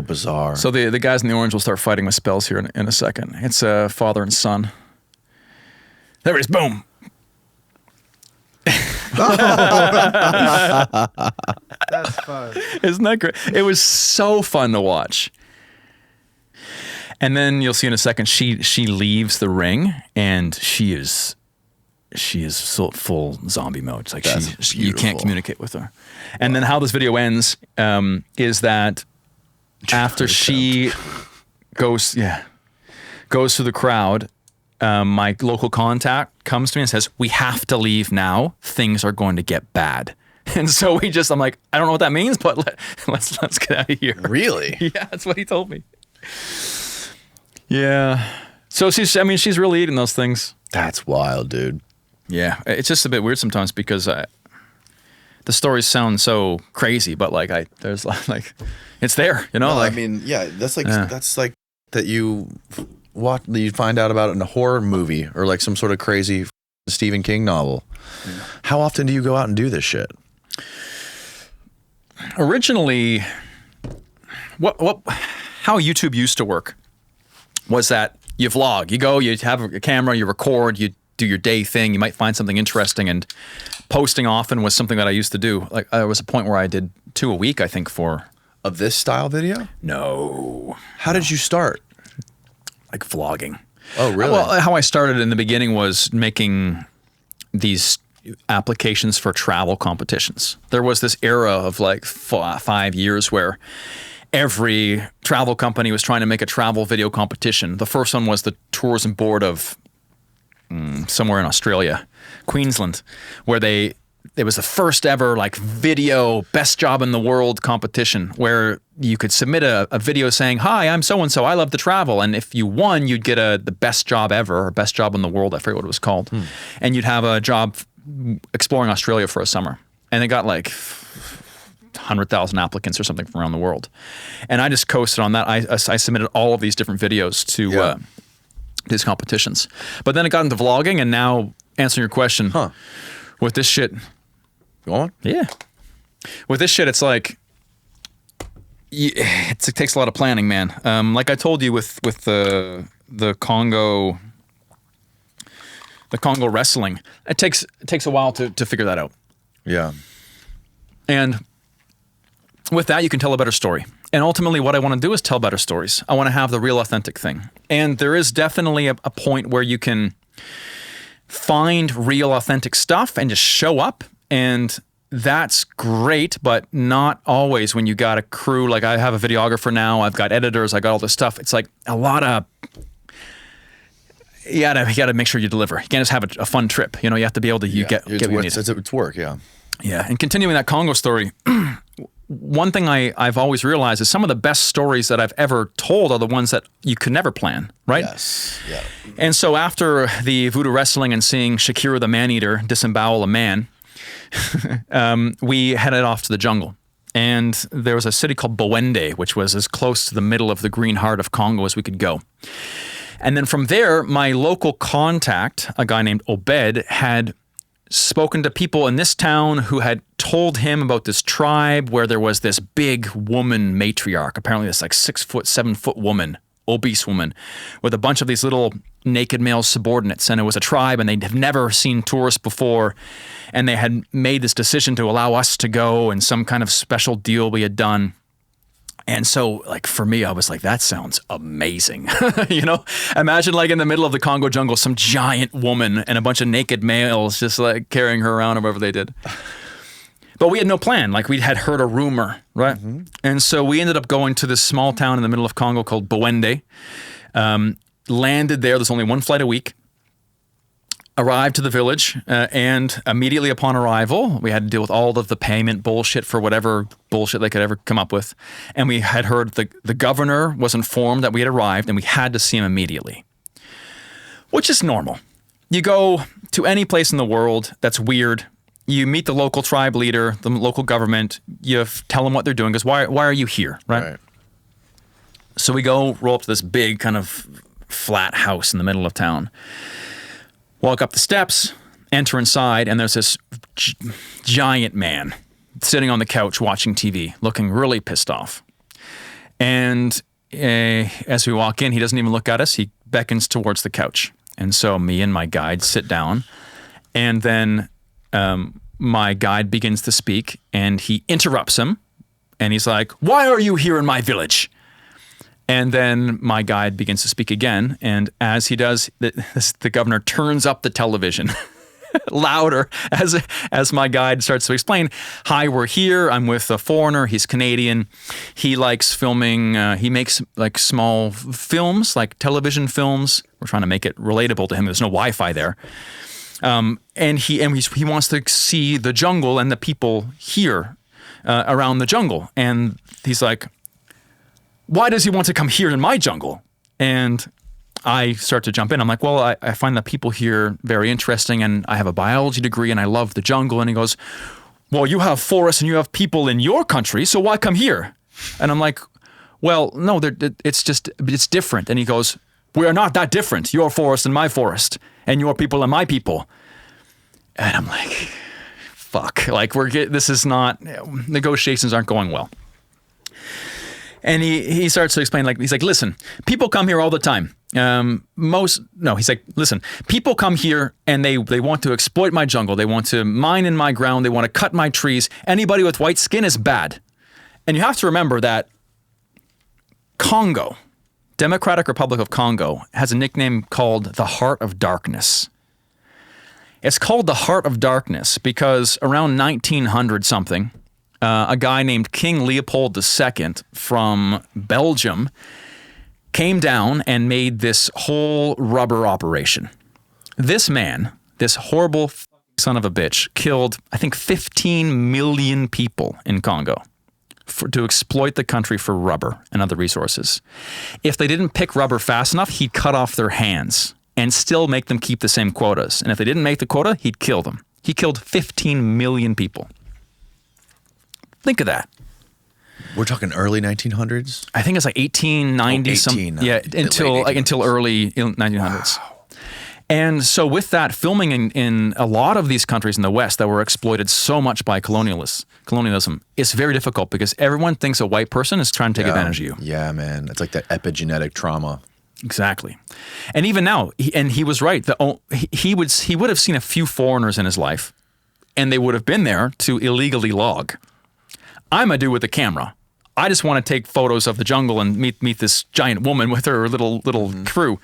bizarre. So the guys in the orange will start fighting with spells here in a second. It's a father and son. There it is, boom. That's fun. Isn't that great? It was so fun to watch. And then you'll see in a second she leaves the ring and she is so full zombie mode. It's like you can't communicate with her. And then how this video ends is that after she goes through the crowd, my local contact comes to me and says, "We have to leave now. Things are going to get bad." And so I'm like, I don't know what that means, but let's get out of here. Really? Yeah, that's what he told me. Yeah. So she's really eating those things. That's wild, dude. Yeah. It's just a bit weird sometimes because the stories sound so crazy, but there's like, it's there, No, I mean, that's like that you find out about it in a horror movie or like some sort of crazy Stephen King novel. Yeah. How often do you go out and do this shit? Originally, how YouTube used to work was that you vlog, you have a camera, you record, you do your day thing, you might find something interesting, and posting often was something that I used to do. Like there was a point where I did 2 a week, I think, of this style video? No. How did you start? Like vlogging. Oh, really? Well, how I started in the beginning was making these applications for travel competitions. There was this era of like 5 years where every travel company was trying to make a travel video competition. The first one was the Tourism Board of somewhere in Australia, Queensland, where it was the first ever like video best job in the world competition where you could submit a video saying, "Hi, I'm so-and-so, I love to travel." And if you won, you'd get the best job ever, or best job in the world, I forget what it was called. And you'd have a job exploring Australia for a summer. And it got like 100,000 applicants or something from around the world. And I just coasted on that. I submitted all of these different videos to these competitions. But then it got into vlogging, and now answering your question, with this shit. Go on? Yeah. With this shit, it's like, it takes a lot of planning, man. Like I told you with the Congo wrestling, it takes a while to figure that out. Yeah. And with that, you can tell a better story. And ultimately, what I want to do is tell better stories. I want to have the real authentic thing. And there is definitely a point where you can find real authentic stuff and just show up, and that's great, but not always when you got a crew. Like I have a videographer now, I've got editors, I got all this stuff. It's like a lot of, you gotta make sure you deliver. You can't just have a fun trip. You have to be able to get what you need. It's work, yeah. Yeah, and continuing that Congo story, one thing I've always realized is some of the best stories that I've ever told are the ones that you could never plan, right? Yes, yeah. And so after the voodoo wrestling and seeing Shakira the man-eater disembowel a man, we headed off to the jungle. And there was a city called Bwende, which was as close to the middle of the green heart of Congo as we could go. And then from there, my local contact, a guy named Obed, had spoken to people in this town who had told him about this tribe where there was this big woman matriarch, apparently this like 6 foot, 7 foot woman, obese woman, with a bunch of these little naked male subordinates. And it was a tribe and they'd have never seen tourists before. And they had made this decision to allow us to go and some kind of special deal we had done. And so, like, for me, I was like, that sounds amazing. You know, imagine like in the middle of the Congo jungle, some giant woman and a bunch of naked males just like carrying her around or whatever they did. But we had no plan. Like, we had heard a rumor, right? Mm-hmm. And so we ended up going to this small town in the middle of Congo called Bwende. Landed there. There's only one flight a week. Arrived to the village, and immediately upon arrival, we had to deal with all of the payment bullshit for whatever bullshit they could ever come up with. And we had heard the governor was informed that we had arrived, and we had to see him immediately, which is normal. You go to any place in the world that's weird, you meet the local tribe leader, the local government, you tell them what they're doing, because why are you here, right? So we go roll up to this big kind of flat house in the middle of town. Walk up the steps, enter inside, and there's this giant man sitting on the couch watching TV, looking really pissed off. And as we walk in, he doesn't even look at us. He beckons towards the couch. And so me and my guide sit down, and then my guide begins to speak, and he interrupts him, and he's like, "Why are you here in my village?" And then my guide begins to speak again, and as he does, the governor turns up the television louder as my guide starts to explain, "Hi, we're here. I'm with a foreigner. He's Canadian. He likes filming. He makes like small films, like television films. We're trying to make it relatable to him. There's no Wi-Fi there, and he wants to see the jungle and the people here around the jungle. And he's like, why does he want to come here in my jungle?" And I start to jump in. I'm like, well, I find the people here very interesting, and I have a biology degree, and I love the jungle. And he goes, well, you have forests and you have people in your country, so why come here? And I'm like, well, no, it's different. And he goes, we are not that different. Your forest and my forest, and your people and my people. And I'm like, fuck, like this is not, negotiations aren't going well. And he starts to explain, he's like, listen, people come here all the time. He's like, listen, people come here and they want to exploit my jungle. They want to mine in my ground. They want to cut my trees. Anybody with white skin is bad. And you have to remember that Congo, Democratic Republic of Congo, has a nickname called the Heart of Darkness. It's called the Heart of Darkness because around 1900 something, a guy named King Leopold II from Belgium came down and made this whole rubber operation. This man, this horrible son of a bitch, killed, I think, 15 million people in Congo to exploit the country for rubber and other resources. If they didn't pick rubber fast enough, he'd cut off their hands and still make them keep the same quotas. And if they didn't make the quota, he'd kill them. He killed 15 million people. Think of that. We're talking early 1900s? I think it's like 1890 yeah, until early 1900s. Wow. And so with that, filming in a lot of these countries in the West that were exploited so much by colonialism, it's very difficult because everyone thinks a white person is trying to take advantage of you. Yeah, man. It's like that epigenetic trauma. Exactly. And even now, he was right. He would have seen a few foreigners in his life, and they would have been there to illegally log. I'm a dude with a camera. I just want to take photos of the jungle and meet this giant woman with her little crew.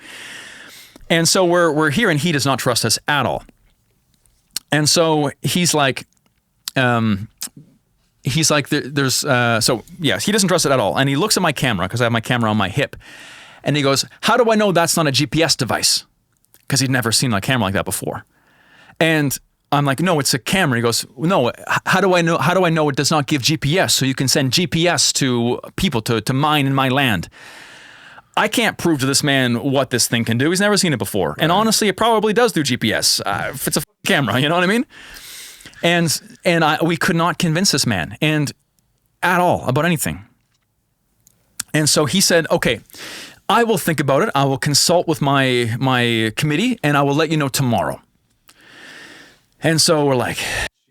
And so we're here, and he does not trust us at all. And so he's like, he doesn't trust it at all. And he looks at my camera because I have my camera on my hip, and he goes, "How do I know that's not a GPS device?" Because he'd never seen a camera like that before. And I'm like, "No, it's a camera." He goes, "No, how do I know? How do I know it does not give GPS so you can send GPS to people to mine in my land?" I can't prove to this man what this thing can do. He's never seen it before. Right. And honestly, it probably does do GPS if it's a camera, you know what I mean? And we could not convince this man at all about anything. And so he said, okay, I will think about it. I will consult with my committee and I will let you know tomorrow. And so we're like,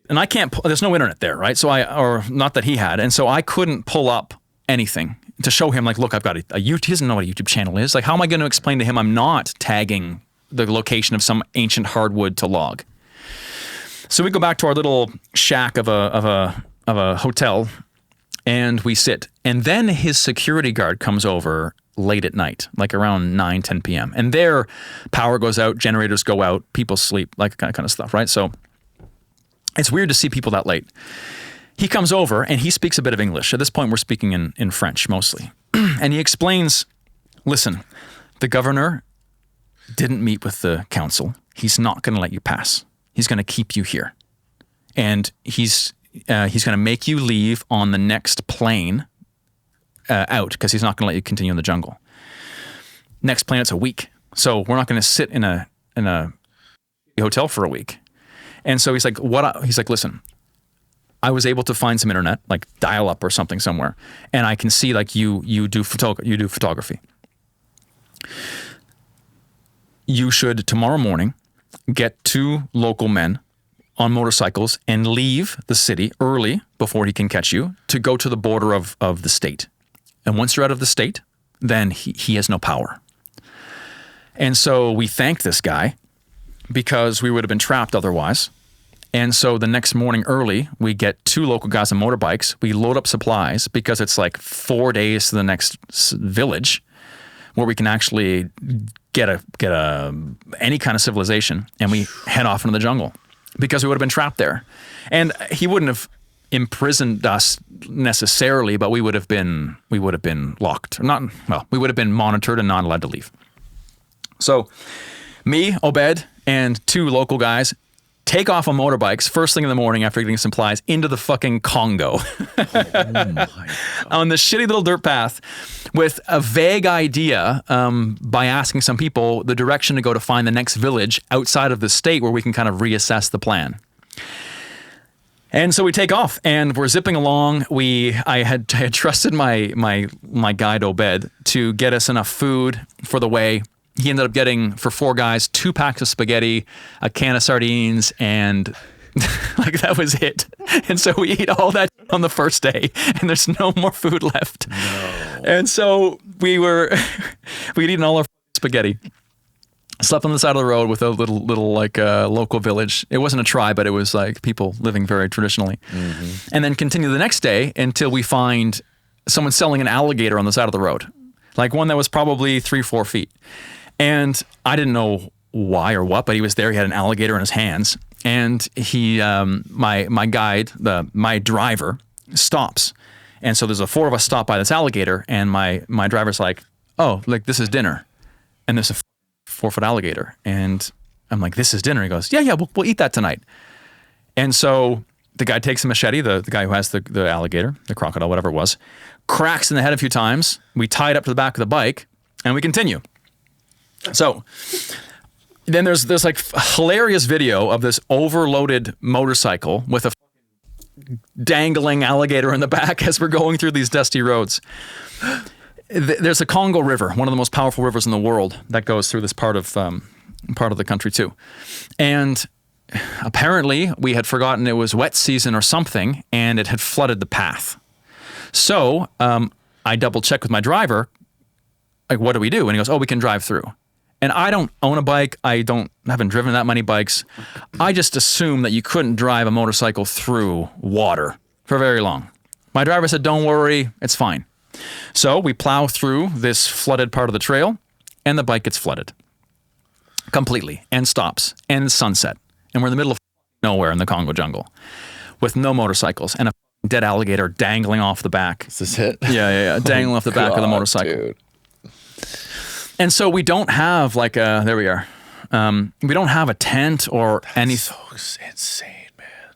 and I can't, there's no internet there, right? So or not that he had. And so I couldn't pull up anything to show him like, look, I've got a YouTube, he doesn't know what a YouTube channel is. Like, how am I going to explain to him I'm not tagging the location of some ancient hardwood to log? So we go back to our little shack of a hotel and we sit. And then his security guard comes over late at night, like around 9, 10 p.m. And their power goes out, generators go out, people sleep, like kind of stuff, right? So it's weird to see people that late. He comes over and he speaks a bit of English. At this point, we're speaking in French mostly. And he explains, listen, the governor didn't meet with the council. He's not going to let you pass. He's going to keep you here. And he's going to make you leave on the next plane out because he's not going to let you continue in the jungle. Next plane, it's a week. So we're not going to sit in a hotel for a week. And so he's like, he's like, listen, I was able to find some internet, like dial up or something somewhere. And I can see like you do photography. You should tomorrow morning get 2 local men on motorcycles and leave the city early before he can catch you to go to the border of the state. And once you're out of the state, then he has no power. And so we thanked this guy because we would have been trapped otherwise. And so the next morning early, we get 2 local guys on motorbikes. We load up supplies because it's like 4 days to the next village where we can actually get any kind of civilization, and we head off into the jungle because we would have been trapped there. And he wouldn't have imprisoned us necessarily, but we would have been locked. We would have been monitored and not allowed to leave. So me, Obed, and 2 local guys take off on motorbikes first thing in the morning after getting supplies into the fucking Congo on the shitty little dirt path with a vague idea by asking some people the direction to go to find the next village outside of the state where we can kind of reassess the plan. And so we take off and we're zipping along. I had trusted my guide Obed to get us enough food for the way. He ended up getting, for 4 guys, 2 packs of spaghetti, a can of sardines, and like that was it. And so we ate all that on the first day, and there's no more food left. No. And so we'd eaten all our spaghetti. Slept on the side of the road with a little like local village. It wasn't a tribe, but it was like people living very traditionally. Mm-hmm. And then continue the next day until we find someone selling an alligator on the side of the road, like one that was probably 3-4 feet. And I didn't know why or what, but he was there. He had an alligator in his hands, and he, my guide, my driver, stops. And so there's 4 of us stop by this alligator, and my driver's like, "Oh, like this is dinner," and there's a 4-foot alligator, and I'm like, "This is dinner." He goes, "Yeah, we'll eat that tonight." And so the guy takes a machete, the guy who has the alligator, the crocodile, whatever it was, cracks in the head a few times. We tie it up to the back of the bike, and we continue. So then there's like a hilarious video of this overloaded motorcycle with a dangling alligator in the back as we're going through these dusty roads. There's a Congo River, one of the most powerful rivers in the world, that goes through this part of the country too. And apparently we had forgotten it was wet season or something, and it had flooded the path. So I double checked with my driver, like, what do we do? And he goes, "Oh, we can drive through." And I don't own a bike. I haven't driven that many bikes. I just assumed that you couldn't drive a motorcycle through water for very long. My driver said, "Don't worry, it's fine." So we plow through this flooded part of the trail, and the bike gets flooded completely and stops, and it's sunset. And we're in the middle of nowhere in the Congo jungle with no motorcycles and a dead alligator dangling off the back. Is this it? Yeah. Dangling off the back of the motorcycle. Dude. And so we don't have like there we are. We don't have a tent or anything. So insane, man.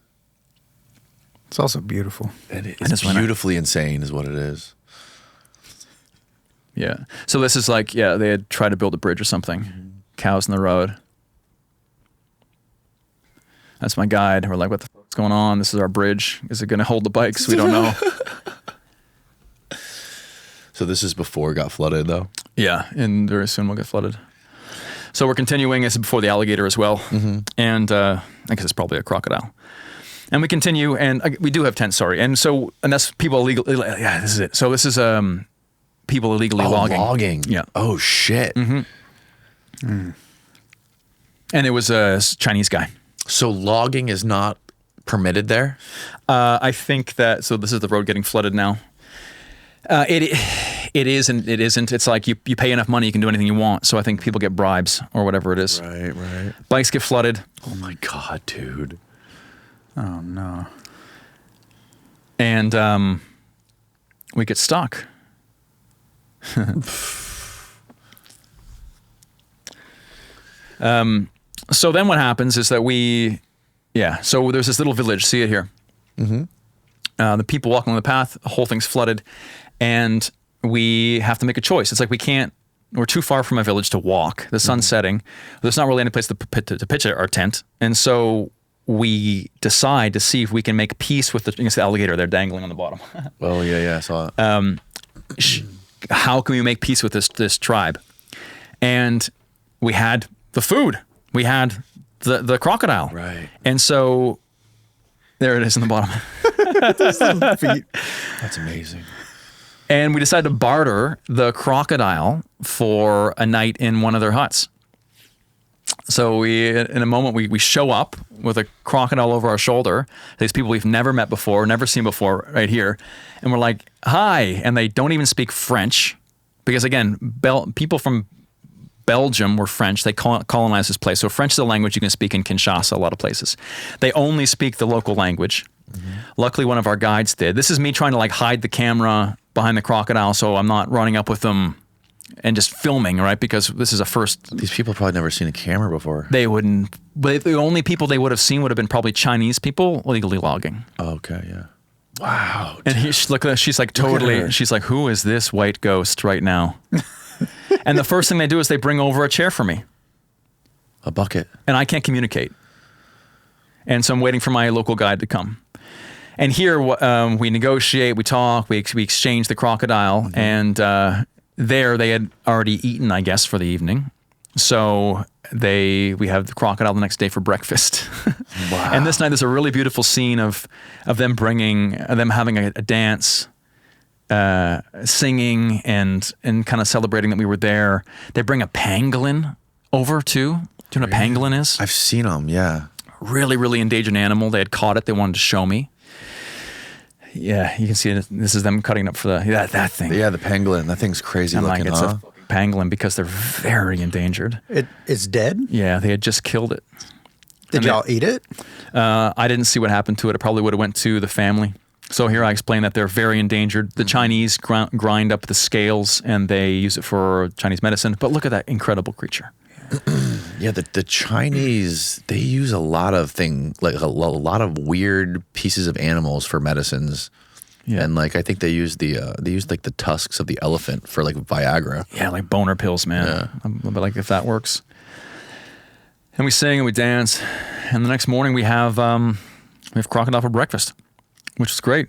It's also beautiful. It's beautifully insane is what it is. Yeah. So this is like, they had tried to build a bridge or something. Mm-hmm. Cows in the road. That's my guide. We're like, what the fuck's going on? This is our bridge. Is it going to hold the bikes? We don't know. So this is before it got flooded, though? Yeah, and very soon we'll get flooded. So we're continuing. This is before the alligator as well. And I guess it's probably a crocodile. And we continue, and we do have tents, sorry. And that's people illegally, yeah, this is it. So this is people illegally logging. Yeah. Oh, shit. And it was a Chinese guy. So logging is not permitted there? I think that, so this is the road getting flooded now. It is and it isn't. It's like you pay enough money, you can do anything you want. So I think people get bribes or whatever it is. Right. Bikes get flooded. Oh my God, dude. Oh no. And we get stuck. So then what happens is that so there's this little village, see it here. The people walking on the path, the whole thing's flooded, and we have to make a choice. It's like we're too far from a village to walk. The sun's setting. There's not really any place to pitch our tent. And so we decide to see if we can make peace with the alligator there dangling on the bottom. Oh, yeah, I saw it. How can we make peace with this tribe? And we had the food. We had the crocodile. Right. And so there it is in the bottom. That's amazing. And we decided to barter the crocodile for a night in one of their huts. So in a moment, we show up with a crocodile over our shoulder. These people we've never met before, never seen before right here. And we're like, hi. And they don't even speak French. Because again, people from Belgium were French. They colonized this place. So French is a language you can speak in Kinshasa, a lot of places. They only speak the local language. Luckily, one of our guides did. This is me trying to like hide the camera behind the crocodile so I'm not running up with them and just filming, right? Because this is a first. These people have probably never seen a camera before. They wouldn't. But the only people they would have seen would have been probably Chinese people legally logging. Oh, okay, yeah. Wow. And look at her. She's like totally. She's like, who is this white ghost right now? And the first thing they do is they bring over a chair for me. A bucket. And I can't communicate. And so I'm waiting for my local guide to come. And here we negotiate, we talk, we exchange the crocodile, and there they had already eaten, I guess, for the evening. So we have the crocodile the next day for breakfast. Wow. And this night there's a really beautiful scene of them having a dance, singing and kind of celebrating that we were there. They bring a pangolin over too. Do you know what a pangolin is? I've seen them, yeah. Really, really endangered animal. They had caught it. They wanted to show me. Yeah, you can see it. This is them cutting up for that thing. Yeah, the pangolin. That thing's crazy looking, it's a pangolin because they're very endangered. It's dead? Yeah, they had just killed it. Did y'all eat it? I didn't see what happened to it. It probably would have went to the family. So here I explain that they're very endangered. The Chinese grind up the scales and they use it for Chinese medicine. But look at that incredible creature. Yeah, the Chinese, they use a lot of like a lot of weird pieces of animals for medicines. Yeah. And like I think they use like the tusks of the elephant for like Viagra. Yeah, like boner pills, man. Yeah. But like if that works. And we sing and we dance, and the next morning we have crocodile for breakfast, which is great.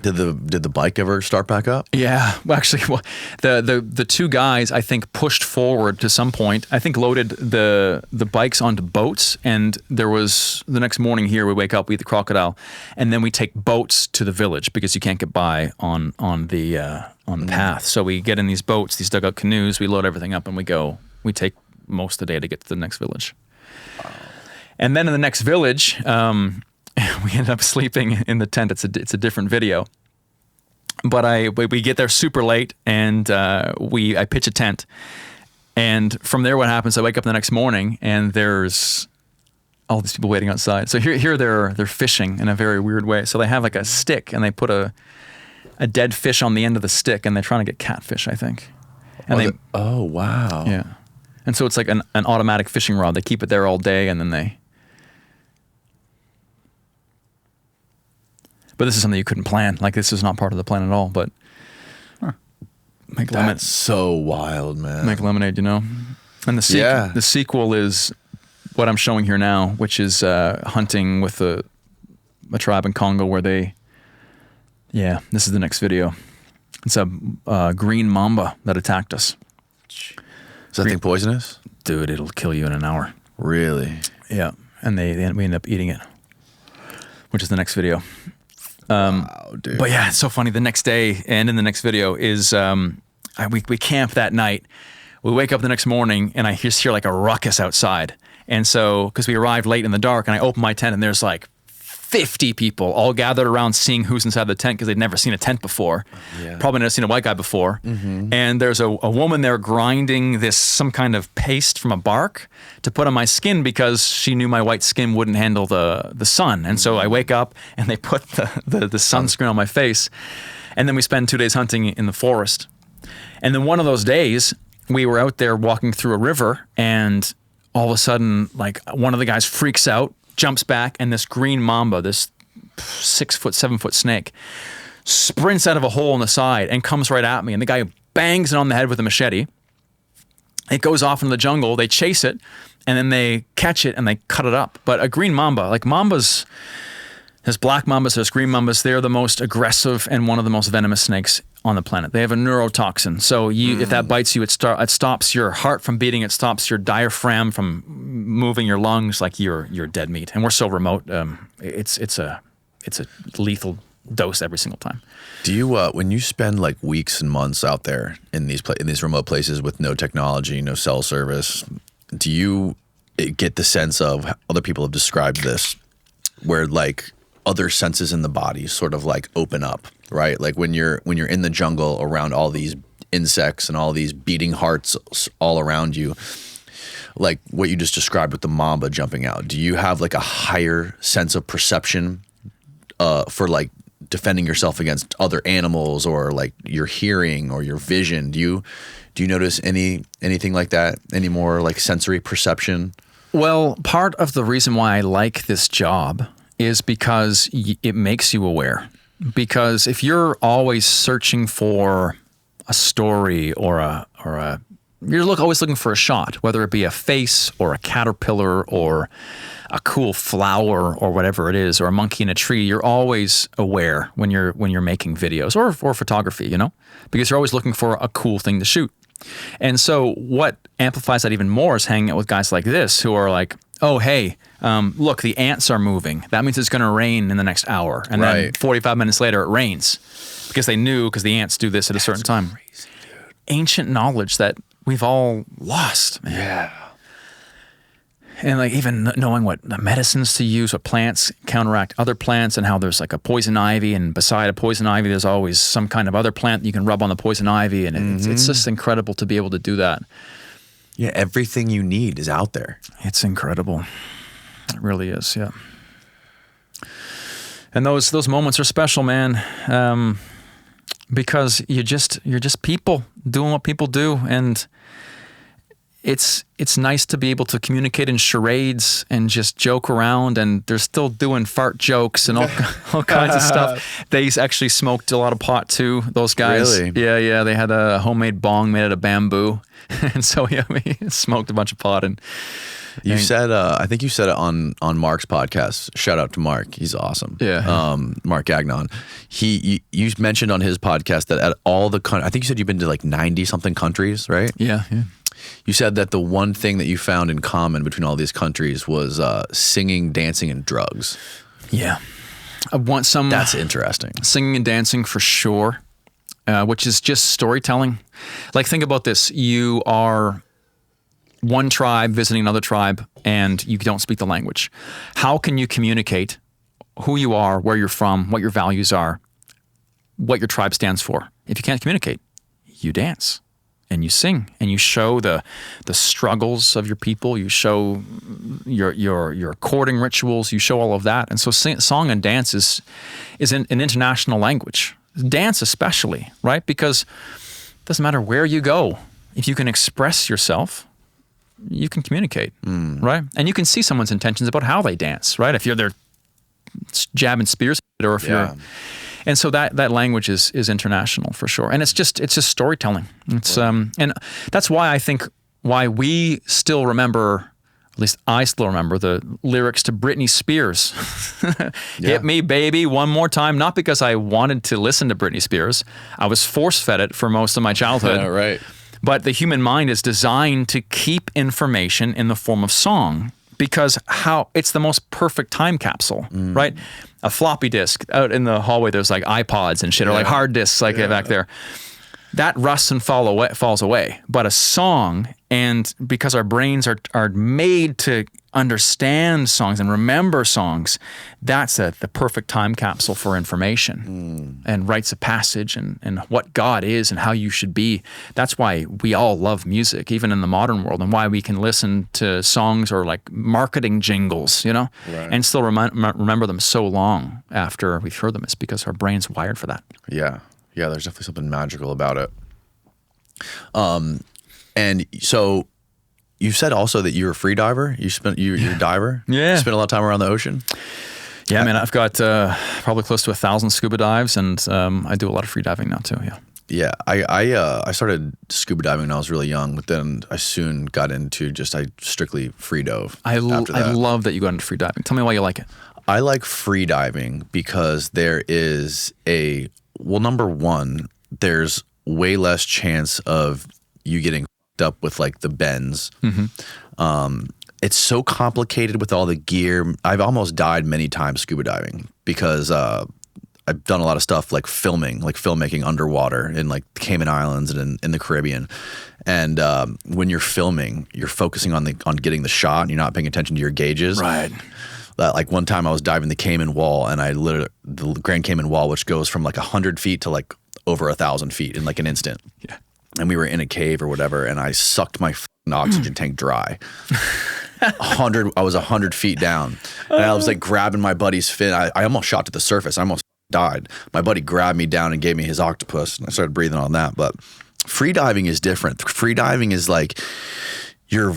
Did the bike ever start back up? Yeah, well, actually, the two guys I think pushed forward to some point. I think loaded the bikes onto boats, and there was the next morning here we wake up, we eat the crocodile, and then we take boats to the village because you can't get by on the path. So we get in these boats, these dugout canoes, we load everything up, and we go. We take most of the day to get to the next village. Wow. And then in the next village. We ended up sleeping in the tent. It's a different video, but we get there super late, and I pitch a tent, and from there what happens? I wake up the next morning, and there's all these people waiting outside. So here they're fishing in a very weird way. So they have like a stick, and they put a dead fish on the end of the stick, and they're trying to get catfish, I think. And oh wow, yeah, and so it's like an automatic fishing rod. They keep it there all day, and then they. But this is something you couldn't plan. Like this is not part of the plan at all. But make lemonade. That's so wild, man. Make lemonade, you know. And the sequel is what I'm showing here now, which is hunting with a tribe in Congo where they, this is the next video. It's a green mamba that attacked us. Is that thing poisonous? Dude, it'll kill you in an hour. Really? Yeah. And we end up eating it, which is the next video. Wow, dude. But yeah, it's so funny. The next day and in the next video is we camp that night. We wake up the next morning and I just hear like a ruckus outside. And so, because we arrived late in the dark, and I open my tent and there's like 50 people all gathered around seeing who's inside the tent because they'd never seen a tent before. Yeah. Probably never seen a white guy before. Mm-hmm. And there's a woman there grinding some kind of paste from a bark to put on my skin because she knew my white skin wouldn't handle the sun. And so I wake up and they put the sunscreen on my face. And then we spend 2 days hunting in the forest. And then one of those days, we were out there walking through a river, and all of a sudden, like, one of the guys freaks out, jumps back, and this green mamba, this 6 foot, 7 foot snake, sprints out of a hole in the side and comes right at me. And the guy bangs it on the head with a machete. It goes off into the jungle. They chase it, and then they catch it and they cut it up. But a green mamba, like mambas, there's black mambas, there's green mambas. They're the most aggressive and one of the most venomous snakes on the planet. They have a neurotoxin. So if that bites you, it stops your heart from beating. It stops your diaphragm from moving your lungs, like you're dead meat. And we're so remote. It's a lethal dose every single time. Do you when you spend like weeks and months out there in these remote places with no technology, no cell service, do you get the sense of, other people have described this, where like other senses in the body sort of like open up, right? Like when you're in the jungle around all these insects and all these beating hearts all around you, like what you just described with the mamba jumping out, do you have like a higher sense of perception for like defending yourself against other animals, or like your hearing or your vision? Do you notice anything like that? Any more like sensory perception? Well, part of the reason why I like this job is because it makes you aware. Because if you're always searching for a story or you're always looking for a shot, whether it be a face or a caterpillar or a cool flower or whatever it is, or a monkey in a tree, you're always aware when you're making videos or photography, you know, because you're always looking for a cool thing to shoot. And so what amplifies that even more is hanging out with guys like this who are like, oh, hey, look, the ants are moving. That means it's going to rain in the next hour. And then 45 minutes later, it rains because the ants do this at a certain time. Crazy, dude. Ancient knowledge that we've all lost, man. Yeah. And like even knowing what medicines to use, what plants counteract other plants, and how there's like a poison ivy, and beside a poison ivy, there's always some kind of other plant you can rub on the poison ivy. And it's just incredible to be able to do that. Yeah, everything you need is out there. It's incredible. It really is, yeah. And those moments are special, man, because you're just people doing what people do, and it's nice to be able to communicate in charades and just joke around, and they're still doing fart jokes and all kinds of stuff. They actually smoked a lot of pot too, those guys. Really? Yeah. They had a homemade bong made out of bamboo. And so we smoked a bunch of pot. And you said, I think you said it on Mark's podcast. Shout out to Mark. He's awesome. Yeah. Mark Gagnon. You mentioned on his podcast that at all the I think you said you've been to like 90 something countries, right? Yeah. You said that the one thing that you found in common between all these countries was singing, dancing, and drugs. Yeah. I want some. That's interesting. Singing and dancing for sure, which is just storytelling. Like, think about this. You are one tribe visiting another tribe, and you don't speak the language. How can you communicate who you are, where you're from, what your values are, what your tribe stands for? If you can't communicate, you dance. And you sing, and you show the struggles of your people. You show your courting rituals. You show all of that. And so song and dance is an international language. Dance especially, right? Because it doesn't matter where you go. If you can express yourself, you can communicate, right? And you can see someone's intentions about how they dance, right? If you're there jabbing spears, or if you're... And so that language is international for sure, and it's just storytelling. It's and that's why I think why we still remember at least I still remember the lyrics to Britney Spears. Hit me, baby, one more time. Not because I wanted to listen to Britney Spears. I was force-fed it for most of my childhood. Right. But the human mind is designed to keep information in the form of song because it's the most perfect time capsule, right? A floppy disk out in the hallway, there's like iPods and shit, or like hard disks like back there. That rusts and falls away. But a song, and because our brains are made to understand songs and remember songs, that's the perfect time capsule for information and rites of passage and what God is and how you should be. That's why we all love music, even in the modern world, and why we can listen to songs or like marketing jingles, and still remember them so long after we've heard them. It's because our brain's wired for that. Yeah. Yeah, there's definitely something magical about it. And so you said also that you're a free diver. You're a diver. Yeah. You spend a lot of time around the ocean. Yeah, man. I've got probably close to 1,000 scuba dives, and I do a lot of free diving now too. Yeah. Yeah, I started scuba diving when I was really young, but then I soon got into I strictly free dove. I love that you got into free diving. Tell me why you like it. I like free diving because there is number one, there's way less chance of you getting f***ed up with like the bends. It's so complicated with all the gear. I've almost died many times scuba diving because I've done a lot of stuff like filmmaking underwater in like the Cayman Islands and in the Caribbean. And when you're filming, you're focusing on getting the shot and you're not paying attention to your gauges. Right. Like one time I was diving the Cayman Wall, and the Grand Cayman Wall, which goes from like 100 feet to like over 1,000 feet in like an instant. Yeah. And we were in a cave or whatever, and I sucked my oxygen tank dry. I was 100 feet down, and I was like grabbing my buddy's fin. I almost shot to the surface. I almost died. My buddy grabbed me down and gave me his octopus, and I started breathing on that. But free diving is different. Free diving is like you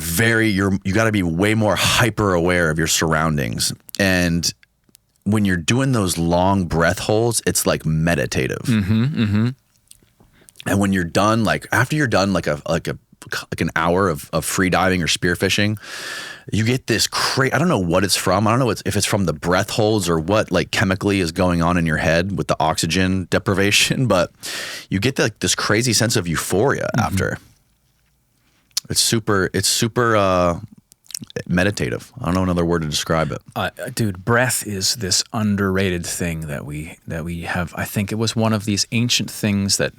got to be way more hyper aware of your surroundings. And when you're doing those long breath holds, it's like meditative. And when you're done, like after you're done, like an hour of free diving or spearfishing, you get this I don't know what it's from. I don't know if it's from the breath holds or what like chemically is going on in your head with the oxygen deprivation, but you get this crazy sense of euphoria after. It's super meditative. I don't know another word to describe it. Dude, breath is this underrated thing that we have. I think it was one of these ancient things that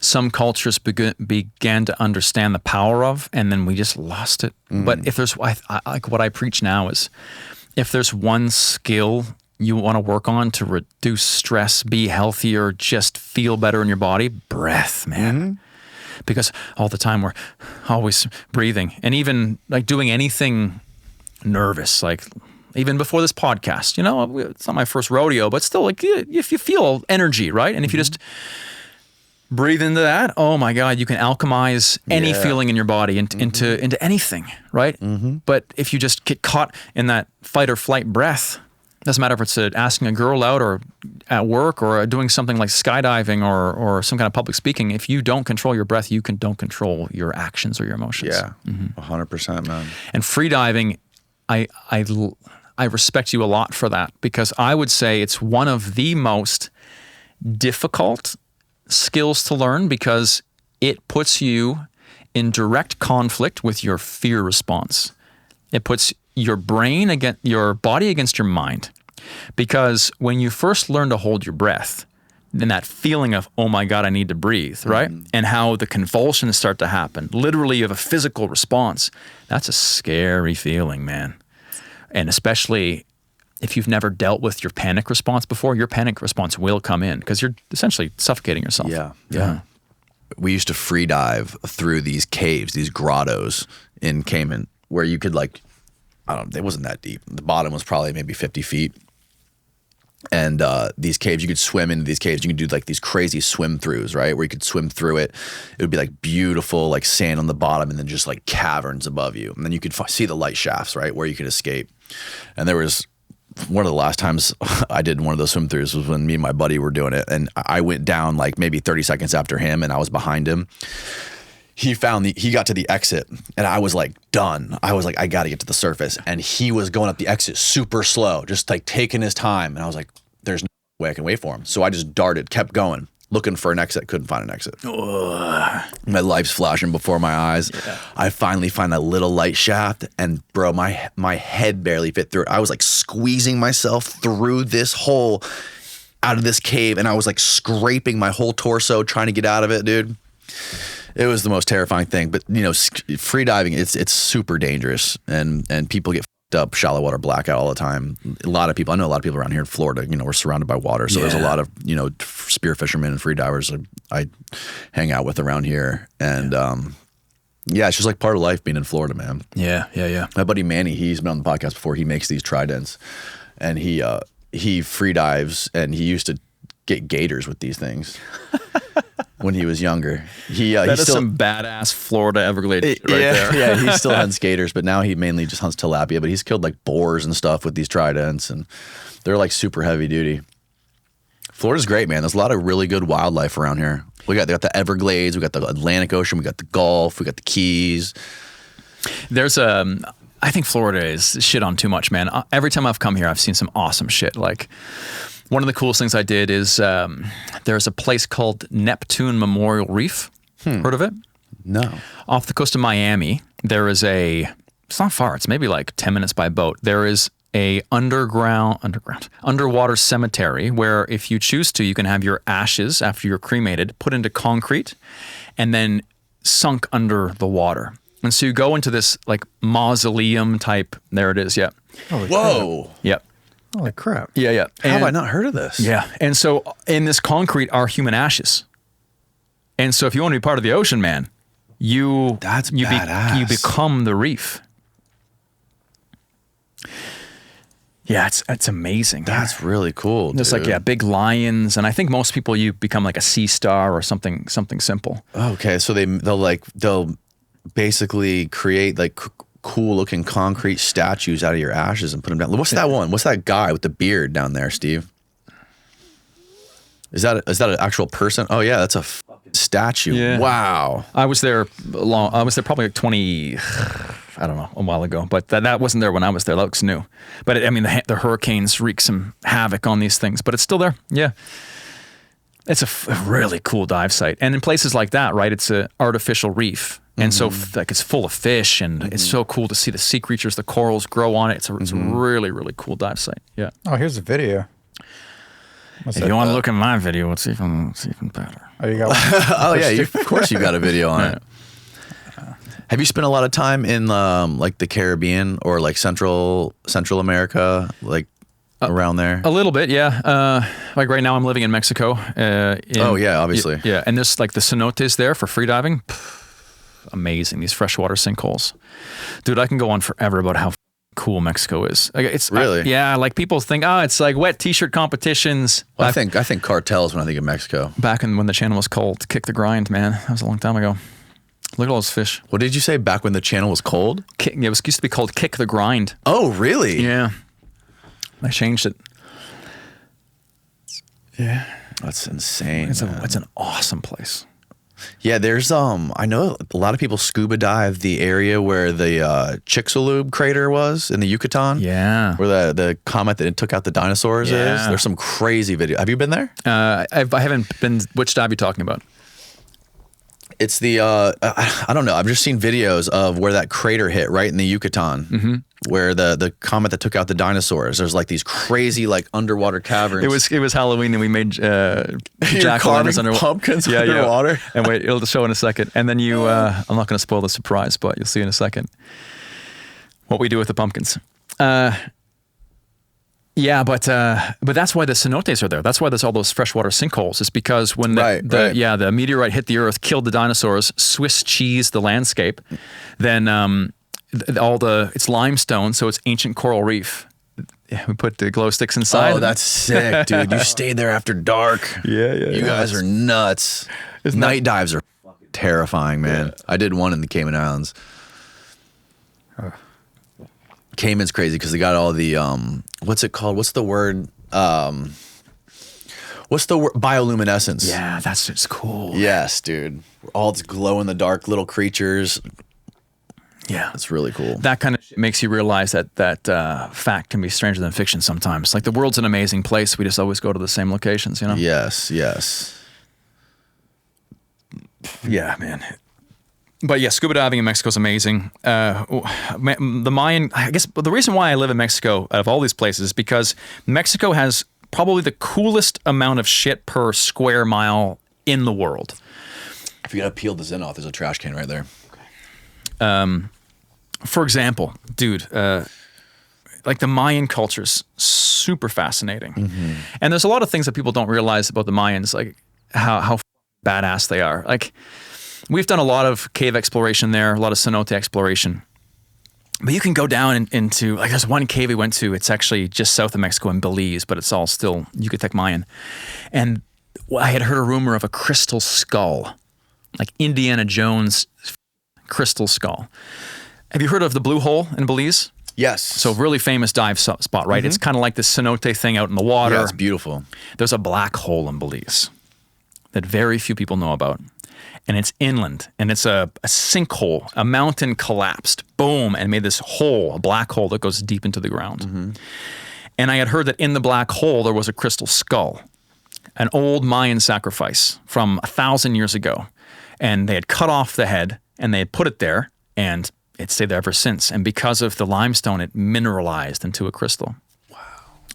some cultures began to understand the power of, and then we just lost it. But if there's, like what I preach now is, if there's one skill you want to work on to reduce stress, be healthier, just feel better in your body, breath, man. Because all the time we're always breathing, and even like doing anything nervous, like even before this podcast, it's not my first rodeo, but still, like if you feel energy, right? And if you just breathe into that, oh my God, you can alchemize any feeling in your body into anything, right? But if you just get caught in that fight or flight breath, doesn't matter if it's asking a girl out or at work or doing something like skydiving or some kind of public speaking. If you don't control your breath, you don't control your actions or your emotions. Yeah, 100%, man. And freediving, I respect you a lot for that, because I would say it's one of the most difficult skills to learn, because it puts you in direct conflict with your fear response. It puts your brain against your body against your mind. Because when you first learn to hold your breath, then that feeling of, oh my God, I need to breathe, right? And how the convulsions start to happen, literally you have a physical response. That's a scary feeling, man. And especially if you've never dealt with your panic response before, your panic response will come in because you're essentially suffocating yourself. Yeah. We used to free dive through these caves, these grottos in Cayman, where you could it wasn't that deep. The bottom was probably maybe 50 feet. And these caves, you could swim into these caves. You could do like these crazy swim throughs, right? Where you could swim through it. It would be like beautiful, like sand on the bottom, and then just like caverns above you. And then you could see the light shafts, right? Where you could escape. And there was one of the last times I did one of those swim throughs was when me and my buddy were doing it. And I went down like maybe 30 seconds after him, and I was behind him. he got to the exit, and I was like done. I was like, I got to get to the surface, and he was going up the exit super slow, just like taking his time. And I was like, there's no way I can wait for him. So I just darted, kept going, looking for an exit, couldn't find an exit. Ugh. My life's flashing before my eyes. Yeah. I finally find that little light shaft, and bro, my head barely fit through it. I was like squeezing myself through this hole out of this cave, and I was like scraping my whole torso trying to get out of it, dude. It was the most terrifying thing. But you know, free diving, it's super dangerous, and people get fucked up, shallow water blackout all the time. I know a lot of people around here in Florida, you know, we're surrounded by water, so there's a lot of, you know, spear fishermen and free divers I hang out with around here, and yeah, it's just like part of life being in Florida, man. Yeah. My buddy Manny, he's been on the podcast before. He makes these tridents, and he free dives, and he used to get gators with these things. When he was younger, that is some badass Florida Everglades there. Yeah, he still hunts gators, but now he mainly just hunts tilapia. But he's killed like boars and stuff with these tridents, and they're like super heavy duty. Florida's great, man. There's a lot of really good wildlife around here. They got the Everglades, we got the Atlantic Ocean, we got the Gulf, we got the Keys. There's I think Florida is shit on too much, man. Every time I've come here, I've seen some awesome shit. Like, one of the coolest things I did is there's a place called Neptune Memorial Reef. Heard of it? No. Off the coast of Miami, there is it's not far, it's maybe like 10 minutes by boat. There is a underwater cemetery where if you choose to, you can have your ashes after you're cremated put into concrete and then sunk under the water. And so you go into this like mausoleum type, there it is, yeah. Whoa. Yep. Holy crap. Yeah. How have I not heard of this? Yeah. And so in this concrete are human ashes. And so if you want to be part of the ocean, man, you become the reef. Yeah, it's amazing. That's really cool. There's like big lions, and I think most people you become like a sea star or something simple. Okay, so they'll basically create like cool looking concrete statues out of your ashes and put them down. What's that one? What's that guy with the beard down there, Steve? Is that an actual person? Oh yeah, that's a statue. Yeah. Wow. I was there probably like 20, I don't know, a while ago, but that wasn't there when I was there. That looks new. But I mean, the hurricanes wreak some havoc on these things, but it's still there. Yeah. It's a really cool dive site. And in places like that, right, it's an artificial reef. And so like it's full of fish, and it's so cool to see the sea creatures, the corals grow on it. It's a really, really cool dive site. Yeah. Oh, here's a video. If you want to look at my video, it's even better. Oh, you got one? Oh yeah, of course you got a video on it. Have you spent a lot of time in like the Caribbean or like Central America, like around there? A little bit, yeah. Like right now, I'm living in Mexico. Obviously. Yeah, and there's like the cenotes there for free diving. Amazing, these freshwater sinkholes, dude. I can go on forever about how cool Mexico is. Like, it's really, like people think, it's like wet t-shirt competitions. Well, I think cartels when I think of Mexico. Back when the channel was called Kick the Grind, man, that was a long time ago. Look at all those fish. What did you say? Back when the channel was cold? It used to be called Kick the Grind. Oh, really? Yeah, I changed it. Yeah, that's insane. It's an awesome place. Yeah, there's I know a lot of people scuba dive the area where the Chicxulub crater was in the Yucatan. Yeah, where the comet that took out the dinosaurs is. There's some crazy video. Have you been there? I haven't been. Which dive are you talking about? It's the I don't know. I've just seen videos of where that crater hit right in the Yucatan, where the comet that took out the dinosaurs. There's like these crazy like underwater caverns. It was Halloween and we made jack-o'-lanterns underwater. Pumpkins underwater. Yeah. And wait, it'll show in a second. And then I'm not going to spoil the surprise, but you'll see in a second what we do with the pumpkins. Yeah, but that's why the cenotes are there. That's why there's all those freshwater sinkholes. It's because when the meteorite hit the earth, killed the dinosaurs, Swiss cheese the landscape, then it's limestone, so it's ancient coral reef. Yeah, we put the glow sticks inside. Oh, that's sick, dude. You stayed there after dark. Yeah. You guys are nuts. Night dives are fucking terrifying, man. Yeah. I did one in the Cayman Islands. Cayman's crazy because they got all the what's it called? What's the word? What's the word? Bioluminescence. Yeah, that's just cool. Yes, dude. All this glow in the dark little creatures. Yeah, it's really cool. That kind of shit makes you realize that fact can be stranger than fiction sometimes. Like the world's an amazing place. We just always go to the same locations, you know? Yes. Yeah, man. But yeah, scuba diving in Mexico is amazing. The Mayan, I guess the reason why I live in Mexico out of all these places is because Mexico has probably the coolest amount of shit per square mile in the world. If you gotta peel the Zen off, there's a trash can right there. For example, dude, like the Mayan culture's super fascinating. Mm-hmm. And there's a lot of things that people don't realize about the Mayans, like how badass they are. Like we've done a lot of cave exploration there, a lot of cenote exploration. But you can go down into, like there's one cave we went to, it's actually just south of Mexico in Belize, but it's all still Yucatec Mayan. And I had heard a rumor of a crystal skull, like Indiana Jones crystal skull. Have you heard of the Blue Hole in Belize? Yes. So really famous dive spot, right? Mm-hmm. It's kind of like this cenote thing out in the water. Yeah, it's beautiful. There's a black hole in Belize that very few people know about. And it's inland, and it's a sinkhole. A mountain collapsed, boom, and made this hole, a black hole that goes deep into the ground. Mm-hmm. And I had heard that in the black hole there was a crystal skull, an old Mayan sacrifice from 1,000 years ago. And they had cut off the head, and they had put it there, and it stayed there ever since. And because of the limestone, it mineralized into a crystal. Wow.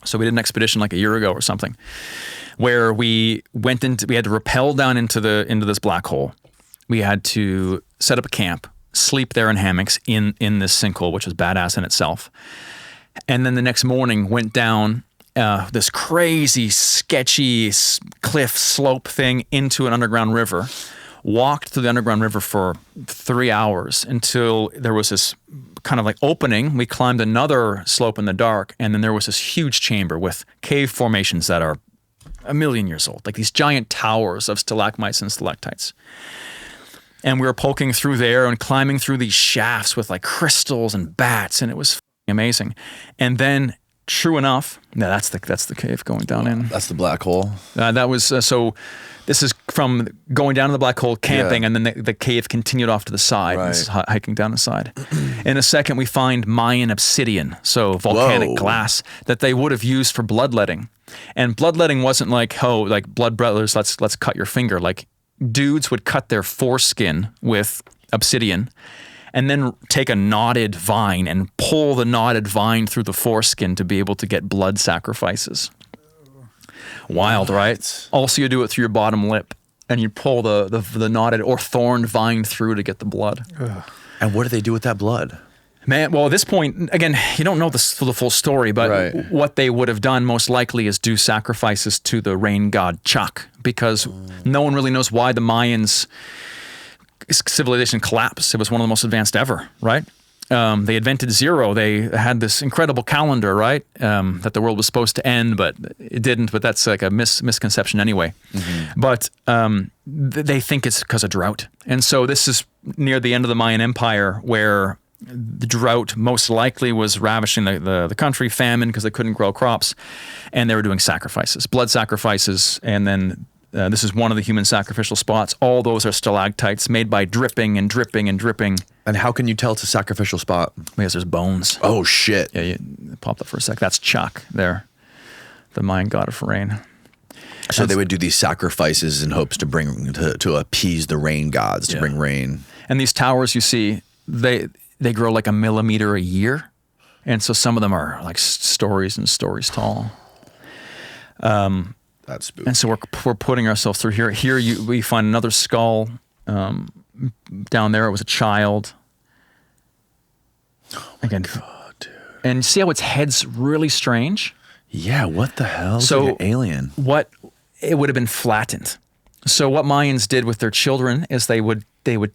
So we did an expedition like a year ago or something, where we had to rappel down into this black hole. We had to set up a camp, sleep there in hammocks in this sinkhole, which was badass in itself. And then the next morning went down this crazy, sketchy cliff slope thing into an underground river. Walked through the underground river for 3 hours until there was this kind of like opening. We climbed another slope in the dark, and then there was this huge chamber with cave formations that are 1 million years old, like these giant towers of stalagmites and stalactites. And we were poking through there and climbing through these shafts with like crystals and bats, and it was amazing. And then, true enough, that's the cave going down in. That's the black hole. That was so. This is from going down to the black hole, camping, and then the cave continued off to the side. Right. This is hiking down the side. In a second, we find Mayan obsidian, so volcanic glass that they would have used for bloodletting. And bloodletting wasn't like, blood brothers, let's cut your finger. Like dudes would cut their foreskin with obsidian and then take a knotted vine and pull the knotted vine through the foreskin to be able to get blood sacrifices. Wild, right? Also, you do it through your bottom lip, and you pull the knotted or thorned vine through to get the blood. Ugh. And what do they do with that blood? Man, well, at this point, again, you don't know the full story, but what they would have done most likely is do sacrifices to the rain god Chak, because no one really knows why the Mayans' civilization collapsed. It was one of the most advanced ever, right? They invented zero. They had this incredible calendar, right? That the world was supposed to end, but it didn't. But that's like a misconception anyway. Mm-hmm. But they think it's because of drought. And so this is near the end of the Mayan Empire, where the drought most likely was ravishing the country, famine because they couldn't grow crops, and they were doing sacrifices, blood sacrifices, and then this is one of the human sacrificial spots. All those are stalactites made by dripping and dripping and dripping. And how can you tell it's a sacrificial spot? Because there's bones. Oh, shit. Yeah, you pop that for a sec. That's Chak there, the Mayan god of rain. So they would do these sacrifices in hopes to bring to appease the rain gods, to bring rain. And these towers you see, they grow like 1 millimeter a year. And so some of them are like stories and stories tall. That's spooky. And so we're putting ourselves through here. Here we find another skull. Down there, it was a child. Oh my God, dude. And see how its head's really strange? Yeah, what the hell? It's like an alien. It would have been flattened. So what Mayans did with their children is they would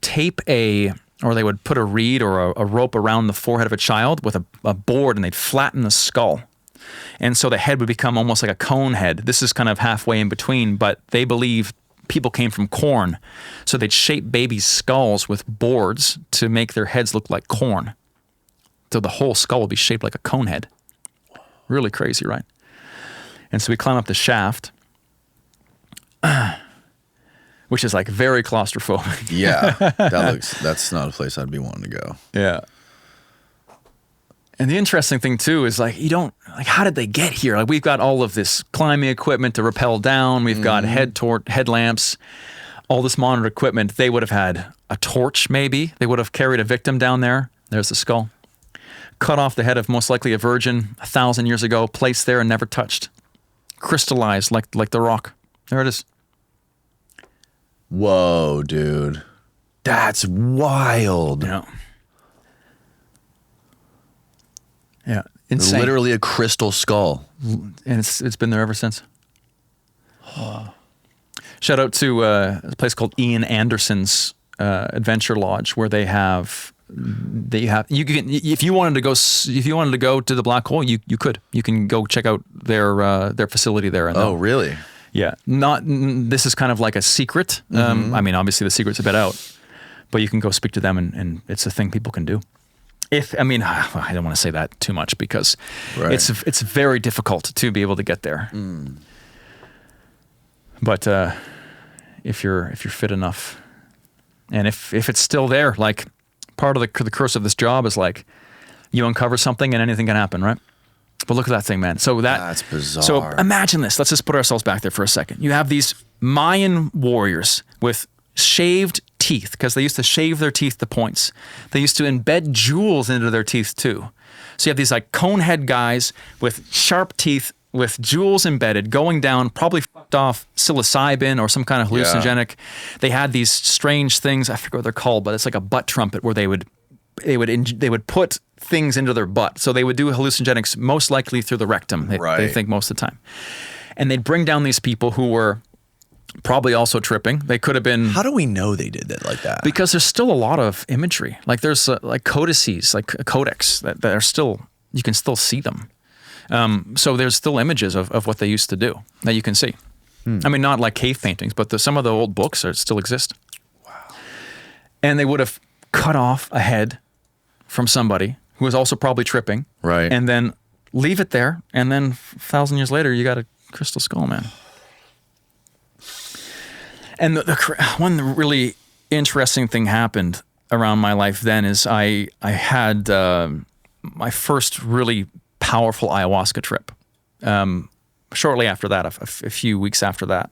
tape they would put a reed or a rope around the forehead of a child with a board, and they'd flatten the skull. And so the head would become almost like a cone head. This is kind of halfway in between, but they believe people came from corn. So they'd shape babies' skulls with boards to make their heads look like corn. So the whole skull would be shaped like a cone head. Really crazy, right? And so we climb up the shaft, which is like very claustrophobic. Yeah, that's not a place I'd be wanting to go. Yeah. And the interesting thing too is like, how did they get here? Like we've got all of this climbing equipment to rappel down. We've got headlamps, all this monitored equipment. They would have had a torch maybe. They would have carried a victim down there. There's the skull. Cut off the head of most likely a virgin 1,000 years ago, placed there and never touched. Crystallized like the rock. There it is. Whoa, dude. That's wild. Yeah. Yeah. Insane. Literally a crystal skull. And it's been there ever since. Shout out to a place called Ian Anderson's Adventure Lodge, where you can, if you wanted to go to the black hole, you could. You can go check out their facility there. Oh, really? Yeah. This is kind of like a secret. I mean, obviously the secret's a bit out, but you can go speak to them, and it's a thing people can do. I don't want to say that too much because it's very difficult to be able to get there. But if you're fit enough, and if it's still there, like part of the curse of this job is like you uncover something and anything can happen, right? But look at that thing, man. So that's bizarre. So imagine this. Let's just put ourselves back there for a second. You have these Mayan warriors with shaved teeth, because they used to shave their teeth to points. They used to embed jewels into their teeth too. So you have these like cone head guys with sharp teeth with jewels embedded, going down, probably fucked off psilocybin or some kind of hallucinogenic. Yeah. They had these strange things, I forget what they're called, but it's like a butt trumpet where they would put things into their butt. So they would do hallucinogenics most likely through the rectum, they think most of the time. And they'd bring down these people who were probably also tripping. They could have been... How do we know they did that like that? Because there's still a lot of imagery. Like there's like codices, like a codex that are still, you can still see them. So there's still images of what they used to do that you can see. I mean, not like cave paintings, but some of the old books still exist. Wow. And they would have cut off a head from somebody who was also probably tripping. Right. And then leave it there. And then 1,000 years later, you got a crystal skull, man. And one really interesting thing happened around my life then is I had my first really powerful ayahuasca trip. Shortly after that, a few weeks after that.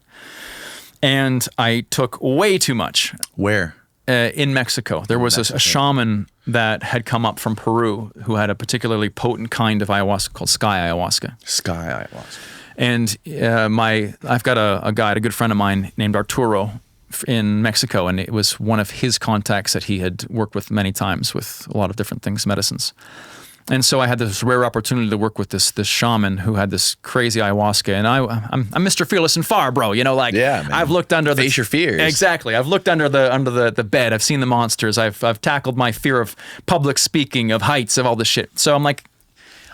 And I took way too much. Where? In Mexico. There was a shaman that had come up from Peru who had a particularly potent kind of ayahuasca called sky ayahuasca. Sky ayahuasca. And I've got a guide, a good friend of mine named Arturo in Mexico, and it was one of his contacts that he had worked with many times with a lot of different things, medicines. And so I had this rare opportunity to work with this shaman who had this crazy ayahuasca, and I'm Mr. Fearless and Far, bro. You know, like I've looked under face your fears. Exactly. I've looked under the bed. I've seen the monsters. I've tackled my fear of public speaking, of heights, of all this shit. So I'm like,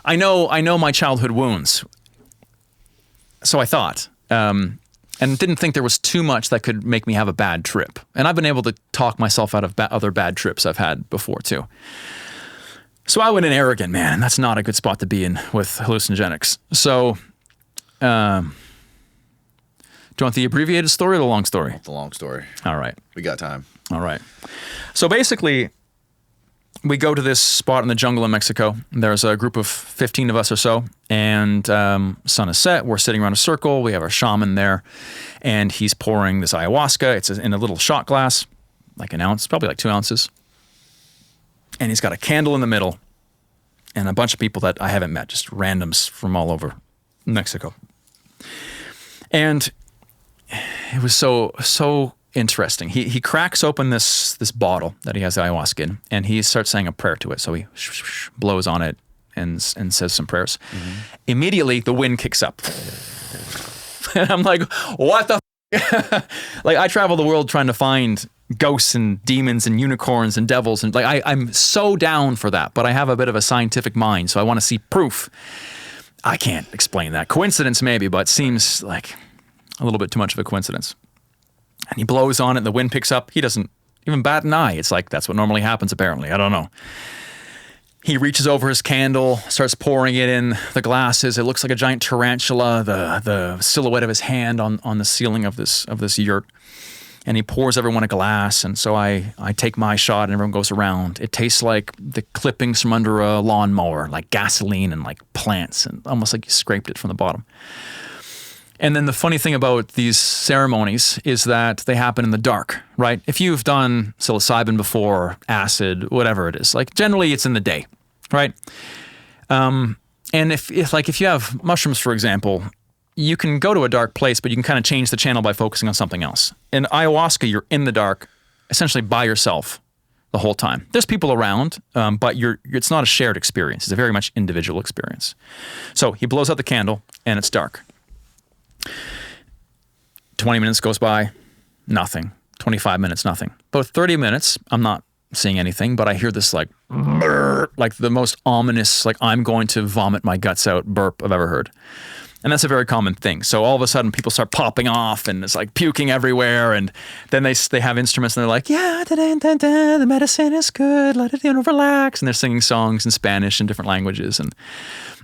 I know my childhood wounds. So I thought, and didn't think there was too much that could make me have a bad trip. And I've been able to talk myself out of other bad trips I've had before too. So I went in arrogant, man, and that's not a good spot to be in with hallucinogenics. So, do you want the abbreviated story or the long story? The long story. All right. We got time. All right. So basically, we go to this spot in the jungle in Mexico. There's a group of 15 of us or so, and sun is set. We're sitting around a circle. We have our shaman there, and he's pouring this ayahuasca. It's in a little shot glass, like an ounce, probably like 2 ounces. And he's got a candle in the middle and a bunch of people that I haven't met, just randoms from all over Mexico. And it was so interesting. He cracks open this bottle that he has the ayahuasca in, and he starts saying a prayer to it. So he blows on it and says some prayers. Mm-hmm. Immediately, the wind kicks up. And I'm like, what the like, I travel the world trying to find ghosts and demons and unicorns and devils, and like I'm so down for that, but I have a bit of a scientific mind, so I want to see proof. I can't explain that. Coincidence maybe, but seems like a little bit too much of a coincidence. And he blows on it, the wind picks up. He doesn't even bat an eye. It's like that's what normally happens apparently. I don't know. He reaches over his candle, starts pouring it in the glasses. It looks like a giant tarantula, the silhouette of his hand on the ceiling of this yurt. And he pours everyone a glass. And so I take my shot and everyone goes around. It tastes like the clippings from under a lawnmower, like gasoline and like plants, and almost like you scraped it from the bottom. And then the funny thing about these ceremonies is that they happen in the dark, right? If you've done psilocybin before, acid, whatever it is, like generally it's in the day, right? And if you have mushrooms, for example, you can go to a dark place, but you can kind of change the channel by focusing on something else. In ayahuasca, you're in the dark, essentially by yourself the whole time. There's people around, but it's not a shared experience. It's a very much individual experience. So he blows out the candle and it's dark. 20 minutes goes by, nothing. 25 minutes, nothing. About 30 minutes, I'm not seeing anything, but I hear this like the most ominous, like I'm going to vomit my guts out burp I've ever heard. And that's a very common thing. So all of a sudden people start popping off and it's like puking everywhere. And then they have instruments and they're like, yeah, the medicine is good. Let it, relax. And they're singing songs in Spanish and different languages. And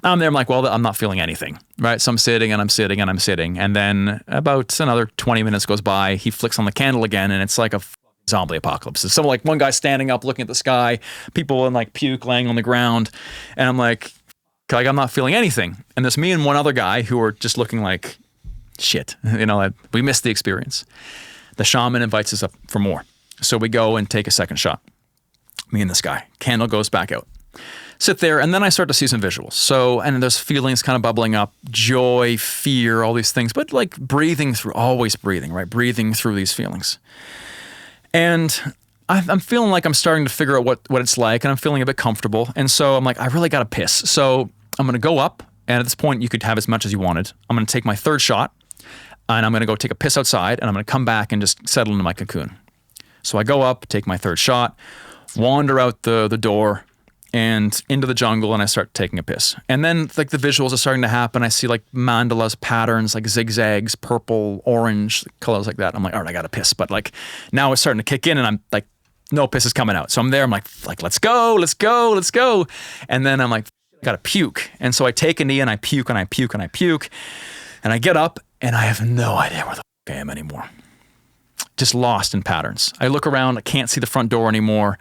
I'm there. I'm like, well, I'm not feeling anything. Right. So I'm sitting and I'm sitting and I'm sitting. And then about another 20 minutes goes by. He flicks on the candle again. And it's like a zombie apocalypse. It's like one guy standing up looking at the sky, people in like puke laying on the ground. And I'm like I'm not feeling anything. And there's me and one other guy who are just looking like shit. We missed the experience. The shaman invites us up for more. So we go and take a second shot. Me and this guy. Candle goes back out. Sit there, and then I start to see some visuals. So, and there's feelings kind of bubbling up, joy, fear, all these things, but like breathing through, always breathing, right? Breathing through these feelings. And I'm feeling like I'm starting to figure out what it's like, and I'm feeling a bit comfortable. And so I'm like, I really got to piss. So I'm going to go up, and at this point, you could have as much as you wanted. I'm going to take my third shot, and I'm going to go take a piss outside, and I'm going to come back and just settle into my cocoon. So I go up, take my third shot, wander out the door, and into the jungle, and I start taking a piss. And then like the visuals are starting to happen. I see like mandalas, patterns, like zigzags, purple, orange, colors like that. I'm like, all right, I got to piss. But like now it's starting to kick in, and I'm like, no piss is coming out. So I'm there. I'm like, let's go. And then I'm like, got to puke. And so I take a knee and I puke and I puke and I puke. And I get up and I have no idea where the fuck I am anymore. Just lost in patterns. I look around. I can't see the front door anymore.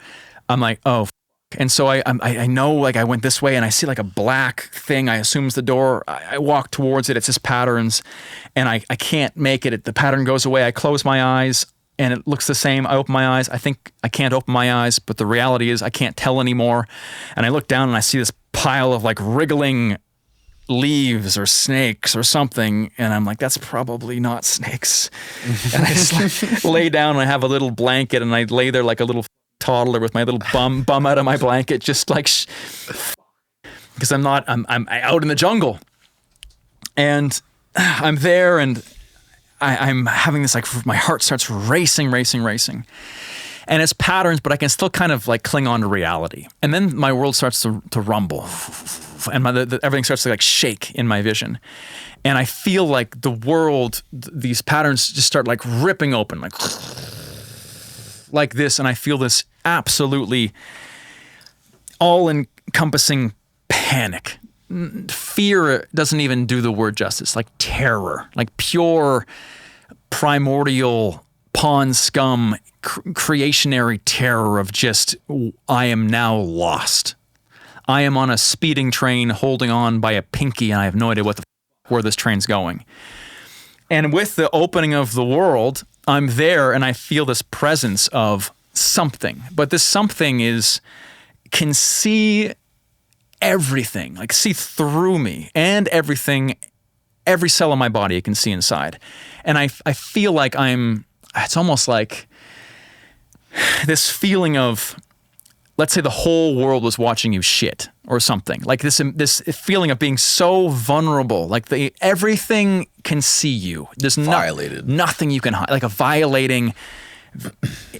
I'm like, oh, fuck. And so I know like I went this way and I see like a black thing. I assume is the door. I walk towards it. It's just patterns. And I can't make it. The pattern goes away. I close my eyes. And it looks the same. I open my eyes. I think I can't open my eyes, but the reality is I can't tell anymore. And I look down and I see this pile of like wriggling leaves or snakes or something. And I'm like, that's probably not snakes. And I just like lay down and I have a little blanket and I lay there like a little toddler with my little bum out of my blanket, just like, because I'm out in the jungle. And I'm there and I'm having this, like, my heart starts racing. And it's patterns, but I can still kind of like cling on to reality. And then my world starts to rumble. And everything starts to like shake in my vision. And I feel like the world, these patterns just start like ripping open, like this. And I feel this absolutely all-encompassing panic. Fear doesn't even do the word justice, like terror, like pure primordial pond scum creationary terror of just, I am now lost. I am on a speeding train holding on by a pinky and I have no idea where this train's going. And with the opening of the world, I'm there and I feel this presence of something, but this something can see everything, like see through me and everything, every cell in my body I can see inside. And I feel like it's almost like this feeling of, let's say the whole world was watching you shit or something, like this feeling of being so vulnerable, like everything can see you. There's violated. Nothing you can hide, like a violating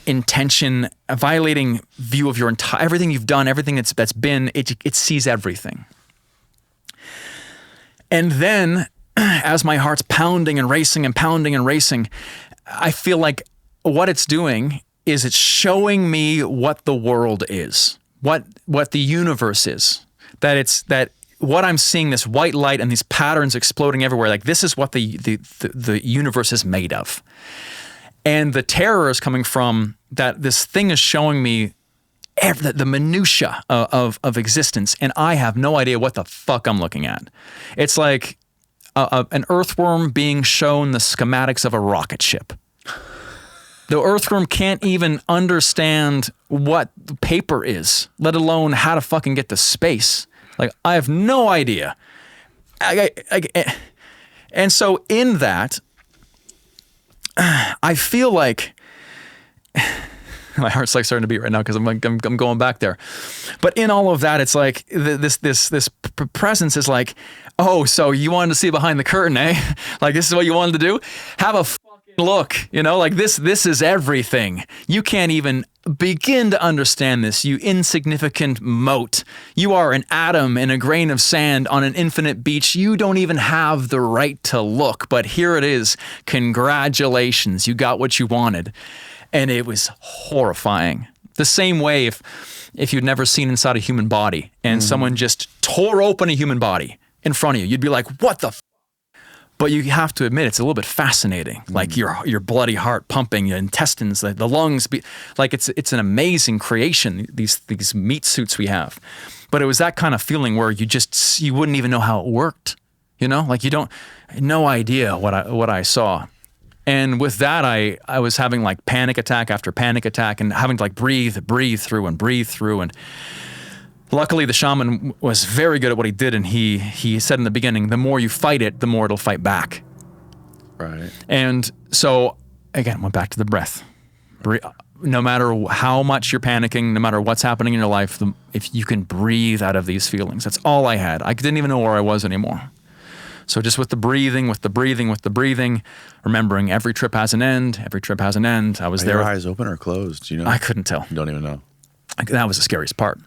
intention, a violating view of your entire, everything you've done, everything that's been, it sees everything. And then as my heart's pounding and racing and pounding and racing, I feel like what it's doing is it's showing me what the world is, what the universe is. That what I'm seeing, this white light and these patterns exploding everywhere, like this is what the universe is made of. And the terror is coming from that this thing is showing me the minutia of existence, and I have no idea what the fuck I'm looking at. It's like an earthworm being shown the schematics of a rocket ship. The earthworm can't even understand what paper is, let alone how to fucking get to space. Like, I have no idea. And so in that, I feel like my heart's like starting to beat right now because I'm going back there. But in all of that, it's like this presence is like, oh, so you wanted to see behind the curtain, eh? Like, this is what you wanted to do? Have a fucking look, you know? Like, this is everything. You can't even begin to understand this, you insignificant mote. You are an atom in a grain of sand on an infinite beach. You don't even have the right to look, but here it is. Congratulations, you got what you wanted. And it was horrifying. The same way if you'd never seen inside a human body and someone just tore open a human body in front of you, you'd be like, what the f-? But you have to admit, it's a little bit fascinating. Like your bloody heart pumping, your intestines, the lungs, like it's an amazing creation, these meat suits we have. But it was that kind of feeling where you wouldn't even know how it worked. You know, like no idea what I saw. And with that, I was having like panic attack after panic attack and having to like breathe through. And luckily the shaman was very good at what he did. And he said in the beginning, the more you fight it, the more it'll fight back. Right. And so again, went back to the breath. No matter how much you're panicking, no matter what's happening in your life, if you can breathe out of these feelings, that's all I had. I didn't even know where I was anymore. So just with the breathing, remembering every trip has an end. I was there. Are your eyes open or closed? You know? I couldn't tell. You don't even know. That was the scariest part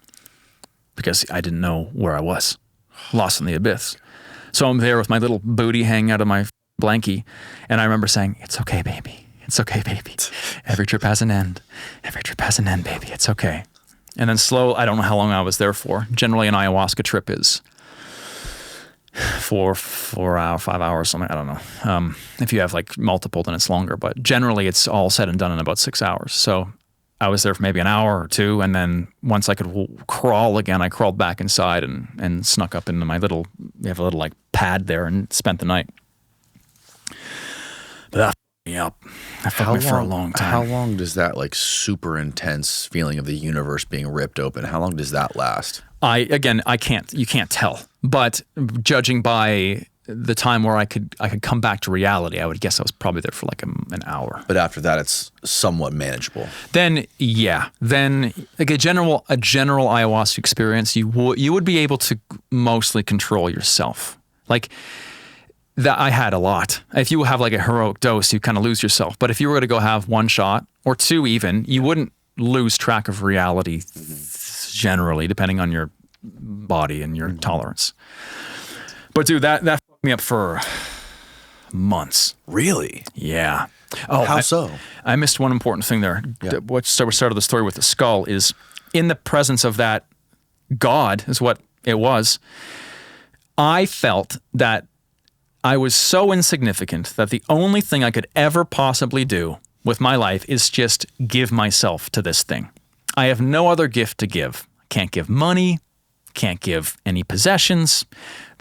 because I didn't know where I was, lost in the abyss. So I'm there with my little booty hanging out of my blankie, and I remember saying, "It's okay, baby. It's okay, baby. Every trip has an end. Every trip has an end, baby. It's okay." And then I don't know how long I was there for. Generally, an ayahuasca trip is 4 hours, 5 hours, something. I don't know. If you have like multiple, then it's longer. But generally, it's all said and done in about 6 hours. So I was there for maybe an hour or two, and then once I could crawl again, I crawled back inside and snuck up into my little. We have a little like pad there, and spent the night. But that fucked me up. That fucked me for a long time. How long does that like super intense feeling of the universe being ripped open? How long does that last? You can't tell. But judging by the time where I could come back to reality, I would guess I was probably there for like an hour. But after that, it's somewhat manageable. Then like a general ayahuasca experience, you would be able to mostly control yourself. Like that, I had a lot. If you have like a heroic dose, you kind of lose yourself. But if you were to go have one shot or two, even, you wouldn't lose track of reality. Generally, depending on your body and your tolerance. But dude, that fucked me up for months. Really? Yeah. Oh, how so? I missed one important thing there. Yeah. What started the story with the skull is in the presence of that God is what it was. I felt that I was so insignificant that the only thing I could ever possibly do with my life is just give myself to this thing. I have no other gift to give. Can't give money, can't give any possessions.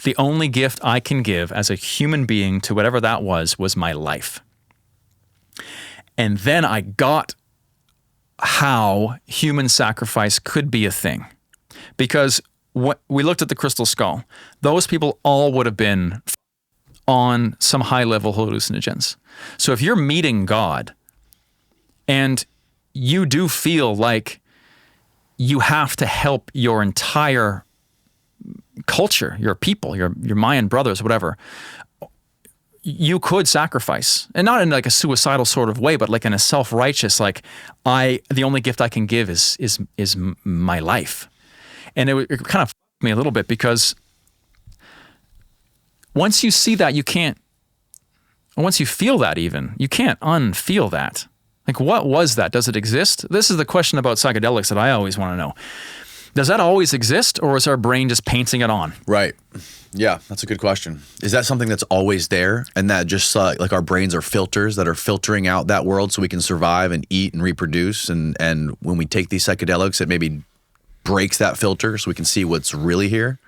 The only gift I can give as a human being to whatever that was my life. And then I got how human sacrifice could be a thing. Because we looked at the crystal skull. Those people all would have been on some high-level hallucinogens. So if you're meeting God and you do feel like you have to help your entire culture, your people, your Mayan brothers, whatever, you could sacrifice. And not in like a suicidal sort of way, but like in a self-righteous, like the only gift I can give is my life. And it kind of fucked me a little bit because once you see that, once you feel that even, you can't unfeel that. Like, what was that? Does it exist? This is the question about psychedelics that I always want to know. Does that always exist, or is our brain just painting it on? Right. Yeah, that's a good question. Is that something that's always there, and that just like our brains are filters that are filtering out that world so we can survive and eat and reproduce, and when we take these psychedelics, it maybe breaks that filter so we can see what's really here?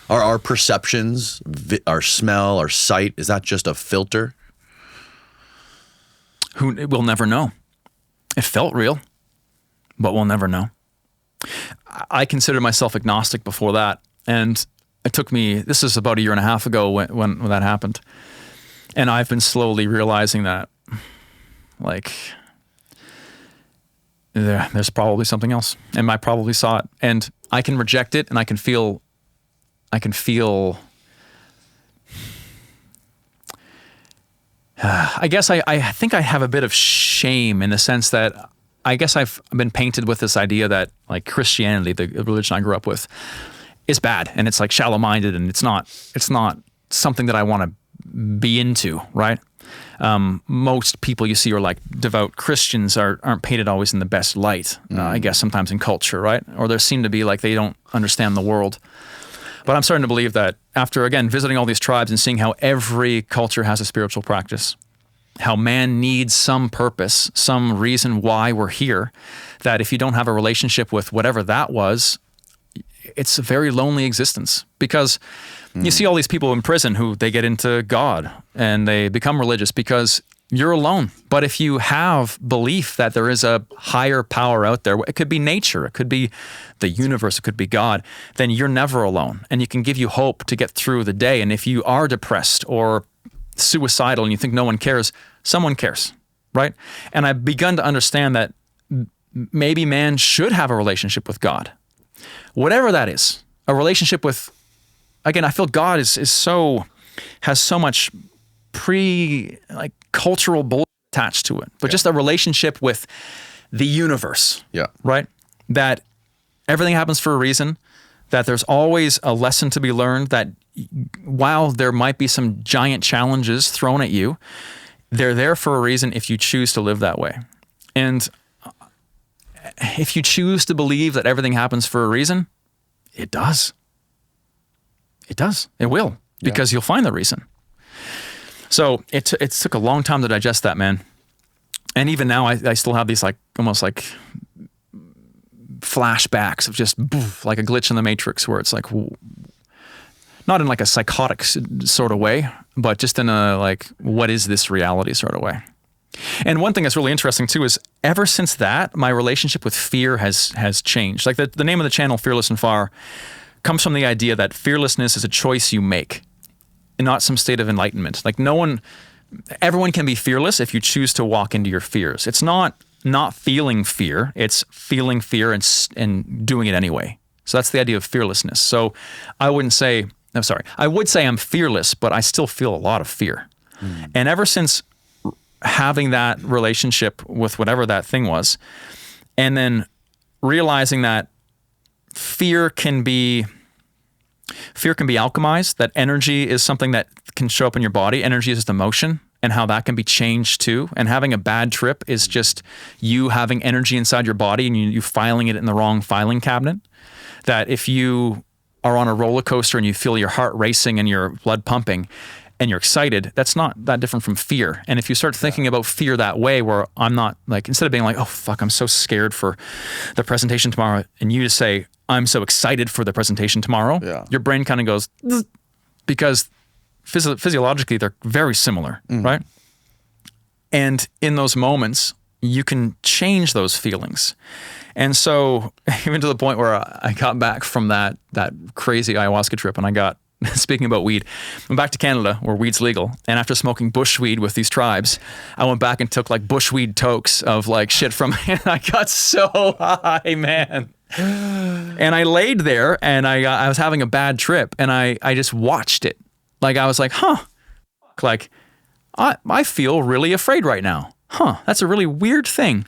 Are our perceptions, our smell, our sight, is that just a filter? We'll never know. It felt real, but we'll never know. I considered myself agnostic before that, and it took me, this is about 1.5 years ago when that happened, and I've been slowly realizing that, like, there's probably something else, and I probably saw it, and I can reject it, and I can feel I guess I think I have a bit of shame in the sense that I guess I've been painted with this idea that, like, Christianity, the religion I grew up with, is bad, and it's like shallow-minded, and it's not something that I want to be into, right? Most people you see are like devout Christians aren't painted always in the best light, I guess sometimes in culture, right? Or there seem to be like they don't understand the world. But I'm starting to believe that after, again, visiting all these tribes and seeing how every culture has a spiritual practice, how man needs some purpose, some reason why we're here, that if you don't have a relationship with whatever that was, it's a very lonely existence. Because you see all these people in prison who they get into God and they become religious because you're alone. But if you have belief that there is a higher power out there, it could be nature, it could be the universe, it could be God, then you're never alone. And you can give you hope to get through the day. And if you are depressed or suicidal and you think no one cares, someone cares, right? And I've begun to understand that maybe man should have a relationship with God. Whatever that is, a relationship with, again, I feel God has so much cultural bull attached to it, but just a relationship with the universe. Yeah. Right? That everything happens for a reason, that there's always a lesson to be learned, that while there might be some giant challenges thrown at you, they're there for a reason if you choose to live that way. And if you choose to believe that everything happens for a reason, it does. It does. It will, because you'll find the reason. So it took a long time to digest that, man. And even now, I still have these almost like flashbacks of just like a glitch in the Matrix, where it's like, not in like a psychotic sort of way, but just in a like, what is this reality sort of way. And one thing that's really interesting too is ever since that, my relationship with fear has changed. Like the name of the channel, Fearless and Far, comes from the idea that fearlessness is a choice you make, and not some state of enlightenment. Like everyone can be fearless if you choose to walk into your fears. It's not feeling fear, it's feeling fear and doing it anyway. So that's the idea of fearlessness. So I would say I'm fearless, but I still feel a lot of fear. And ever since having that relationship with whatever that thing was, and then realizing that fear can be alchemized, that energy is something that can show up in your body. Energy is just emotion, and how that can be changed too. And having a bad trip is just you having energy inside your body and you filing it in the wrong filing cabinet. That if you are on a roller coaster and you feel your heart racing and your blood pumping and you're excited, that's not that different from fear. And if you start thinking about fear that way, where I'm not like, instead of being like, oh fuck, I'm so scared for the presentation tomorrow, and you just say, I'm so excited for the presentation tomorrow, your brain kind of goes, because physiologically they're very similar, right? And in those moments, you can change those feelings. And so even to the point where I got back from that crazy ayahuasca trip, and I got, speaking about weed, I'm back to Canada where weed's legal. And after smoking bush weed with these tribes, I went back and took like bush weed tokes of like shit from, and I got so high, man. And I laid there and I was having a bad trip, and I just watched it. Like I was like, like I feel really afraid right now. That's a really weird thing.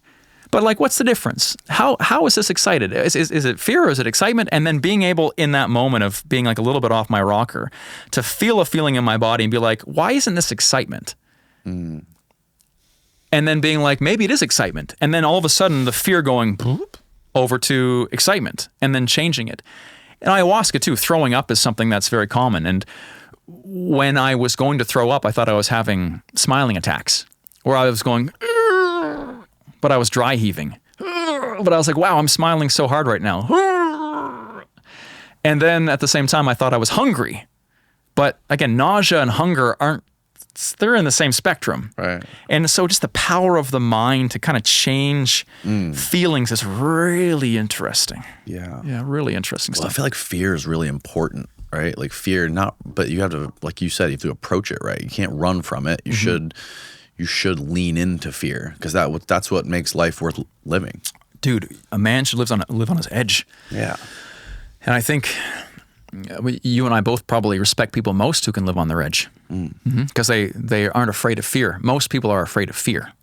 But like, what's the difference? How is this excited? Is it fear or is it excitement? And then being able in that moment of being like a little bit off my rocker to feel a feeling in my body and be like, why isn't this excitement? And then being like, maybe it is excitement. And then all of a sudden the fear going, boop, over to excitement and then changing it. And ayahuasca too, throwing up is something that's very common. And when I was going to throw up, I thought I was having smiling attacks, where I was going, but I was dry heaving. But I was like, wow, I'm smiling so hard right now. And then at the same time, I thought I was hungry. But again, nausea and hunger they're in the same spectrum. Right. And so just the power of the mind to kind of change feelings is really interesting. Yeah. Yeah, really interesting Well, stuff. I feel like fear is really important, right? Like fear, but you have to, like you said, you have to approach it, right? You can't run from it. You should lean into fear, because that's what makes life worth living. Dude, A man should live on his edge. Yeah. And I think you and I both probably respect people most who can live on their edge, because they aren't afraid of fear. Most people are afraid of fear.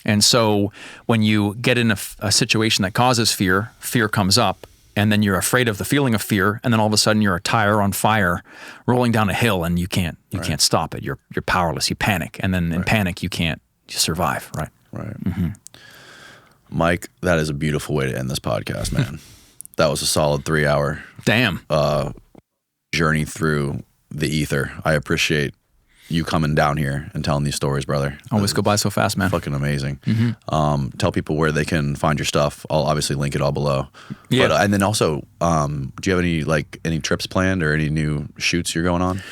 And so when you get in a situation that causes fear, fear comes up, and then you're afraid of the feeling of fear, and then all of a sudden you're a tire on fire rolling down a hill, and you can't stop it. You're powerless. You panic, and then in panic you survive. Right. Right. Mm-hmm. Mike, that is a beautiful way to end this podcast, man. That was a solid 3-hour journey through the ether. I appreciate you coming down here and telling these stories, brother. Always go by so fast, man. Fucking amazing. Tell people where they can find your stuff. I'll obviously link it all below. Yeah. But, and then also, do you have any trips planned or any new shoots you're going on?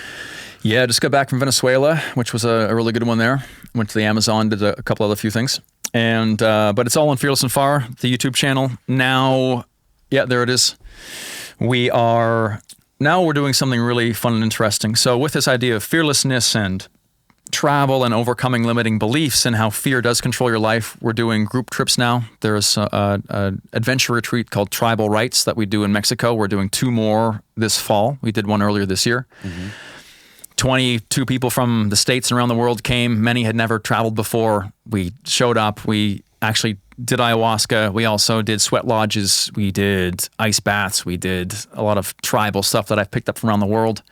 Yeah, just got back from Venezuela, which was a really good one there. Went to the Amazon, did a couple other few things. And but it's all on Fearless and Far, the YouTube channel. Now, yeah, there it is. We're doing something really fun and interesting. So with this idea of fearlessness and travel and overcoming limiting beliefs and how fear does control your life, we're doing group trips now. There's an adventure retreat called Tribal Rites that we do in Mexico. We're doing 2 more this fall. We did one earlier this year. 22 people from the States and around the world came. Many had never traveled before. We showed up. We actually did ayahuasca. We also did sweat lodges. We did ice baths. We did a lot of tribal stuff that I've picked up from around the world.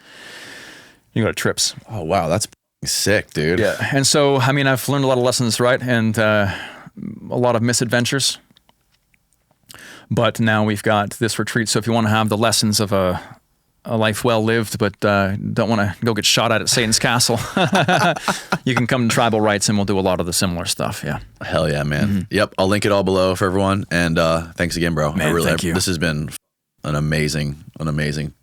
You go to trips. Oh, wow. That's sick, dude. Yeah. And so, I mean, I've learned a lot of lessons, right? And a lot of misadventures. But now we've got this retreat. So if you want to have the lessons of a life well lived, but don't want to go get shot at Satan's castle, you can come to Tribal Rites and we'll do a lot of the similar stuff. Yeah. Hell yeah, man. Yep. I'll link it all below for everyone. And thanks again, bro. Man, thank you. This has been an amazing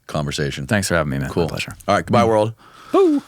conversation. Thanks for having me, man. Cool. My pleasure. All right. Goodbye, world. Woo.